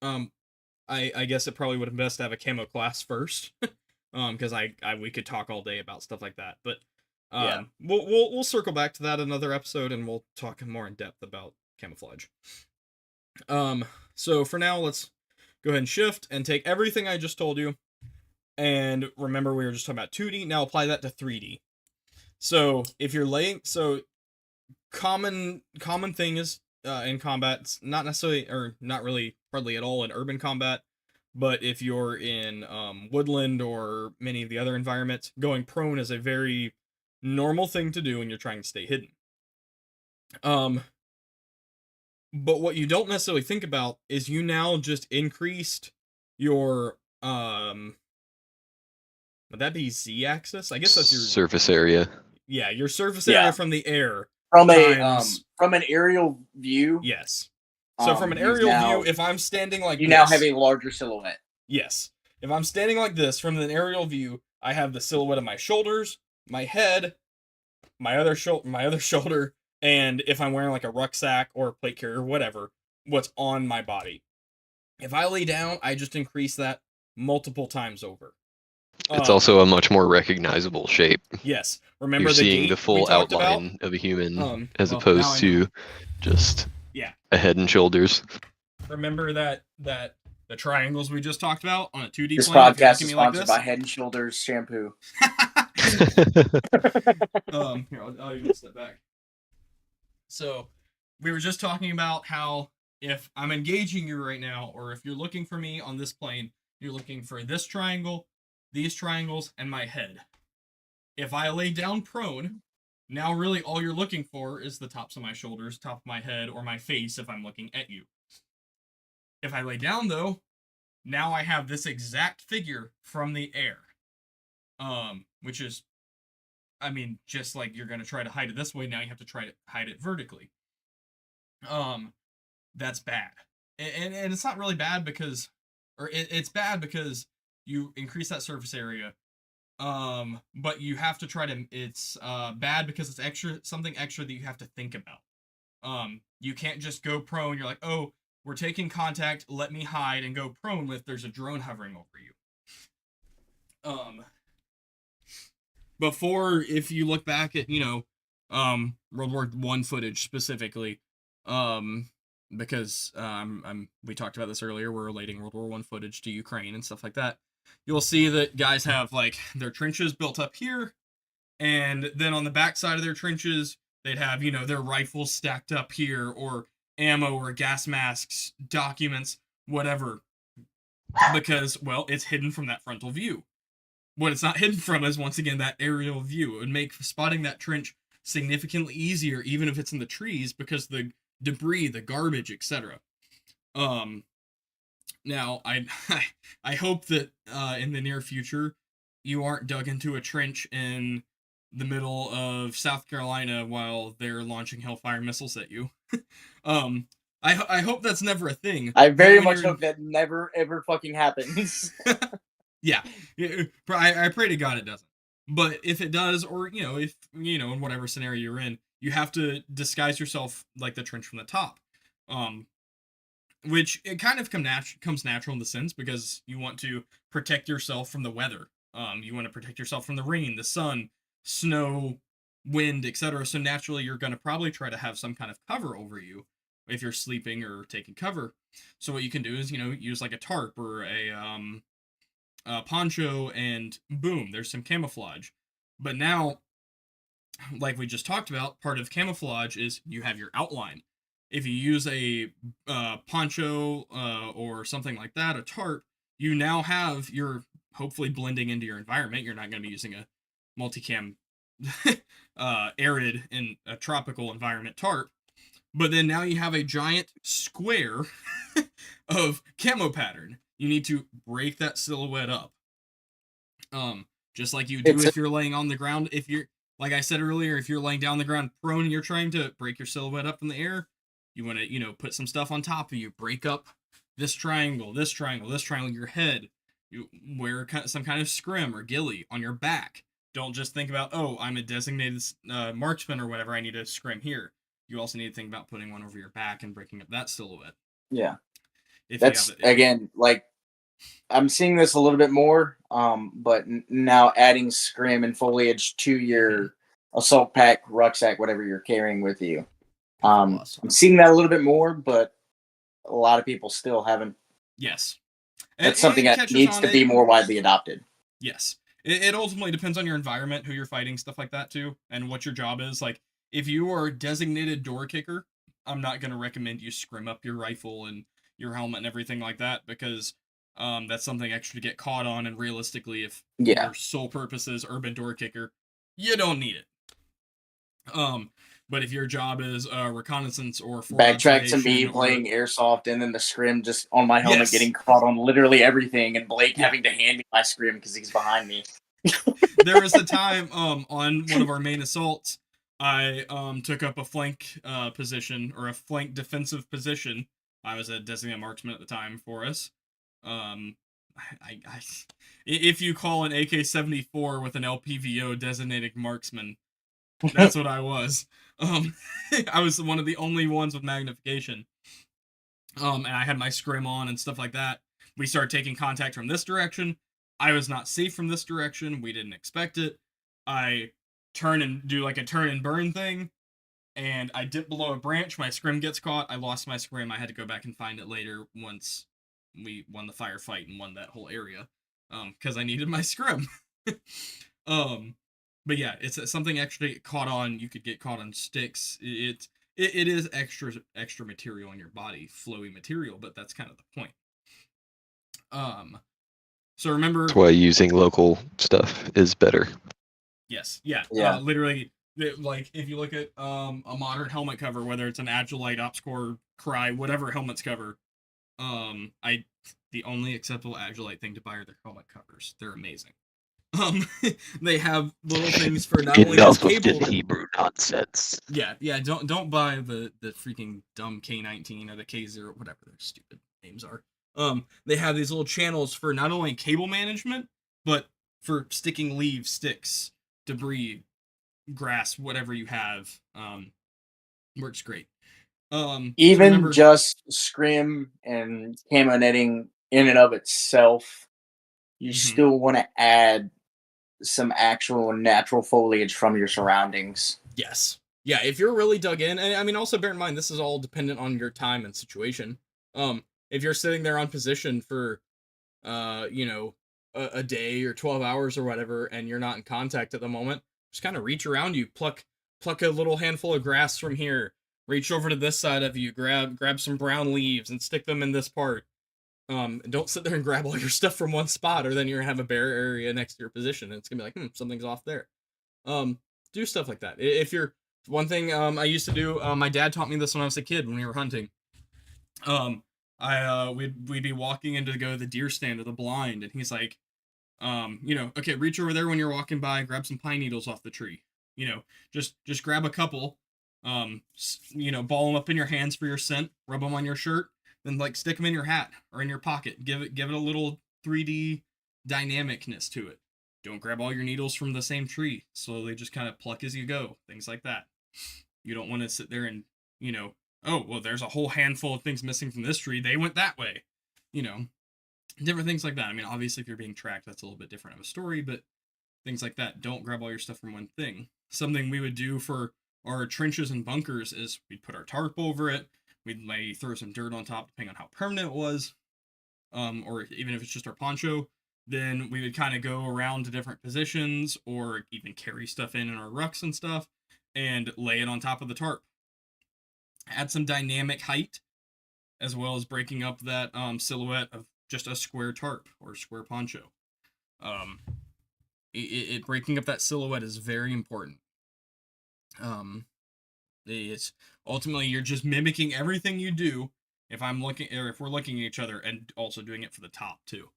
I guess it probably would have been best to have a camo class first, because we could talk all day about stuff like that. But we'll circle back to that in another episode, and we'll talk more in depth about camouflage. So for now, let's go ahead and shift and take everything I just told you, and remember we were just talking about 2D. Now apply that to 3D. So if you're common thing is in combat, it's not necessarily, or not really, hardly at all in urban combat, but if you're in woodland or many of the other environments, going prone is a very normal thing to do when you're trying to stay hidden. But what you don't necessarily think about is you now just increased your would that be Z-axis? I guess that's your surface area. Yeah, your surface area from the air. From an aerial view. Yes. So from an aerial view, if I'm standing like you this, now have a larger silhouette. Yes. If I'm standing like this from an aerial view, I have the silhouette of my shoulders, my head, my other shoulder, and if I'm wearing like a rucksack or a plate carrier or whatever, what's on my body. If I lay down, I just increase that multiple times over. It's also a much more recognizable shape. Yes. Remember you're seeing the full outline of a human as opposed to just a head and shoulders. Remember that the triangles we just talked about on a 2D this plane? This podcast is sponsored by Head and Shoulders shampoo. Here, I'll even step back. So, we were just talking about how if I'm engaging you right now, or if you're looking for me on this plane, you're looking for this triangle, these triangles, and my head. If I lay down prone, now really all you're looking for is the tops of my shoulders, top of my head, or my face if I'm looking at you. If I lay down, though, now I have this exact figure from the air. Which is, I mean, just like you're going to try to hide it this way, now you have to try to hide it vertically. That's bad. And it's not really bad because, or it's bad because you increase that surface area. But you have to try to. It's bad because it's something extra that you have to think about. You can't just go prone. You're like, oh, we're taking contact. Let me hide and go prone if there's a drone hovering over you. Before, if you look back at, World War I footage specifically, because we talked about this earlier, we're relating World War I footage to Ukraine and stuff like that. You'll see that guys have like their trenches built up here, and then on the back side of their trenches, they'd have, their rifles stacked up here, or ammo or gas masks, documents, whatever, because, well, it's hidden from that frontal view. What it's not hidden from is, once again, that aerial view. It would make spotting that trench significantly easier, even if it's in the trees, because the debris, the garbage, etc. Now, I hope that in the near future, you aren't dug into a trench in the middle of South Carolina while they're launching Hellfire missiles at you. I hope that's never a thing. I very much hope that never, ever fucking happens. Yeah, I pray to God it doesn't. But if it does, or, if, in whatever scenario you're in, you have to disguise yourself like the trench from the top. Which it kind of comes natural in the sense, because you want to protect yourself from the weather. You want to protect yourself from the rain, the sun, snow, wind, etc. So naturally, you're going to probably try to have some kind of cover over you if you're sleeping or taking cover. So what you can do is, use like a tarp or a poncho, and boom, there's some camouflage. But now, like we just talked about, part of camouflage is you have your outline. If you use a poncho or something like that, a tarp, you now have you're hopefully blending into your environment. You're not going to be using a multicam arid in a tropical environment tarp. But then now you have a giant square of camo pattern. You need to break that silhouette up. Just like you do if you're laying on the ground. If you're, like I said earlier, if you're laying down on the ground prone and you're trying to break your silhouette up in the air, you want to, put some stuff on top of you. Break up this triangle, this triangle, this triangle, your head. You wear some kind of scrim or ghillie on your back. Don't just think about, oh, I'm a designated marksman or whatever, I need a scrim here. You also need to think about putting one over your back and breaking up that silhouette. Yeah. That's, again, like, I'm seeing this a little bit more, but now adding scrim and foliage to your assault pack, rucksack, whatever you're carrying with you. I'm seeing that a little bit more, but a lot of people still haven't. Yes. That's something that needs to be more widely adopted. Yes. It ultimately depends on your environment, who you're fighting, stuff like that too, and what your job is. Like, if you are a designated door kicker, I'm not going to recommend you scrim up your rifle and your helmet and everything like that, because that's something extra to get caught on, and realistically, if your sole purpose is urban door kicker, you don't need it. But if your job is reconnaissance or backtrack to me playing airsoft, and then the scrim just on my helmet getting caught on literally everything, and Blake having to hand me my scrim because he's behind me. There was a time on one of our main assaults, I took up a flank position, or a flank defensive position. I was a designated marksman at the time for us. If you call an AK-74 with an LPVO designated marksman, that's what I was. I was one of the only ones with magnification. And I had my scrim on and stuff like that. We started taking contact from this direction. I was not safe from this direction. We didn't expect it. I turn and do like a turn and burn thing, and I dip below a branch. My scrim gets caught. I lost my scrim. I had to go back and find it later once we won the firefight and won that whole area, because I needed my scrim. But yeah, it's something extra to get caught on. You could get caught on sticks. It is extra material in your body, flowy material, but that's kind of the point. So remember, that's why using local stuff is better. Yes, yeah. Literally, like, if you look at a modern helmet cover, whether it's an Agilite, OpsCore, Cry, whatever helmets cover, the only acceptable Agilite thing to buy are their helmet covers. They're amazing. They have little things for not only this cable. Hebrew nonsense. Yeah. Don't buy the freaking dumb K19 or the K0, whatever their stupid names are. They have these little channels for not only cable management, but for sticking leaves, sticks, debris, grass, whatever you have. Works great. Even remember, just scrim and camo netting in and of itself, you still want to add some actual natural foliage from your surroundings. yes. Yeah, if you're really dug in, and I mean, also bear in mind, this is all dependent on your time and situation. If you're sitting there on position for, a day or 12 hours or whatever, and you're not in contact at the moment, just kind of reach around you, pluck a little handful of grass from here, reach over to this side of you, grab some brown leaves and stick them in this part. Don't sit there and grab all your stuff from one spot, or then you're gonna have a bare area next to your position, and it's gonna be like, something's off there. Do stuff like that. If you're one thing, I used to do. My dad taught me this when I was a kid when we were hunting. We'd be walking in to go to the deer stand or the blind, and he's like, okay, reach over there when you're walking by, grab some pine needles off the tree. Just grab a couple. Ball them up in your hands for your scent, rub them on your shirt, then like stick them in your hat or in your pocket. Give it a little 3D dynamicness to it. Don't grab all your needles from the same tree. Slowly just kind of pluck as you go. Things like that. You don't want to sit there and, oh, well, there's a whole handful of things missing from this tree. They went that way. Different things like that. I mean, obviously, if you're being tracked, that's a little bit different of a story, but things like that. Don't grab all your stuff from one thing. Something we would do for our trenches and bunkers is we'd put our tarp over it. We'd throw some dirt on top, depending on how permanent it was. Or even if it's just our poncho, then we would kind of go around to different positions or even carry stuff in our rucks and stuff and lay it on top of the tarp. Add some dynamic height, as well as breaking up that silhouette of just a square tarp or square poncho. Breaking up that silhouette is very important. It's ultimately you're just mimicking everything you do if we're looking at each other, and also doing it for the top too.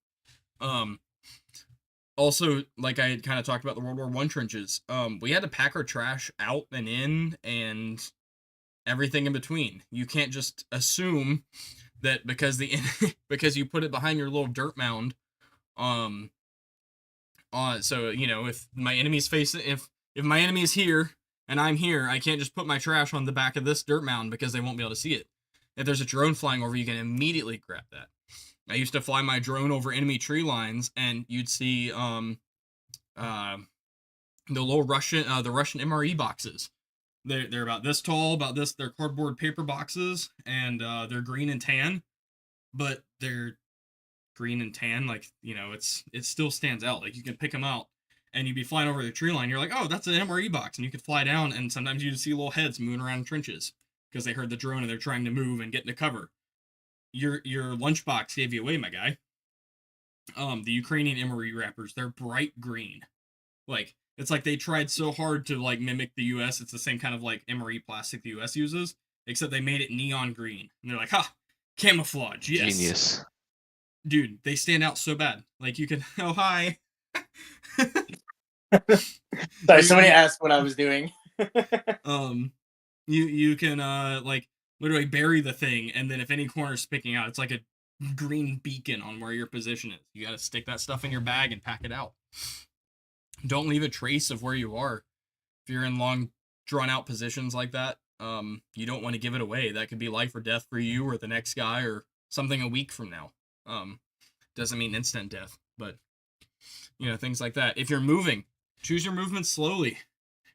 Also, like I had kind of talked about the World War I trenches, we had to pack our trash out and in and everything in between. You can't just assume that because because you put it behind your little dirt mound, so if my enemy's facing, if my enemy is here and I'm here, I can't just put my trash on the back of this dirt mound because they won't be able to see it. If there's a drone flying over, you can immediately grab that. I used to fly my drone over enemy tree lines, and you'd see the little Russian MRE boxes. They're about this tall, about this. They're cardboard paper boxes, and they're green and tan, but they're green and tan. Like it still stands out. Like you can pick them out, and you'd be flying over the tree line. You're like, oh, that's an MRE box, and you could fly down, and sometimes you'd see little heads moving around in trenches because they heard the drone and they're trying to move and get into cover. Your lunchbox gave you away, my guy. The Ukrainian MRE wrappers, they're bright green. Like, it's like they tried so hard to like mimic the US. It's the same kind of like MRE plastic the US uses, except they made it neon green. And they're like, camouflage, yes. Genius. Dude, they stand out so bad. Like you can oh hi. Sorry, somebody asked what I was doing. You can like literally bury the thing, and then if any corner's sticking out, it's like a green beacon on where your position is. You gotta stick that stuff in your bag and pack it out. Don't leave a trace of where you are. If you're in long, drawn-out positions like that, you don't want to give it away. That could be life or death for you or the next guy or something a week from now. Doesn't mean instant death, but things like that. If you're moving, choose your movement slowly.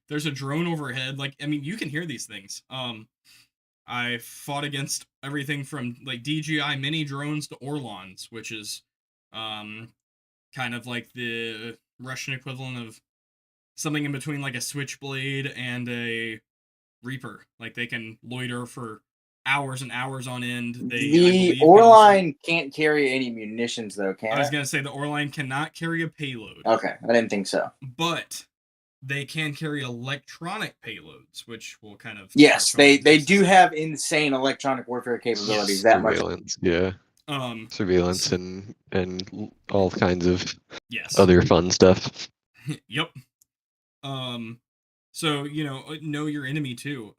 There's a drone overhead. You can hear these things. I fought against everything from like DJI mini drones to Orlons, which is kind of like the Russian equivalent of something in between like a Switchblade and a Reaper. Like they can loiter for hours and hours on end. The Orline can't carry any munitions though, can it? I was going to say the Orline cannot carry a payload. Okay, I didn't think so. But they can carry electronic payloads, which will kind of... Yes, they do have insane electronic warfare capabilities. Yes. Surveillance, yeah. Surveillance and all kinds of other fun stuff. Yep. So, know your enemy too.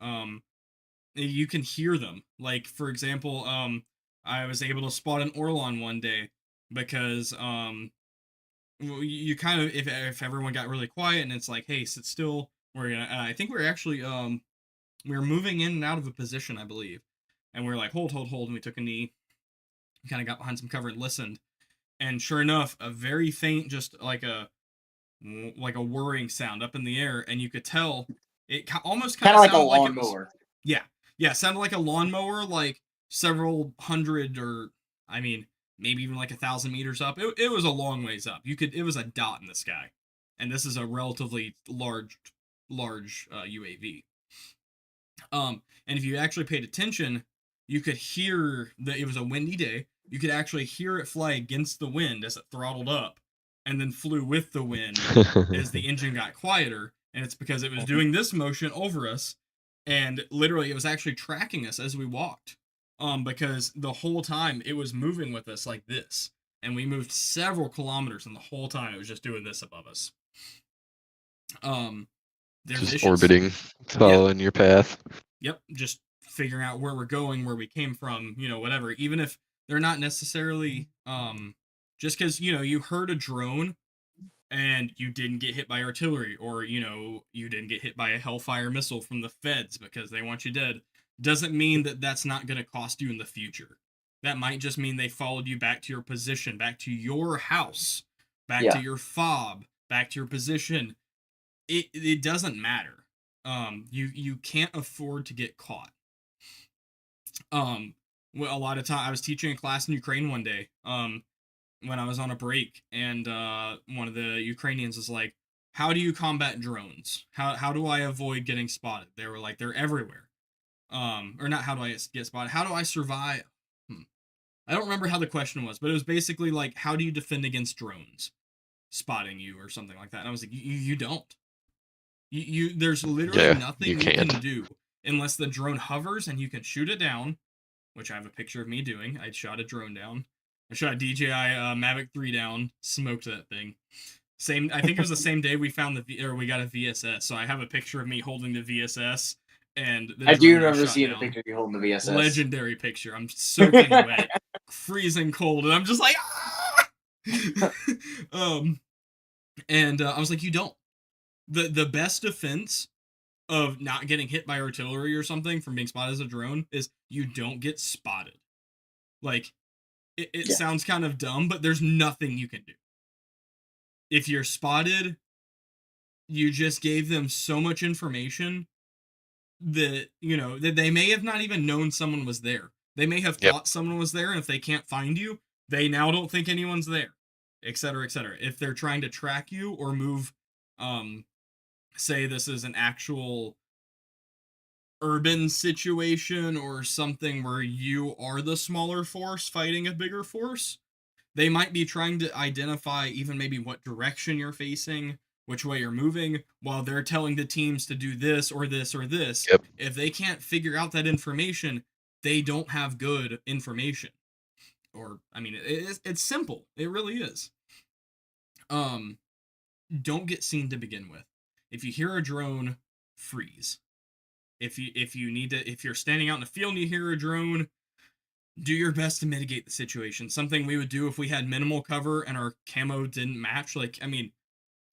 You can hear them. Like, for example, I was able to spot an Orlon one day because you kind of if everyone got really quiet and it's like, hey, sit still, we're gonna. I think we're actually we were moving in and out of a position, I believe, and we were like, hold, and we took a knee, kind of got behind some cover and listened, and sure enough, a very faint, just like a whirring sound up in the air, and you could tell it almost kind Kind of of like a sounded like it was, lawnmower. yeah, sounded like a lawnmower, like several hundred or I mean maybe even like 1,000 meters up. It was a long ways up. It was a dot in the sky, and this is a relatively large UAV. And if you actually paid attention, you could hear that it was a windy day. You could actually hear it fly against the wind as it throttled up, and then flew with the wind as the engine got quieter. And it's because it was doing this motion over us, and literally it was actually tracking us as we walked. Because the whole time it was moving with us like this, and we moved several kilometers, and the whole time it was just doing this above us. They're Just vicious. orbiting, following your path. Yep, just figuring out where we're going, where we came from, whatever. Even if they're not necessarily, just because, you heard a drone and you didn't get hit by artillery, or, you didn't get hit by a Hellfire missile from the feds because they want you dead, doesn't mean that that's not going to cost you in the future. That might just mean they followed you back to your position, back to your house, back to your fob, back to your position. It doesn't matter. You can't afford to get caught. Well, a lot of time I was teaching a class in Ukraine one day, when I was on a break, and one of the Ukrainians was like, how do you combat drones? How do I avoid getting spotted? They were like, they're everywhere. Or not how do I get spotted? How do I survive? I don't remember how the question was, but it was basically like, how do you defend against drones spotting you or something like that? And I was like, you don't. There's literally nothing you can do unless the drone hovers and you can shoot it down, which I have a picture of me doing. I shot a drone down. I shot a DJI Mavic 3 down, smoked that thing. I think it was the same day we found we got a VSS. So I have a picture of me holding the VSS, and I do remember seeing the picture of you holding the VSS. Legendary picture. I'm soaking wet, freezing cold, and I'm just like, ah! And I was like, you don't. The best defense of not getting hit by artillery or something from being spotted as a drone is you don't get spotted. Like, it sounds kind of dumb, but there's nothing you can do. If you're spotted, you just gave them so much information that, that they may have not even known someone was there. They may have thought someone was there, and if they can't find you, they now don't think anyone's there, etc., etc. If they're trying to track you or move, say this is an actual urban situation or something where you are the smaller force fighting a bigger force, they might be trying to identify even maybe what direction you're facing, which way you're moving, while they're telling the teams to do this or this or this. If they can't figure out that information, they don't have good information. Or, I mean, it's simple. It really is. Don't get seen to begin with. If you hear a drone, freeze. If you're standing out in the field and you hear a drone, do your best to mitigate the situation. Something we would do if we had minimal cover and our camo didn't match. Like, I mean,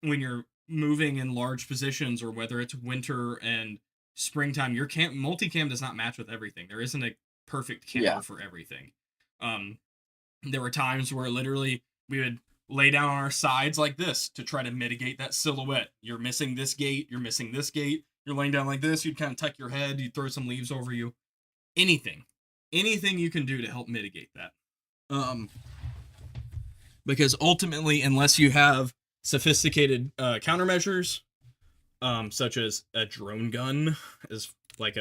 when you're moving in large positions, or whether it's winter and springtime, your multicam does not match with everything. There isn't a perfect camo for everything. There were times where literally we would lay down on our sides like this to try to mitigate that silhouette. You're missing this gate, you're missing this gate, you're laying down like this, you'd kind of tuck your head, you'd throw some leaves over you. Anything you can do to help mitigate that. Because ultimately, unless you have sophisticated countermeasures, such as a drone gun, is like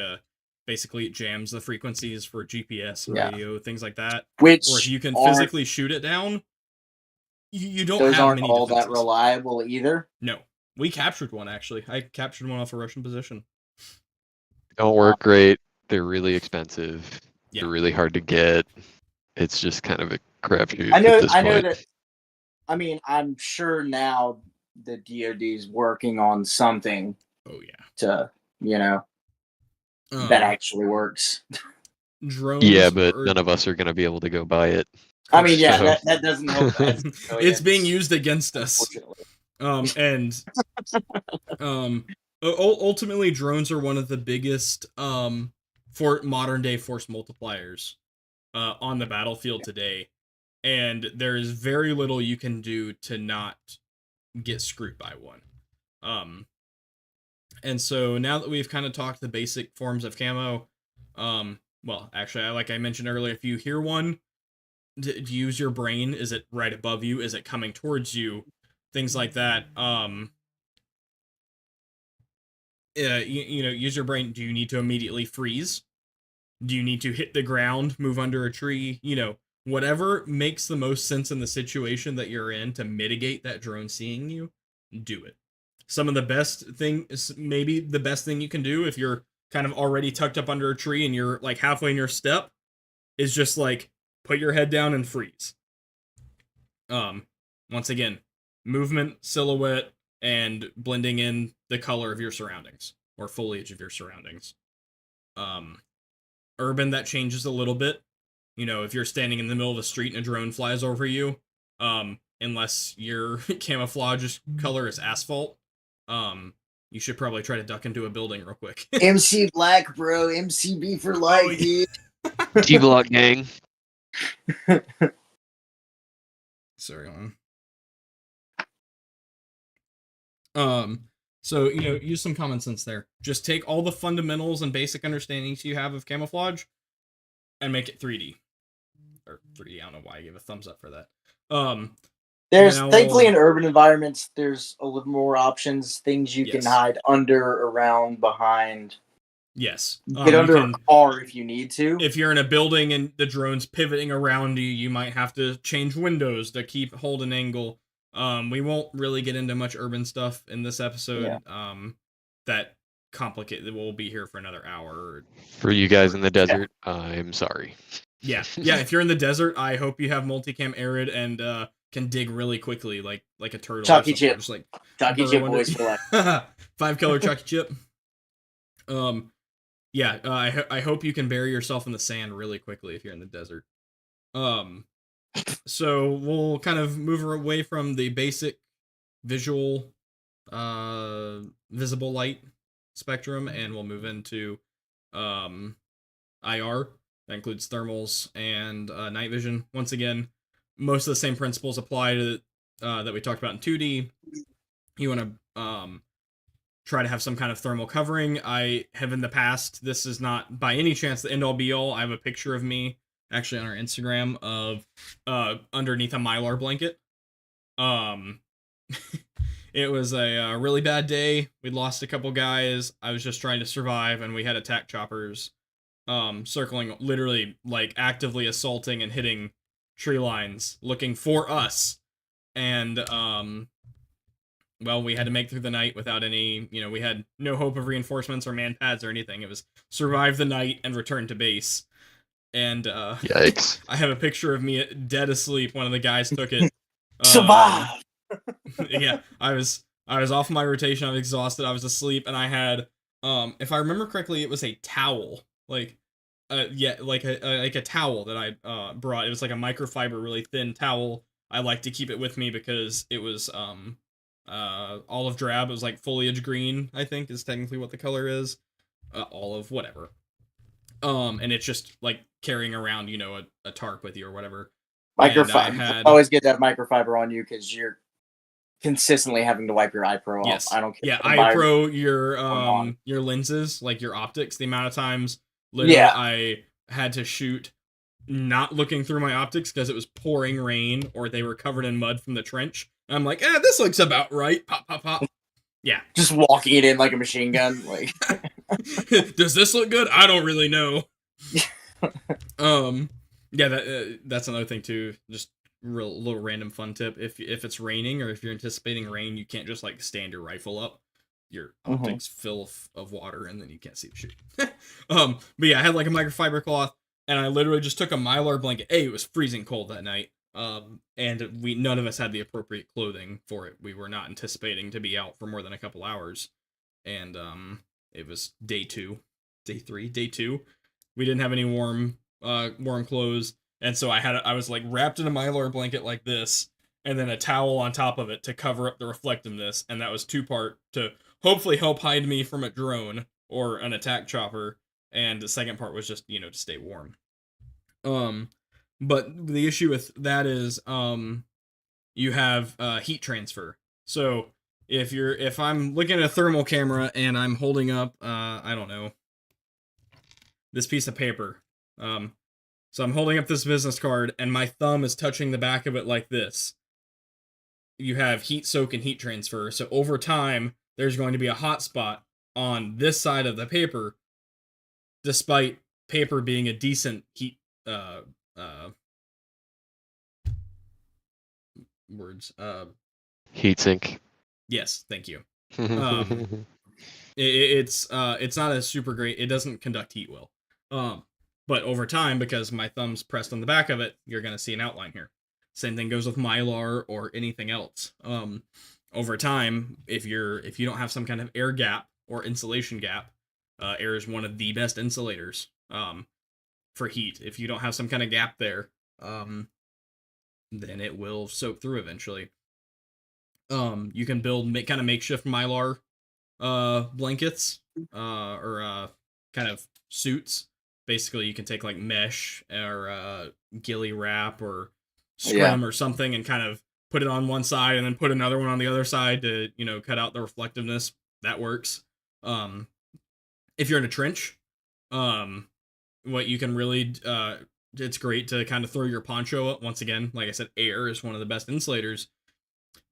basically it jams the frequencies for GPS and radio, things like that. Or if you can physically shoot it down, you don't have aren't many all defenses. that reliable either. No, we captured one actually. I captured one off a Russian position. Don't work great. They're really expensive. Yeah. They're really hard to get. It's just kind of a crapshoot. I know at this point. that. I mean, I'm sure now the DoD's working on something. Oh yeah. To that actually works. drones. Yeah, but none of us are gonna be able to go buy it. I mean, yeah, So- that doesn't help. It's being used against us. Unfortunately. And ultimately, drones are one of the biggest for modern day force multipliers on the battlefield today, and there is very little you can do to not get screwed by one. And so now that we've kind of talked the basic forms of camo, well, actually, like I mentioned earlier, if you hear one, use your brain. Is it right above you? Is it coming towards you? Things like that. Use your brain. Do you need to immediately freeze? Do you need to hit the ground, move under a tree? Whatever makes the most sense in the situation that you're in to mitigate that drone seeing you, do it. Some of the best things, maybe the best thing you can do if you're kind of already tucked up under a tree and you're like halfway in your step, is just like put your head down and freeze. Once again, movement, silhouette, and blending in the color of your surroundings or foliage of your surroundings. Urban, that changes a little bit. If you're standing in the middle of the street and a drone flies over you, unless your camouflage color is asphalt, you should probably try to duck into a building real quick. MC Black, bro. MCB for life, dude. T-Block gang. Sorry, so use some common sense there. Just take all the fundamentals and basic understandings you have of camouflage and make it 3D. Or 3D, I don't know why I gave a thumbs up for that. There's now, thankfully in urban environments, there's a little more options, things you can Yes. hide under, around, behind. Yes. Get under a car if you need to. If you're in a building and the drone's pivoting around you, you might have to change windows to hold an angle. We won't really get into much urban stuff in this episode. That complicated. We'll be here for another hour. For you guys in the desert, I'm sorry. Yeah. If you're in the desert, I hope you have multicam arid and can dig really quickly, like a turtle. Chalky chip. Just like Chalky chip boys for life. 5 color chalky chip. I hope you can bury yourself in the sand really quickly if you're in the desert. So we'll kind of move away from the basic visual, visible light spectrum, and we'll move into IR. That includes thermals and night vision. Once again, most of the same principles apply to that we talked about in 2D. You want to try to have some kind of thermal covering. I have in the past, this is not by any chance the end-all be-all. I have a picture of me, actually on our Instagram, of underneath a Mylar blanket. It was a really bad day. We'd lost a couple guys. I was just trying to survive, and we had attack choppers circling, literally, like, actively assaulting and hitting tree lines, looking for us. And, well, we had to make through the night without any, we had no hope of reinforcements or man pads or anything. It was survive the night and return to base. And, Yikes. I have a picture of me dead asleep. One of the guys took it. Survive! Yeah, I was off my rotation. I was exhausted. I was asleep, and I had, if I remember correctly, it was a towel, like a towel that I brought. It was like a microfiber, really thin towel. I like to keep it with me because it was olive drab. It was like foliage green, I think is technically what the color is. Olive, whatever. And it's just like carrying around, a tarp with you or whatever. Microfiber. Always get that microfiber on you because you're consistently having to wipe your eye pro off. Yes. I don't care. Yeah, eye pro, your lenses, like your optics. The amount of times, literally, I had to shoot not looking through my optics because it was pouring rain or they were covered in mud from the trench. And I'm like, this looks about right. Pop, pop, pop. Yeah. Just walking it in like a machine gun. Like, does this look good? I don't really know. Yeah, that's another thing too. Just little random fun tip. If it's raining or if you're anticipating rain, you can't just like stand your rifle up. Your optics fill of water and then you can't see the shoot. But yeah, I had like a microfiber cloth and I literally just took a Mylar blanket. It was freezing cold that night. And none of us had the appropriate clothing for it. We were not anticipating to be out for more than a couple hours. And it was day 2. We didn't have any warm clothes, and so I was like wrapped in a Mylar blanket like this, and then a towel on top of it to cover up the reflectiveness, and that was 2-part to hopefully help hide me from a drone or an attack chopper, and the second part was just, to stay warm. But the issue with that is you have heat transfer. So if I'm looking at a thermal camera and I'm holding up I don't know, this piece of paper. So I'm holding up this business card and my thumb is touching the back of it like this. You have heat soak and heat transfer. So over time, there's going to be a hot spot on this side of the paper, despite paper being a decent heat heatsink. Yes, thank you. It's not a super great. It doesn't conduct heat well. But over time, because my thumb's pressed on the back of it, you're gonna see an outline here. Same thing goes with Mylar or anything else. Over time, if you don't have some kind of air gap or insulation gap, air is one of the best insulators for heat. If you don't have some kind of gap there, then it will soak through eventually. You can build kind of makeshift Mylar blankets or kind of suits. Basically, you can take like mesh or ghillie wrap or scrim or something and kind of put it on one side and then put another one on the other side to, cut out the reflectiveness. That works. If you're in a trench, what you can really it's great to kind of throw your poncho up. Once again, like I said, air is one of the best insulators.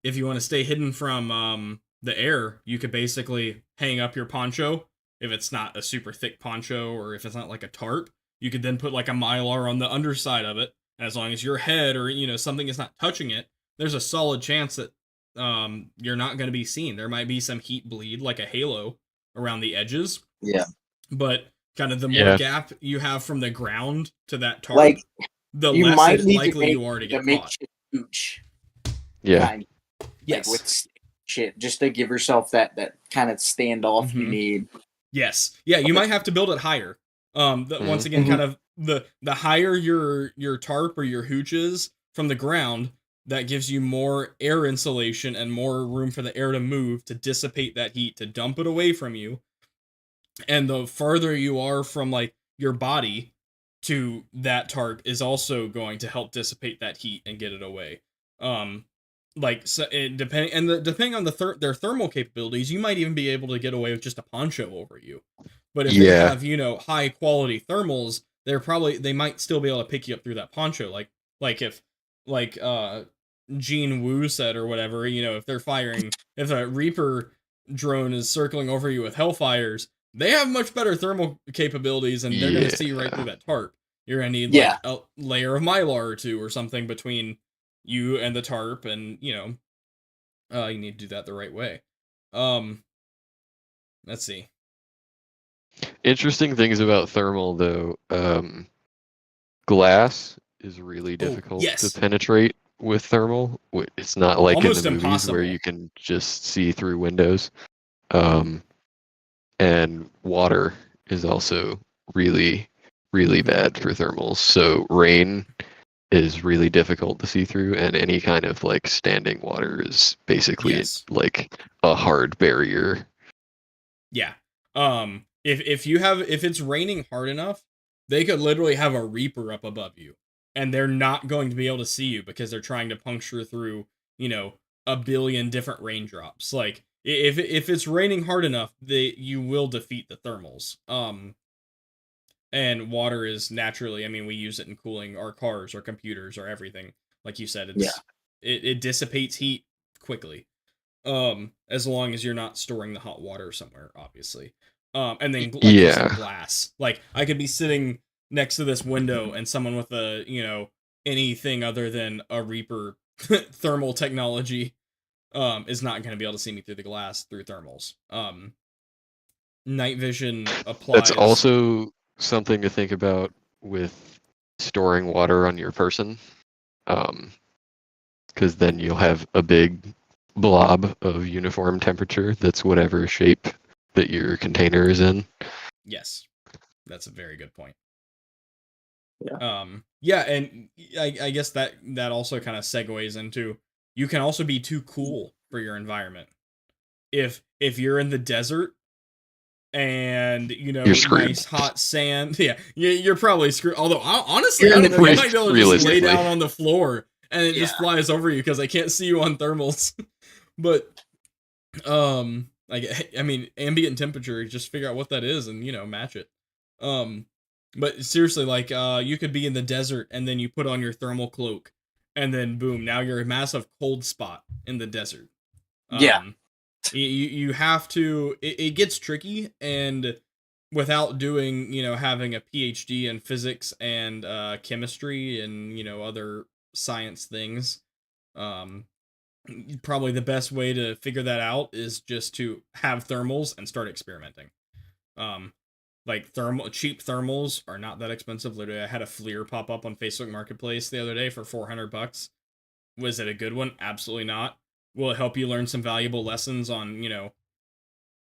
If you want to stay hidden from the air, you could basically hang up your poncho. If it's not a super thick poncho or if it's not like a tarp, you could then put like a Mylar on the underside of it. As long as your head or, something is not touching it, there's a solid chance that you're not going to be seen. There might be some heat bleed, like a halo around the edges. Yeah. But kind of the more gap you have from the ground to that tarp, like, the less likely you are to get caught. Pooch. Yeah. Kind of, yes. Like with shit, just to give yourself that kind of standoff you need. Yes. Yeah, you might have to build it higher. Once again, kind of the higher your tarp or your hooch is from the ground, that gives you more air insulation and more room for the air to move, to dissipate that heat, to dump it away from you. And the farther you are from like your body to that tarp is also going to help dissipate that heat and get it away. Depending on their thermal capabilities, you might even be able to get away with just a poncho over you. But if they have, high quality thermals, they might still be able to pick you up through that poncho. Like if Gene Wu said or whatever, if they're firing, if a Reaper drone is circling over you with Hellfires, they have much better thermal capabilities and they're going to see right through that tarp. You're going to need a layer of Mylar or two or something between you and the tarp, and you need to do that the right way. Let's see. Interesting things about thermal though. Glass is really difficult to penetrate with thermal. It's not like almost in the movies impossible, where you can just see through windows. And water is also really, really bad for thermals. So rain is really difficult to see through, and any kind of like standing water is basically like a hard barrier. Yeah. If it's raining hard enough, they could literally have a Reaper up above you, and they're not going to be able to see you because they're trying to puncture through, a billion different raindrops. Like if it's raining hard enough, you will defeat the thermals. And water is naturally, we use it in cooling our cars or computers or everything. Like you said, it dissipates heat quickly. As long as you're not storing the hot water somewhere, obviously. And then you said, glass. Like I could be sitting next to this window and someone with a, anything other than a Reaper thermal technology is not going to be able to see me through the glass through thermals. Night vision applies. That's also something to think about with storing water on your person, because then you'll have a big blob of uniform temperature that's whatever shape that your container is in. Yes, that's a very good point. Yeah, and I guess that also kind of segues into, you can also be too cool for your environment. If you're in the desert and You're screwed. nice hot sand, yeah, you're probably screwed. Although honestly, You're I in don't the know, you might be able to just lay realistically. down on the floor and it just Yeah. flies over you because I can't see you on thermals. But I mean, ambient temperature, just figure out what that is and match it. But seriously, like you could be in the desert and then you put on your thermal cloak and then boom, now you're a massive cold spot in the desert. Yeah. You have to, it gets tricky, and without doing, having a PhD in physics and chemistry and other science things, um probably the best way to figure that out is just to have thermals and start experimenting. Um, like cheap thermals are not that expensive. Literally, I had a FLIR pop up on Facebook Marketplace the other day for $400. Was it a good one? Absolutely not. Will it help you learn some valuable lessons on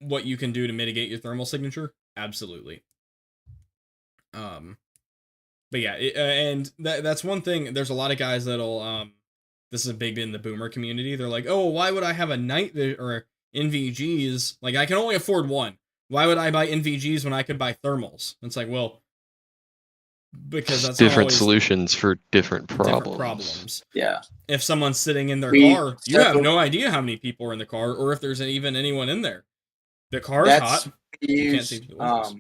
what you can do to mitigate your thermal signature? Absolutely. But yeah, and that's one thing. There's a lot of guys that'll this is a big in the boomer community. They're like, oh, why would I have a night or NVGs? Like, I can only afford one. Why would I buy NVGs when I could buy thermals? It's like, well, because that's not Different always solutions for different different problems. problems. Yeah. If someone's sitting in their We- car, you have no idea how many people are in the car, or if there's even anyone in there. The car's That's hot. we You can't use, see through the windows.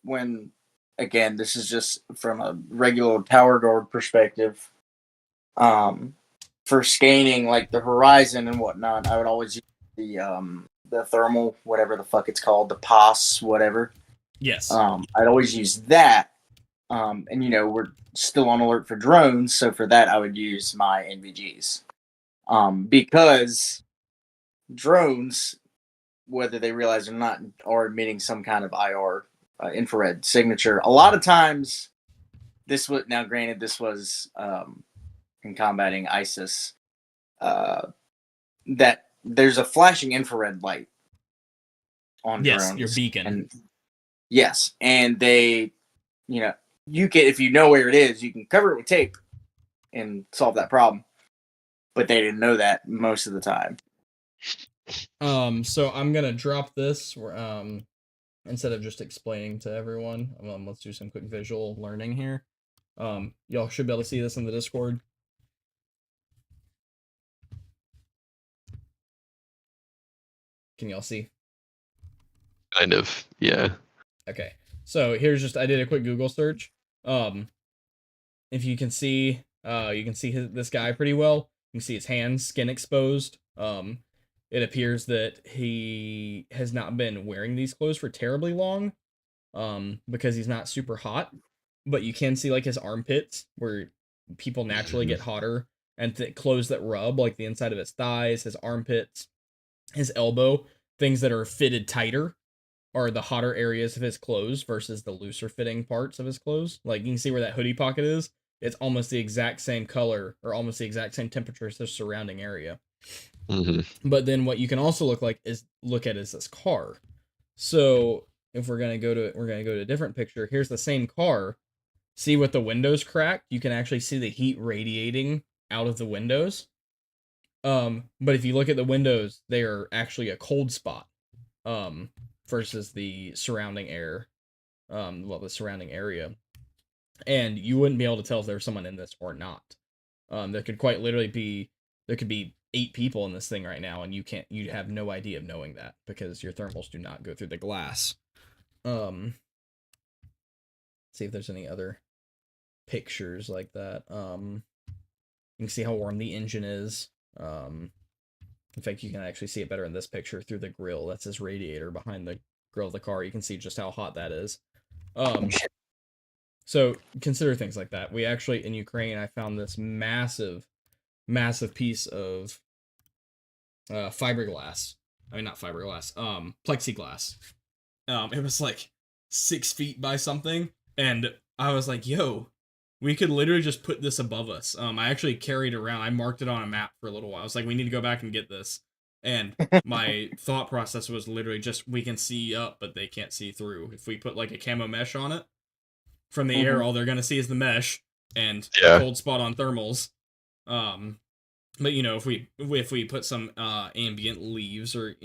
when, again, this is just from a regular tower guard perspective. For scanning like the horizon and whatnot, I would always use the thermal, whatever the fuck it's called, the PAS, whatever. Yes. I'd always use that. And we're still on alert for drones, so for that I would use my NVGs. Because drones, whether they realize it or not, are emitting some kind of IR, infrared signature. A lot of times, this was, now granted, this was in combating ISIS, that there's a flashing infrared light on drones. Your beacon. And yes, and they, you can, if you know where it is, you can cover it with tape and solve that problem. But they didn't know that most of the time. So I'm gonna drop this. Instead of just explaining to everyone, let's do some quick visual learning here. Y'all should be able to see this in the Discord. Can y'all see? Kind of, yeah. Okay. So here's just, I did a quick Google search. If you can see, this guy pretty well. You can see his hands, skin exposed. It appears that he has not been wearing these clothes for terribly long, because he's not super hot. But you can see like his armpits, where people naturally get hotter, and clothes that rub, like the inside of his thighs, his armpits, his elbow, things that are fitted tighter are the hotter areas of his clothes versus the looser fitting parts of his clothes. Like, you can see where that hoodie pocket is. It's almost the exact same color or almost the exact same temperature as the surrounding area. Mm-hmm. But then what you can also look at is this car. So if we're gonna go to a different picture, here's the same car. See, with the windows cracked, you can actually see the heat radiating out of the windows. But if you look at the windows, they are actually a cold spot. Versus the surrounding air, the surrounding area, and you wouldn't be able to tell if there's someone in this or not. There could quite literally be 8 people in this thing right now, and you'd have no idea of knowing that because your thermals do not go through the glass. See if there's any other pictures like that. You can see how warm the engine is. In fact, you can actually see it better in this picture through the grill. That's his radiator behind the grill of the car. You can see just how hot that is. So consider things like that. We actually, in Ukraine, I found this massive piece of fiberglass. I mean, not fiberglass. Plexiglass. It was like 6 feet by something, and I was like, yo, we could literally just put this above us. I actually carried it around. I marked it on a map for a little while. I was like, we need to go back and get this. And my thought process was literally just, we can see up, but they can't see through. If we put like a camo mesh on it, from the air, all they're gonna see is the mesh and Yeah. cold spot on thermals. But you know, if we put some ambient leaves or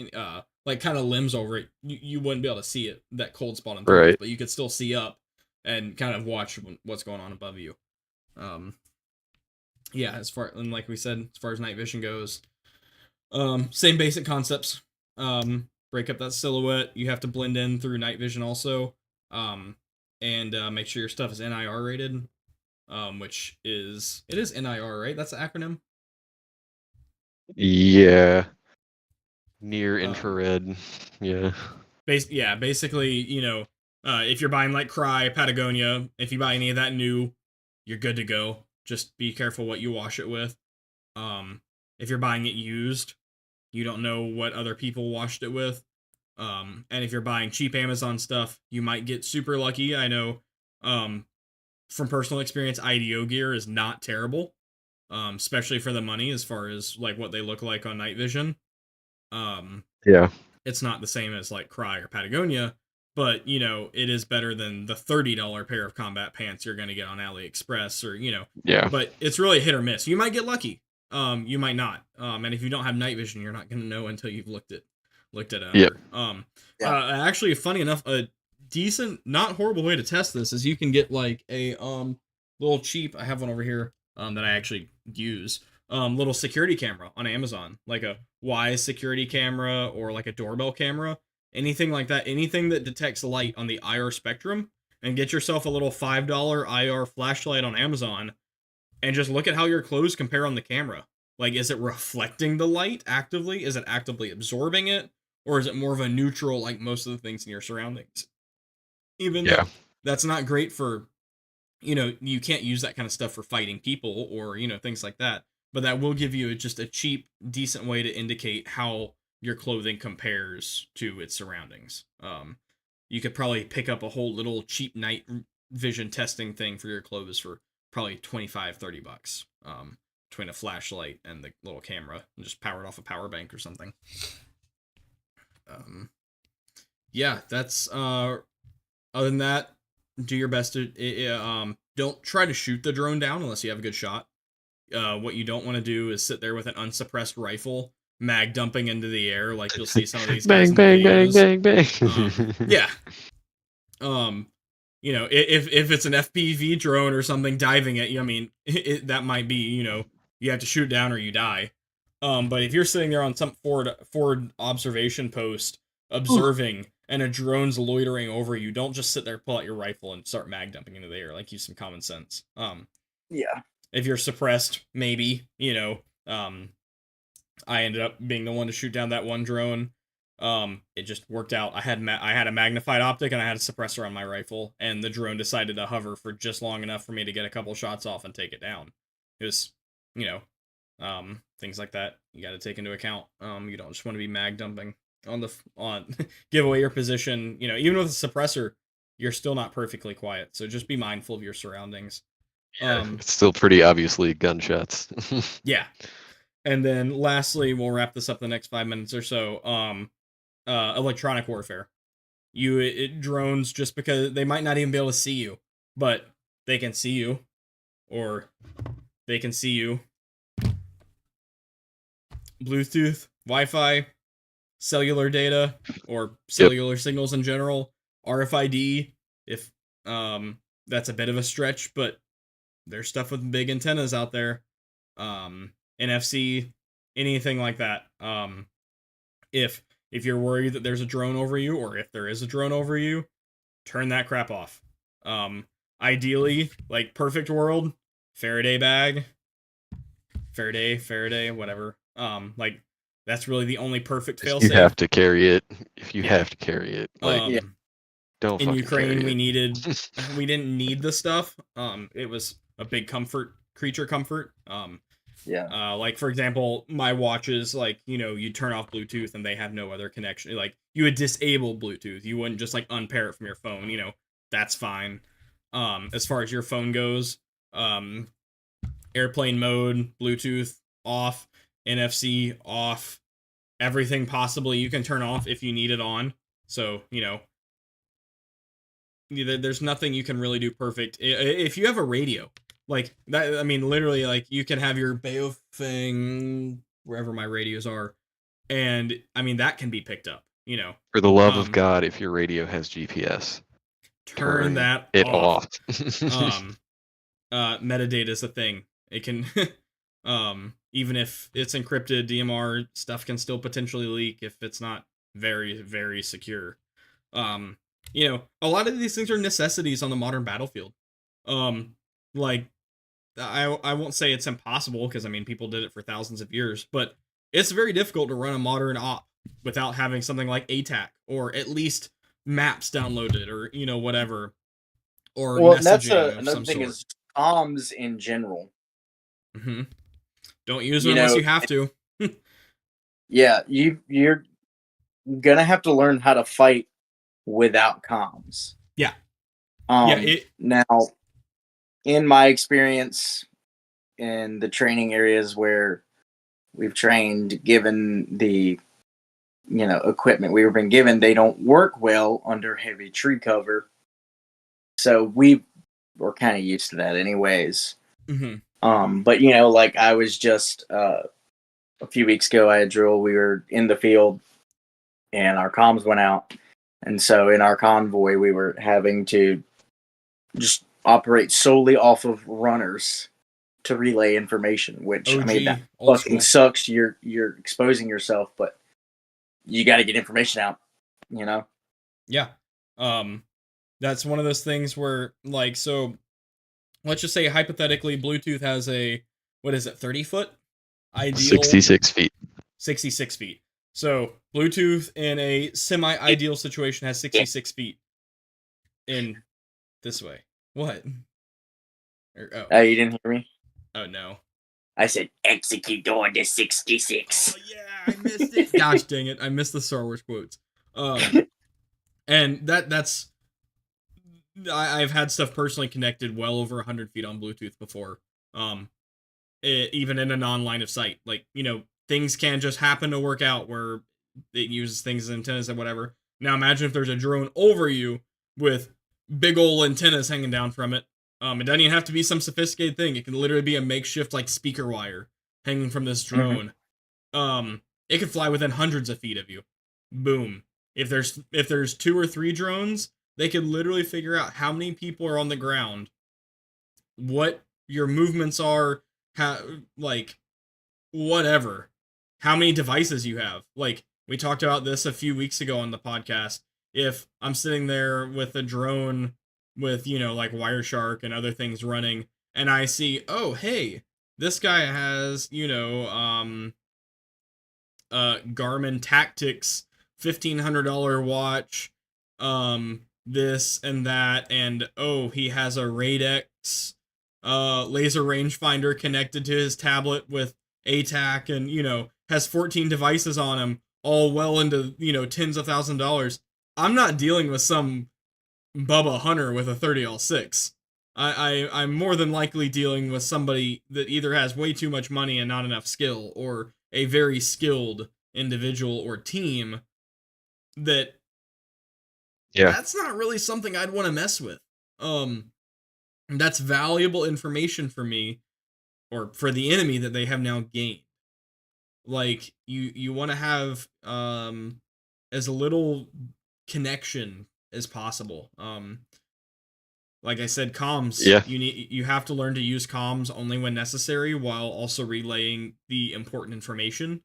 like kind of limbs over it, you wouldn't be able to see it, that cold spot on thermals, Right. but you could still see up and kind of watch what's going on above you. Yeah, and like we said, as far as night vision goes, same basic concepts. Break up that silhouette. You have to blend in through night vision also. And make sure your stuff is NIR rated. Which is NIR, right? That's the acronym. Yeah. Near infrared. Yeah. Basically, you know, if you're buying like Cry, Patagonia, if you buy any of that new, you're good to go. Just be careful what you wash it with. If you're buying it used, you don't know what other people washed it with. And if you're buying cheap Amazon stuff, you might get super lucky. I know, from personal experience, IDO gear is not terrible, especially for the money as far as like what they look like on night vision. Yeah. It's not the same as like Cry or Patagonia, but you know, it is better than the $30 pair of combat pants you're going to get on AliExpress, or you know. Yeah. But it's really hit or miss. You might get lucky. You might not. And if you don't have night vision, you're not going to know until you've looked at it. Yep. Actually, funny enough, a decent, not horrible way to test this is you can get like a little cheap. I have one over here that I actually use. Little security camera on Amazon, like a Wise security camera or like a doorbell camera, anything like that, anything that detects light on the IR spectrum, and get yourself a little $5 IR flashlight on Amazon, and just look at how your clothes compare on the camera. Like, is it reflecting the light actively? Is it actively absorbing it? Or is it more of a neutral, like most of the things in your surroundings? Even though that's not great for, you know, you can't use that kind of stuff for fighting people or, you know, things like that. But that will give you just a cheap, decent way to indicate how your clothing compares to its surroundings. You could probably pick up a whole little cheap night vision testing thing for your clothes for probably $25-$30. Between a flashlight and the little camera, and just power it off a power bank or something. Yeah, that's other than that, do your best to don't try to shoot the drone down unless you have a good shot. What you don't want to do is sit there with an unsuppressed rifle mag dumping into the air like you'll see some of these guys bang, in the bang, videos. bang. Yeah. You know, if it's an FPV drone or something diving at you, I mean, that might be, you know, you have to shoot down or you die. But if you're sitting there on some forward observation post observing and a drone's loitering over you, don't just sit there, pull out your rifle and start mag dumping into the air. Like, use some common sense. Yeah. If you're suppressed, maybe, you know, I ended up being the one to shoot down that one drone. It just worked out. I had a magnified optic and I had a suppressor on my rifle, and the drone decided to hover for just long enough for me to get a couple shots off and take it down. It was, you know, things like that you got to take into account. You don't just want to be mag dumping on give away your position. You know, even with a suppressor, you're still not perfectly quiet. So just be mindful of your surroundings. It's still pretty obviously gunshots. Yeah. And then lastly, we'll wrap this up the next 5 minutes or so. Electronic warfare. Drones, just because they might not even be able to see you, but they can see you, or they can see you. Bluetooth, Wi-Fi, cellular data, or cellular signals in general, RFID, if that's a bit of a stretch, but there's stuff with big antennas out there. NFC, anything like that. If you're worried that there's a drone over you, or if there is a drone over you, turn that crap off. Ideally, like perfect world, Faraday bag, Faraday, whatever. Like that's really the only perfect failsafe. You have to carry it. If you have to carry it, like don't. In fucking Ukraine, carry we didn't need the stuff. It was a big creature comfort. Like for example, my watches, like, you know, you turn off Bluetooth and they have no other connection. Like, you would disable Bluetooth. You wouldn't just like unpair it from your phone. You know, that's fine. As far as your phone goes, airplane mode, Bluetooth off, NFC off, everything possibly you can turn off if you need it on. So, you know, there's nothing you can really do perfect. If you have a radio, like that, I mean, literally, like you can have your Baofeng wherever my radios are, and I mean that can be picked up. For the love of Um, God, if your radio has GPS, turn that it off. off. Metadata is a thing. It can, even if it's encrypted, DMR stuff can still potentially leak if it's not very, very secure. A lot of these things are necessities on the modern battlefield. Like, I won't say it's impossible, because, I mean, people did it for thousands of years, but it's very difficult to run a modern op without having something like ATAC, or at least maps downloaded, or, whatever, or Well, that's messaging of another some thing sort. is comms in general. Mm-hmm. Don't use them unless you have to. Yeah, you're gonna have to learn how to fight without comms. Yeah. Now, in my experience in the training areas where we've trained, given the equipment we were been given, they don't work well under heavy tree cover. So we were kind of used to that, anyways. Mm-hmm. But like I was just a few weeks ago, I had drill. We were in the field, and our comms went out, and so in our convoy, we were having to just operate solely off of runners to relay information. Which OG, I mean, that old fucking school. sucks. You're exposing yourself, but you got to get information out. Yeah. That's one of those things where, like, so let's just say hypothetically Bluetooth has a, what is it, 30-foot ideal? 66 feet. 66 feet. So Bluetooth in a semi-ideal situation has 66 feet in this way. What? Oh, you didn't hear me? Oh, no. I said execute order 66. Oh, yeah, I missed it. Gosh dang it. I missed the Star Wars quotes. And that's... I've had stuff personally connected well over 100 feet on Bluetooth before. Even in a non-line of sight. Like, things can just happen to work out where it uses things as antennas and whatever. Now imagine if there's a drone over you with big ol' antennas hanging down from it. It doesn't even have to be some sophisticated thing. It can literally be a makeshift, like, speaker wire hanging from this drone. Mm-hmm. It could fly within hundreds of feet of you. Boom. If there's 2 or 3 drones, they could literally figure out how many people are on the ground, what your movements are, how, like, whatever, how many devices you have. Like, we talked about this a few weeks ago on the podcast. If I'm sitting there with a drone with, like Wireshark and other things running, and I see, oh, hey, this guy has, Garmin Tactics $1,500 watch, this and that, and oh, he has a Radex laser rangefinder connected to his tablet with ATAC, and has 14 devices on him, all well into tens of $1,000s. I'm not dealing with some Bubba Hunter with a 30-06. I'm more than likely dealing with somebody that either has way too much money and not enough skill, or a very skilled individual or team that that's not really something I'd want to mess with. That's valuable information for me, or for the enemy, that they have now gained. Like, you want to have as little connection as possible. Like I said, comms. Yeah. You have to learn to use comms only when necessary, while also relaying the important information.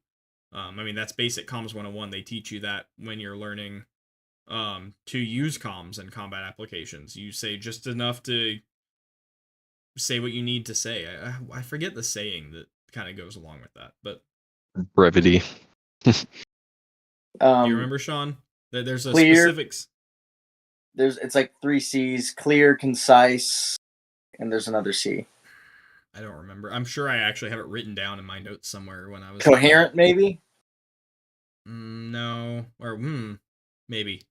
I mean, that's basic comms 101. They teach you that when you're learning to use comms in combat applications. You say just enough to say what you need to say. I forget the saying that kind of goes along with that, but brevity. Do you remember, Sean? There's a clear, specifics. It's like 3 C's: clear, concise, and there's another C. I don't remember. I'm sure I actually have it written down in my notes somewhere when I was coherent, maybe. No, or maybe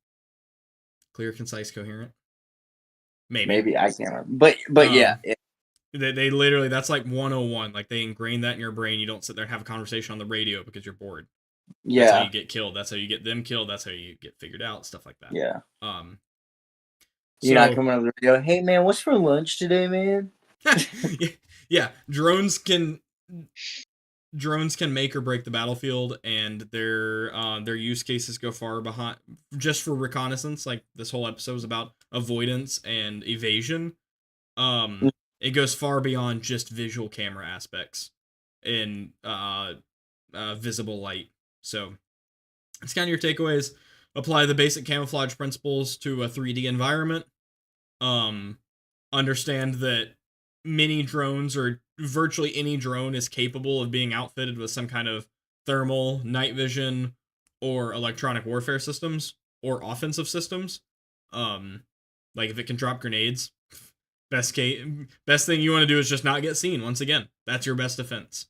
clear, concise, coherent. Maybe I can't remember, but yeah. They literally, that's like 101. Like, they ingrain that in your brain. You don't sit there and have a conversation on the radio because you're bored. Yeah. That's how you get killed. That's how you get them killed. That's how you get figured out. Stuff like that. Yeah. You're not coming over the radio. Hey man, what's for lunch today, man? Yeah, drones can make or break the battlefield, and their use cases go far behind just for reconnaissance. Like this whole episode is about avoidance and evasion. It goes far beyond just visual camera aspects in visible light. So it's kind of your takeaways. Apply the basic camouflage principles to a 3D environment. Understand that many drones, or virtually any drone, is capable of being outfitted with some kind of thermal, night vision, or electronic warfare systems, or offensive systems. Like if it can drop grenades, best thing you want to do is just not get seen. Once again, that's your best defense.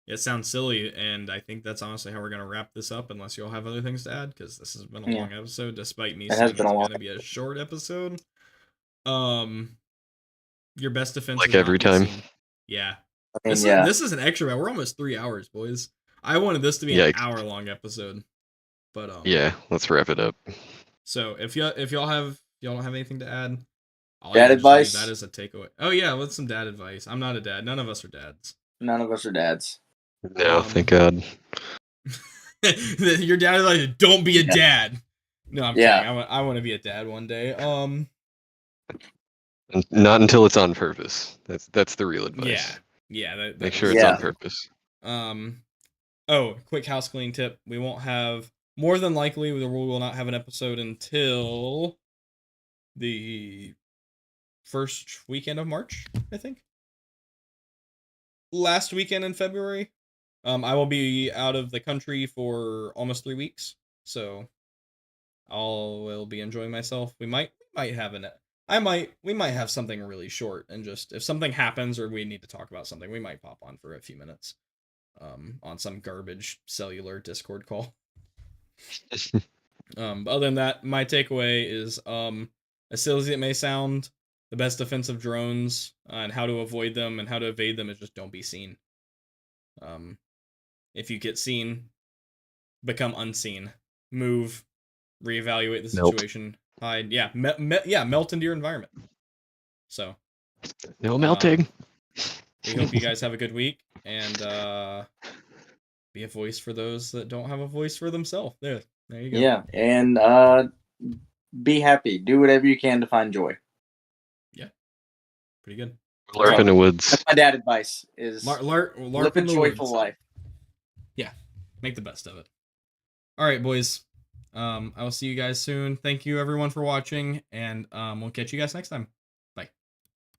It sounds silly, and I think that's honestly how we're going to wrap this up, unless you all have other things to add, because this has been a long episode, despite me saying it's going to be a short episode. Your best defense like is every time. Yeah. I mean, This is an extra. We're almost 3 hours, boys. I wanted this to be an hour-long episode, but yeah, let's wrap it up. So if y'all don't have anything to add, dad advice. That is a takeaway. Oh yeah, what's some dad advice? I'm not a dad. None of us are dads. None of us are dads. No, thank God. Your dad is like, don't be a dad. No, I'm kidding. I want to be a dad one day. Not until it's on purpose. That's the real advice. Yeah. Make sure it's on purpose. Oh, quick house cleaning tip. We won't have, more than likely, we will not have an episode until the first weekend of March, I think. Last weekend in February. I will be out of the country for almost 3 weeks, so will be enjoying myself. We might have we might have something really short, and just if something happens or we need to talk about something, we might pop on for a few minutes, on some garbage cellular Discord call. But other than that, my takeaway is, as silly as it may sound, the best defense of drones, and how to avoid them and how to evade them, is just don't be seen. If you get seen, become unseen. Move, reevaluate the situation, hide. Yeah, melt into your environment. So, no melting. We hope you guys have a good week, and be a voice for those that don't have a voice for themselves. There you go. Yeah, and be happy. Do whatever you can to find joy. Yeah, pretty good. LARP in the woods. That's my dad advice: is LARP live a joyful life. Yeah, make the best of it. All right, boys. I will see you guys soon. Thank you, everyone, for watching, and we'll catch you guys next time.